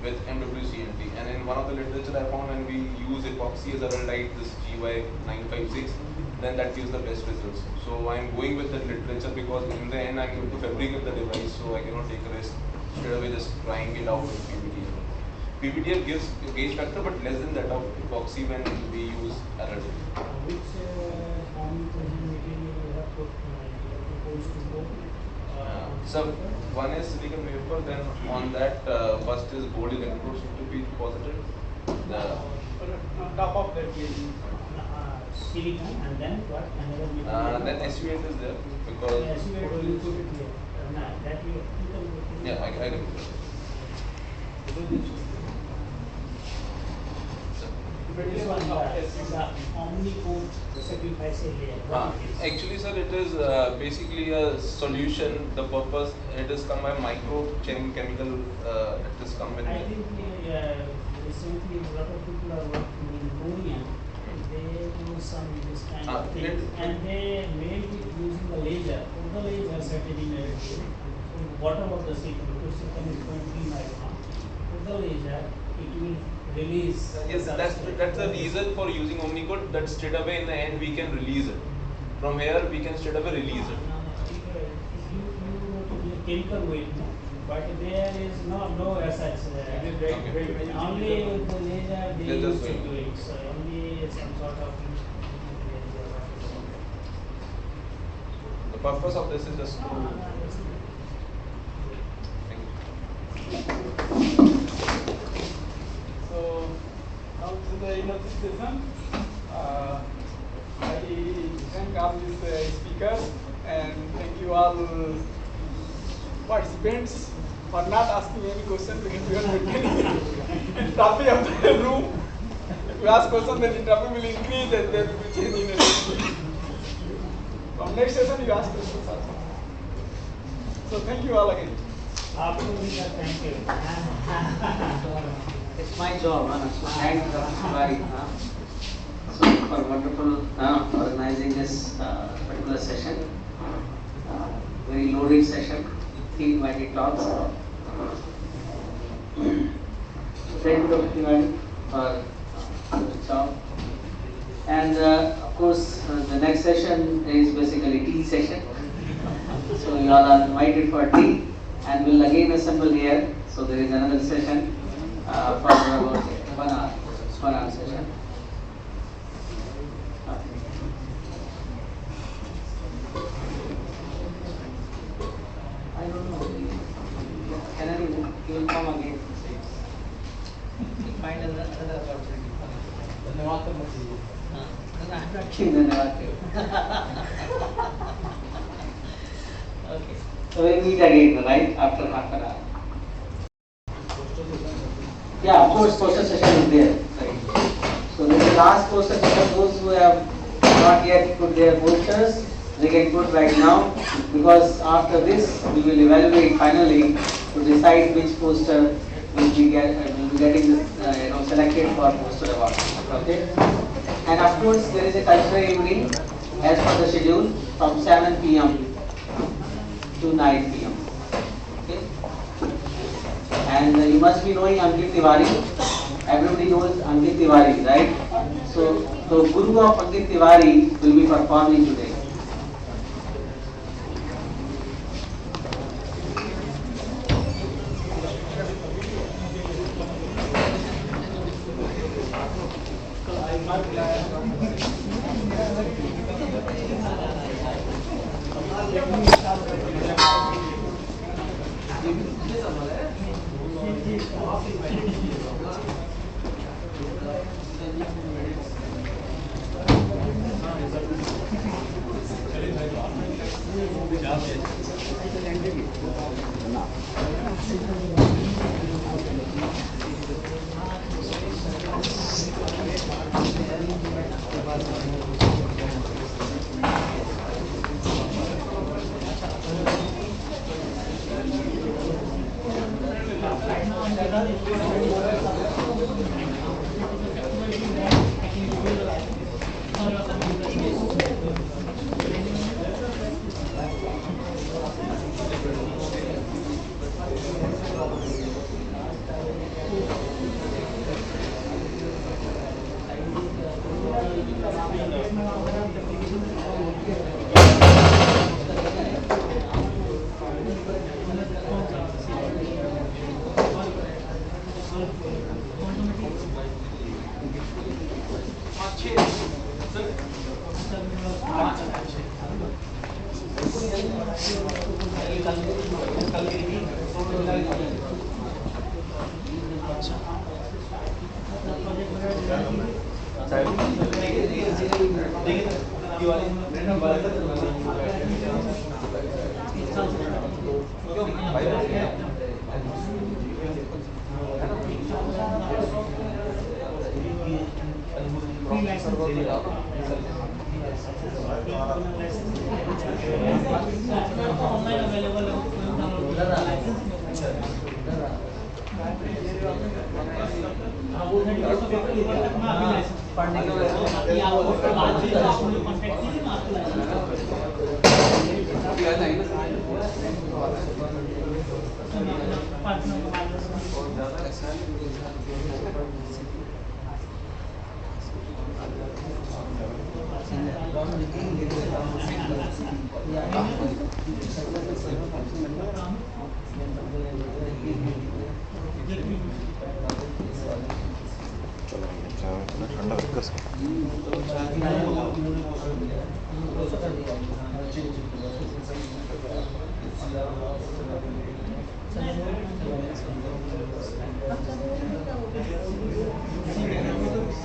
with MWCNT. And in one of the literature I found when we use epoxy as a light, this GY956, then that gives the best results. So I am going with that literature because in the end I am going to fabricate the device, so I cannot take a risk straight away just trying it out with PVDL. PVDL gives a gauge factor but less than that of epoxy when we use RD. Which material you have proposed to go? So one is silicon wafer, then on that first is gold electrodes to be deposited. On top of that, Silicon, and then what? Another material? Then SU8 is there because Yes, you have to put it here. That you can put it. yeah, I can. This one, the omni-code sacrifice layer. What it is? Actually, sir, it is basically a solution. The purpose it is come by micro chain chemical. It is come with. I think recently a lot of people are working in Korean. They do some this kind of things, and they made it using the laser. The laser certain in whatever the liquid system is 0.3 micron, with the laser it will release. Yes, that's the reason for using Omnicode, that straight away in the end we can release it. From here we can straight away release it. You chemical weight, but there is no as such. Only with the laser they Laser used to weight. do it. So only some sort of. The purpose of this is just to. Thank you. So now to the inaugural session. I thank all these speakers and thank you all participants for not asking any question because we are maintaining traffic of the room. If you ask question, then the traffic will increase and there will be change in it. From next session, you ask questions also. So thank you all again. Thank you. It's my job, thank Dr. Tiwari, for wonderful organizing this particular session. Very loaded session, 3 invited talks. Thank you, Dr. Tiwari, for the job. And of course, the next session is basically tea session. So you all are invited for tea, and we'll again assemble here. So there is another session for about 1 hour session. I don't know. Can he will come again? Find another opportunity. Okay. So we'll meet again, right? After half an hour. Yeah, of course, poster session is there. Right. So this is the last poster session. Those who have not yet put their posters, they can put right now, because after this we will evaluate finally to decide which poster will be getting this, selected for poster award. Okay. And afterwards there is a cultural evening as per the schedule from 7 p.m. to 9 p.m. Okay. And you must be knowing Ankit Tiwari. Everybody knows Ankit Tiwari, right? So the Guru of Ankit Tiwari will be performing today. ठंडा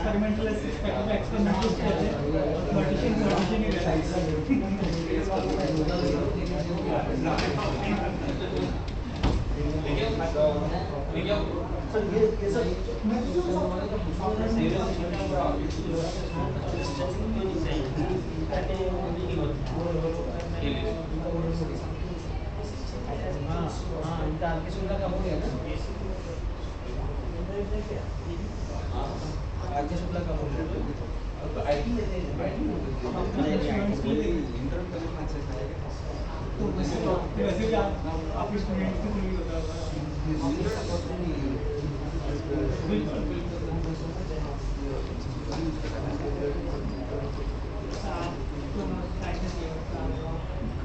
experimental experimental वैसे भी आप student के लिए होता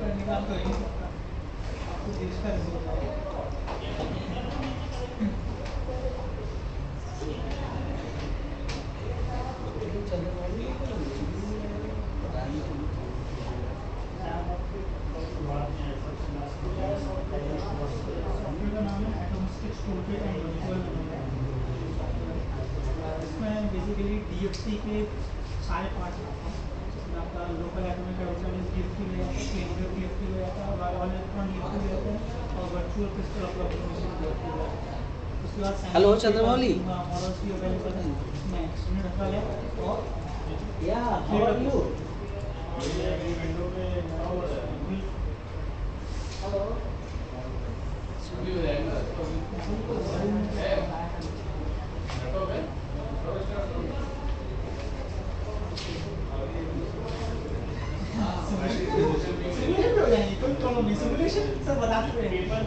करने का तो ही आपको देश का इसमें बेसिकली डीएफटी के सारे पार्ट आपका लोकल एटॉमिक हाइड्रोजन डीएफटी ले जाता है, क्लिनिकल डीएफटी ले जाता है, ऑल इलेक्ट्रॉन डीएफटी ले जाता है और वर्चुअल क्रिस्टल अप्रोक्सीमेशन डीएफटी ले जाता है। उसके बाद हेलो चंद्रमौली, मॉडल्स भी अवेलेबल है, इसमें एक्सटेंडेड रखा है और या हाउ आर यू? विंडो में हेलो सिमुलेशन सब बताते हुए लेकिन सर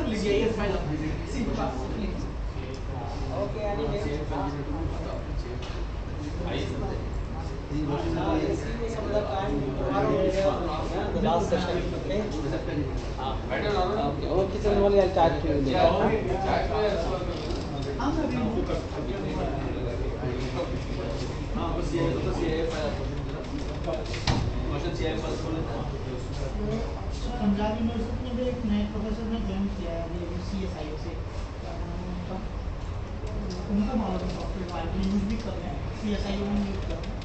लिखिए file okay the last session, okay? Okay, Chandramouli, I'll chat to you later. Punjab university में एक नए प्रोफेसर ने ज्वाइन किया है IWCCMP से, उनका मॉडल सॉफ्टवेयर फाइल यूज भी कर रहे हैं, CSI में यूज कर रहे हैं।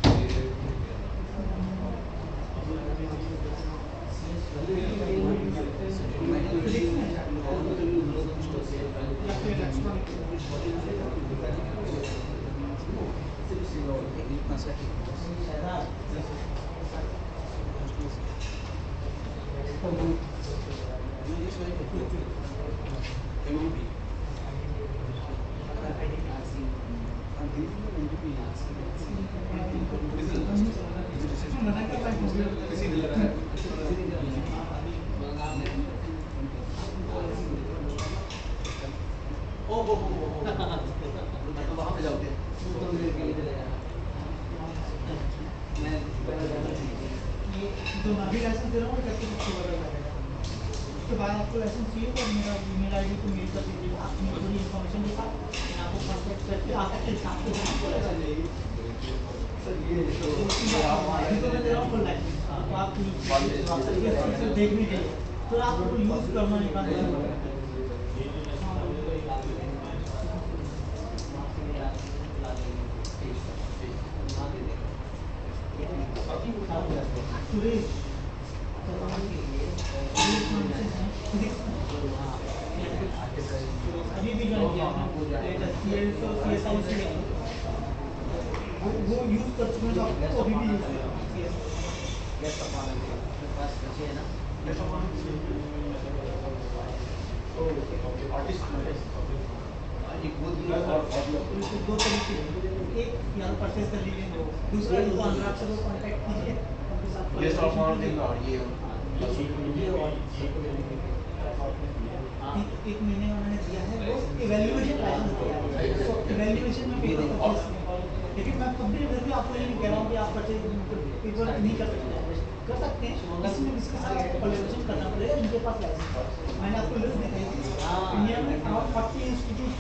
जो मैं भी लाइसेंस दे रहा हूँ करके कुछ बदल जाएगा। उसके बाद आपको लाइसेंस चाहिए तो मेरा ईमेल आईडी को मेल कर दीजिए, आपकी पूरी इन्फॉर्मेशन के साथ मैं आपको कॉन्टेक्ट करके आपके हिसाब से आपको लाइसेंस देगी। तो मैं दे रहा हूँ फुल लाइसेंस, तो आप देख भी चाहिए तो आपको यूज़ करना निकालना सुरेश अभी भी ज्वाइन किया वो यूज कर चुके हैं, तो अभी भी यूज कर दो तरीके एक या तो परचेज कर लीजिए, दूसरा इनको अनुराग से कॉन्टैक्ट कीजिए, उनके साथ एक महीने में मैंने दिया है, वो इवैल्यूएशन लाइसेंस दिया है, तो इवैल्यूएशन में पेपर परचेज, लेकिन मैं कभी भी आपको ये नहीं कह रहा हूँ कि आप परचेज पेपर नहीं कर सकते, कर सकते हैं, इसमें इसके साथ आपको कोलैबोरेशन करना पड़ेगा, इनके पास लाइसेंस है। मैंने आपको लिस्ट दिखाई थी, इंडिया में अराउंड 40 इंस्टीट्यूट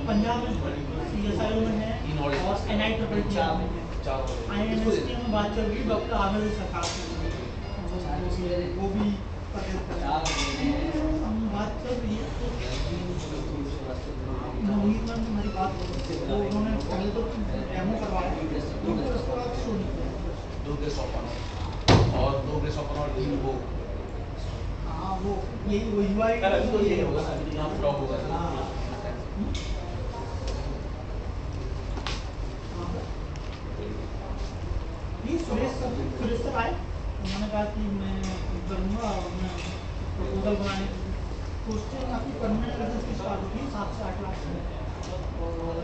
पंजाब में CSIO में है और NIWCCMP में है, IMST में बात चल रही डॉक्टर आमिर सरकार से, वो भी हम बात चल रही है, मोहित मैम हमारी बात हो रही है, तो उन्होंने पहले तो डेमो करवाया, तो उसके बाद शो नहीं किया, 2 ग्रेस और 2 ग्रेस और 3 वो हाँ वो यही वो UI तो ये होगा नाम स्टॉप होगा। सुरेश सर आए, उन्होंने कहा कि मैं करूँगा और मैं प्रपोजल बनाने सोचते हैं आपकी परमानेंट लाइसेंस की स्टार्ट होगी 7 से 8 लाख से, और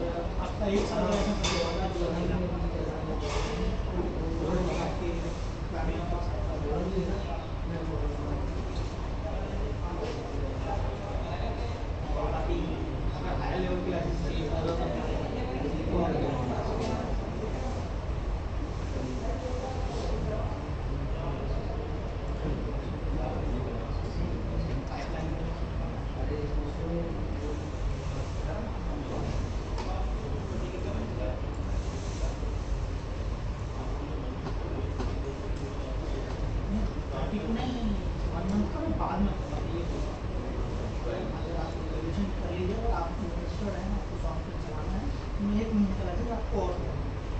आपका 1 साल का लाइसेंस हायर लेवल की लाइसेंस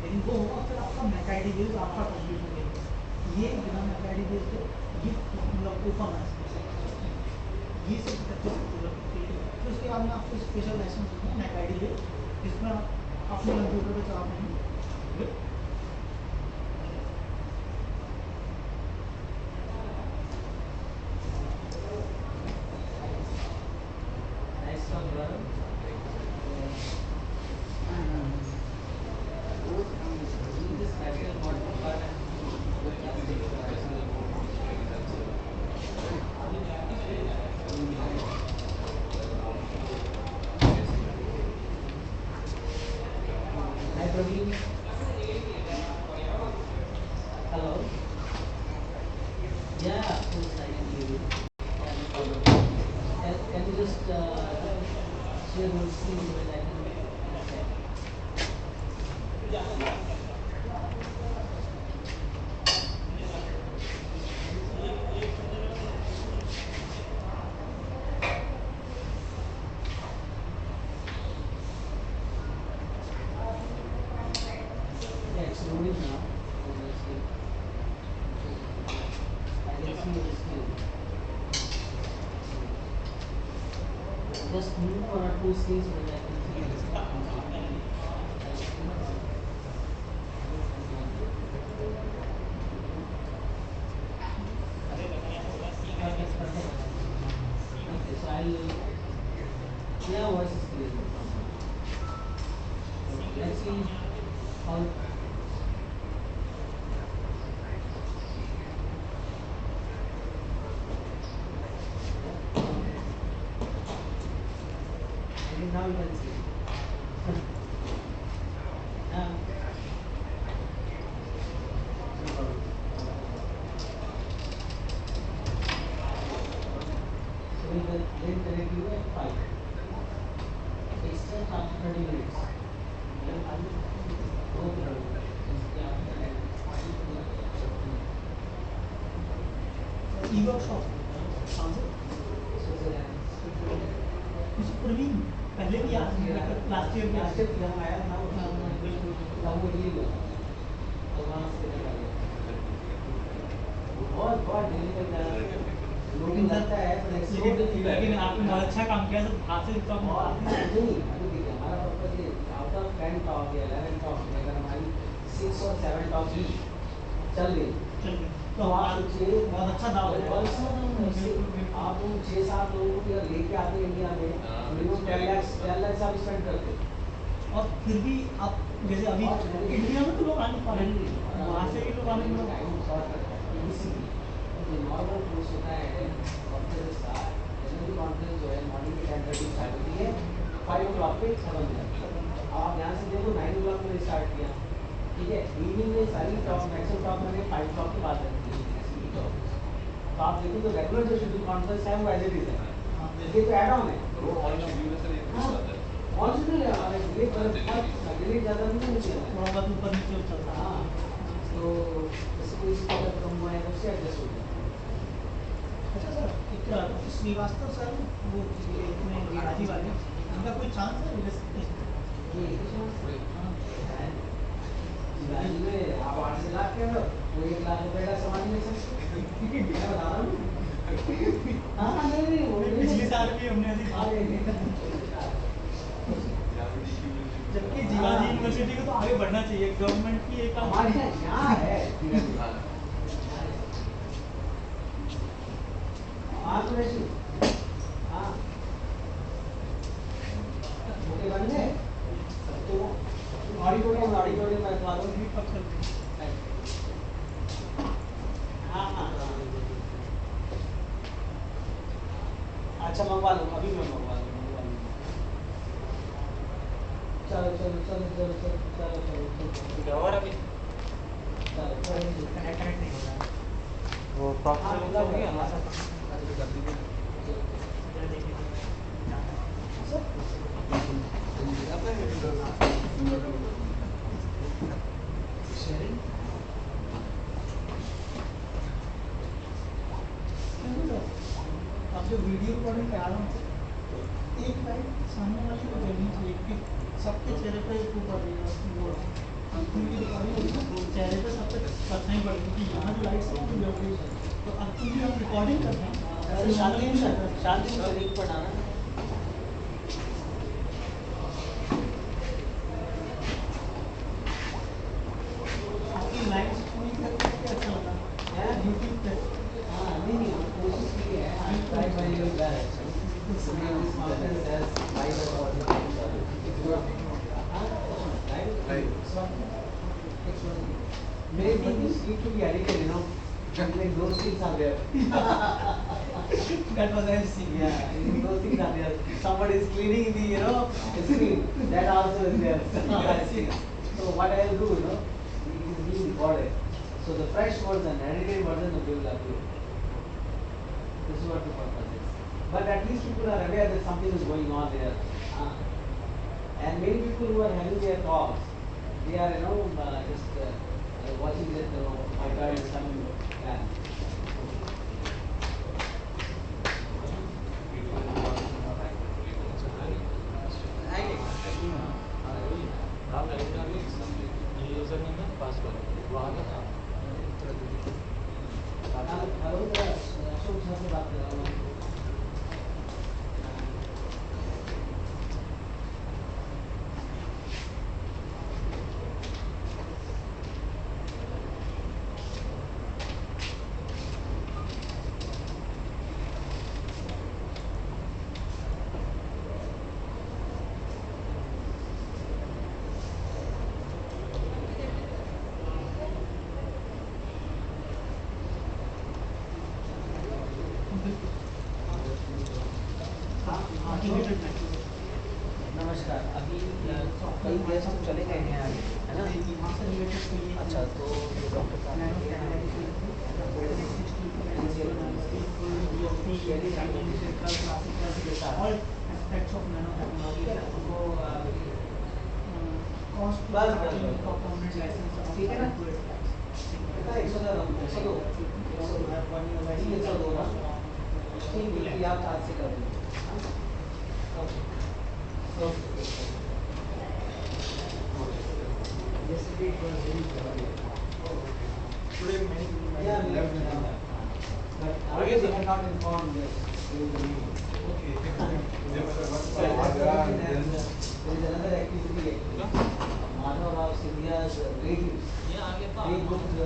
लेकिन वो होगा फिर आपका मैकाइडी बेस आपका कंप्लीट हो गया, ये बिना मैकाइडी बेस के ये मतलब ओपन है, ये सिर्फ 25 फिर उसके बाद में आपको स्पेशल लाइसेंस होगा मैकाइडी बेस, जिसमें आप अपने कंप्यूटर पे चला पाएंगे। Hello. Yeah, of course I can hear you. Can you just share your screen so that I can yeah, it's loading now. I can see your screen. Just move one or two screens so that I can see your okay, so yeah, voice is clear. Let's see how maybe now you can see. Now. So we will then connect you at 5. It's just after 30 minutes. ई-वर्कशॉप Praveen पहले भी last year भी आया था लेकिन आपने बहुत अच्छा काम किया, तो हाथ से तो हमारा पर्पज ये आउट ऑफ 10 टॉक या 11 टॉक अगर हमारी 6 और 7 टॉक चल गई तो आप बहुत अच्छा दाव है। आप लोग 6-7 लोगों को लेके आते इंडिया में, मिनिमम 10 लाख आप स्पेंड करते, और फिर भी आप जैसे अभी इंडिया में तो लोग आ नहीं पा रहे हैं, वहाँ से ही लोग आने में नॉर्मल कोर्स होता है और फिर जनरल कॉन्फ्रेंस जो है मॉर्निंग के 10:30 स्टार्ट होती है, 5 o'clock पे खत्म हो जाती है। अब आप यहाँ से देखो 9 o'clock में स्टार्ट किया, ठीक है, इवनिंग में सारी टॉप मैक्सिमम टॉप मैंने 5 o'clock के बाद रखी है। तो आप देखो तो रेगुलर जो शेड्यूल कॉन्फ्रेंस है वो एज इट इज है, ये तो ऐड ऑन है, वो ऑन शेड्यूल है सर, ये कुछ आता है। ऑन शेड्यूल है, हमारे डिलीट बहुत डिलीट ज़्यादा नहीं होती है, थोड़ा बहुत ऊपर नीचे चलता है। हाँ, तो इसको इस तरह कम हुआ है तो उससे एडजस्ट हो जाए। अच्छा सर, एक श्रीवास्तव सर, वो इतने जीवाजी वाले, उनका कोई चांस है ये शिवाजी में आप 8 से लाख के हो, वो 1 लाख रुपए का सामान ले सकते मैं बता रहा हूँ। हाँ नहीं वो पिछले साल भी हमने ऐसी जबकि जीवाजी यूनिवर्सिटी को तो आगे बढ़ना चाहिए, गवर्नमेंट की एक हमारे यहाँ है हाँ छोटे बन गए तो ऑडिटोरियम में रखवा दो। हाँ अच्छा मंगवा लो, अभी मैं मंगवा लूँ। चलो और अभी कनेक्ट नहीं हो रहा वो प्रॉब्लम हो गया हमारा अब जो वीडियो रिकॉर्डिंग करा रहा हूँ, एक लाइट सामने वाले को जलनी चाहिए कि सबके चेहरे पे ऊपर चेहरे पे सब पे करना ही पड़ेगा, क्योंकि यहाँ जो लाइट्स है वो जल रही है, तो अब क्योंकि हम रिकॉर्डिंग कर रहे हैं शांति से लिंक बनाना। आपकी लाइट्स पूरी करके अच्छा लगा है यूट्यूब पे। हाँ नहीं कोशिश की है, I try my level best. Many things need to be edited, you know. Like those things are there. That was I see. Yeah, those things are there. Somebody is cleaning the, the screen. That also is there. So what I will do, it is being recorded. So the fresh version, edited version of will upload. This is what the purpose is. But at least people are aware that something is going on there. And many people who are having their talks, they are, just watching that, my card is coming back. Ashok Jha से बात कर रहा हूँ। नमस्कार, अभी कल gas हम चले गए हैं आगे, है ना? अच्छा, तो डॉक्टर ठीक है ना? 102 ठीक है, आप आज से कर दीजिए। Yesterday it was very crowded. Today many people have left now. But they have not informed us. Okay. There is another activity actually. Madhav Rao Sindhya's relatives. They booked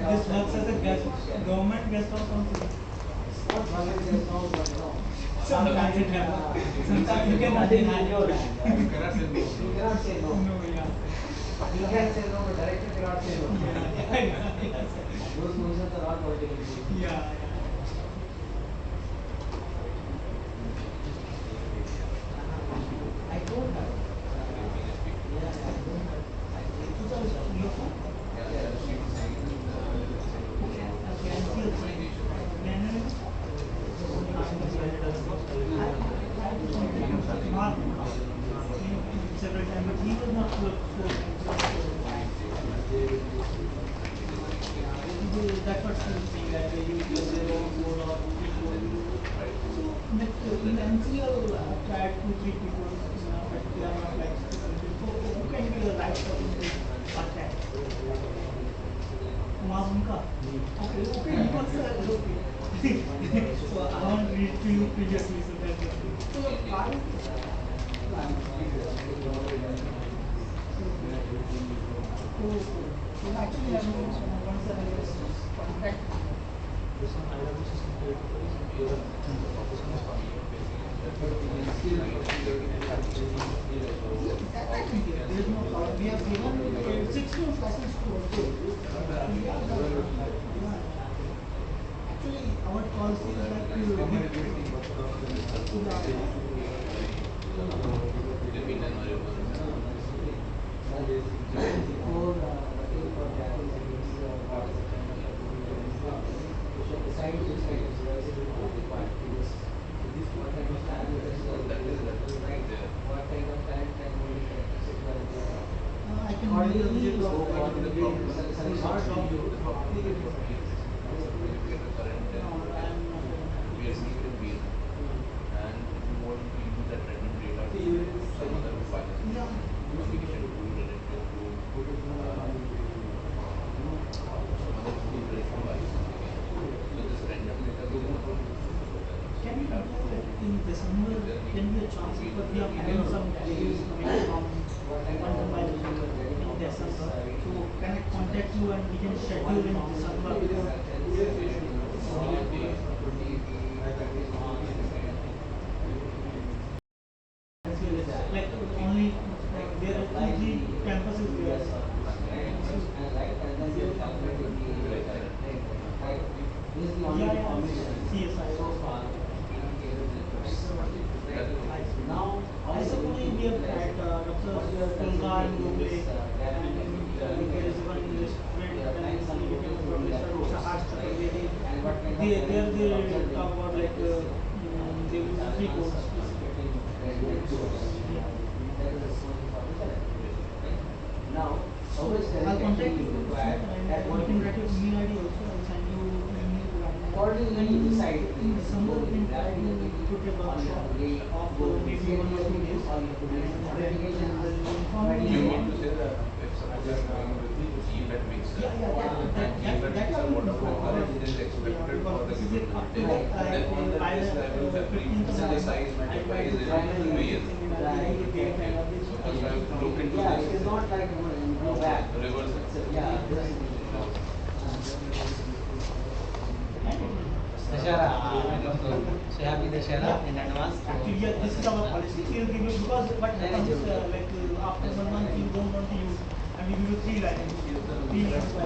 This works as a government guest house also. Sometimes it happens. Sometimes you cannot deny your land. You cannot say no. You cannot say no. No, yeah. You can say no, but director cannot say no. Yeah. Those positions are all political positions. Yeah. I don't have. Yeah, I don't have. Your phone? Several times, but he was not so. That's what she was saying, that you use your own code or people. In NCL, I tried 2-3 people, but they are not like who can be the right person to contact? Mazunka. Okay, you can say okay. So I want to read to you previously, so that's it. So actually, once I contact. This one IWCCMP is There is no problem. We have given 6 months license to also. Actually, our policy is like I can Accordingly, visit so of what the problem is, the not shop. you, the property is No, I am not. we are seeing the bill, and if you want to use that random data to some other file, Yeah. communication tool related to some other tool related to ICC. So this random data is not Can you do that in December? Can be a chance because we are having some delegates coming from in December. So can I contact you and we can schedule in December? Like only there are 2-3 campuses there. now I suppose we have had Dr. Tulga and Google and there is one restaurant and we became a professor Sahaj Chaturvedi. They talk about like they use 3 codes. now always I'll contact you required and you can write your email ID also. I'll send you email. accordingly you decide In December we can try to put a workshop of maybe 1 or 2 days or you have to do certification inform you you. mean to say that if suppose you are going with GFET mixer and GFET mixer whatever coverage is expected for the given voltage, then on the base level the frequency size multiplies is real. So first I have to look into yeah, this. it is not like you go back. Reverse it. So, yeah, Dashara, so happy Dashara in advance. Actually, yeah, this is our policy. We'll give you because what happens like after 1 month you don't want to use and we give you 3 lines. 3 lines.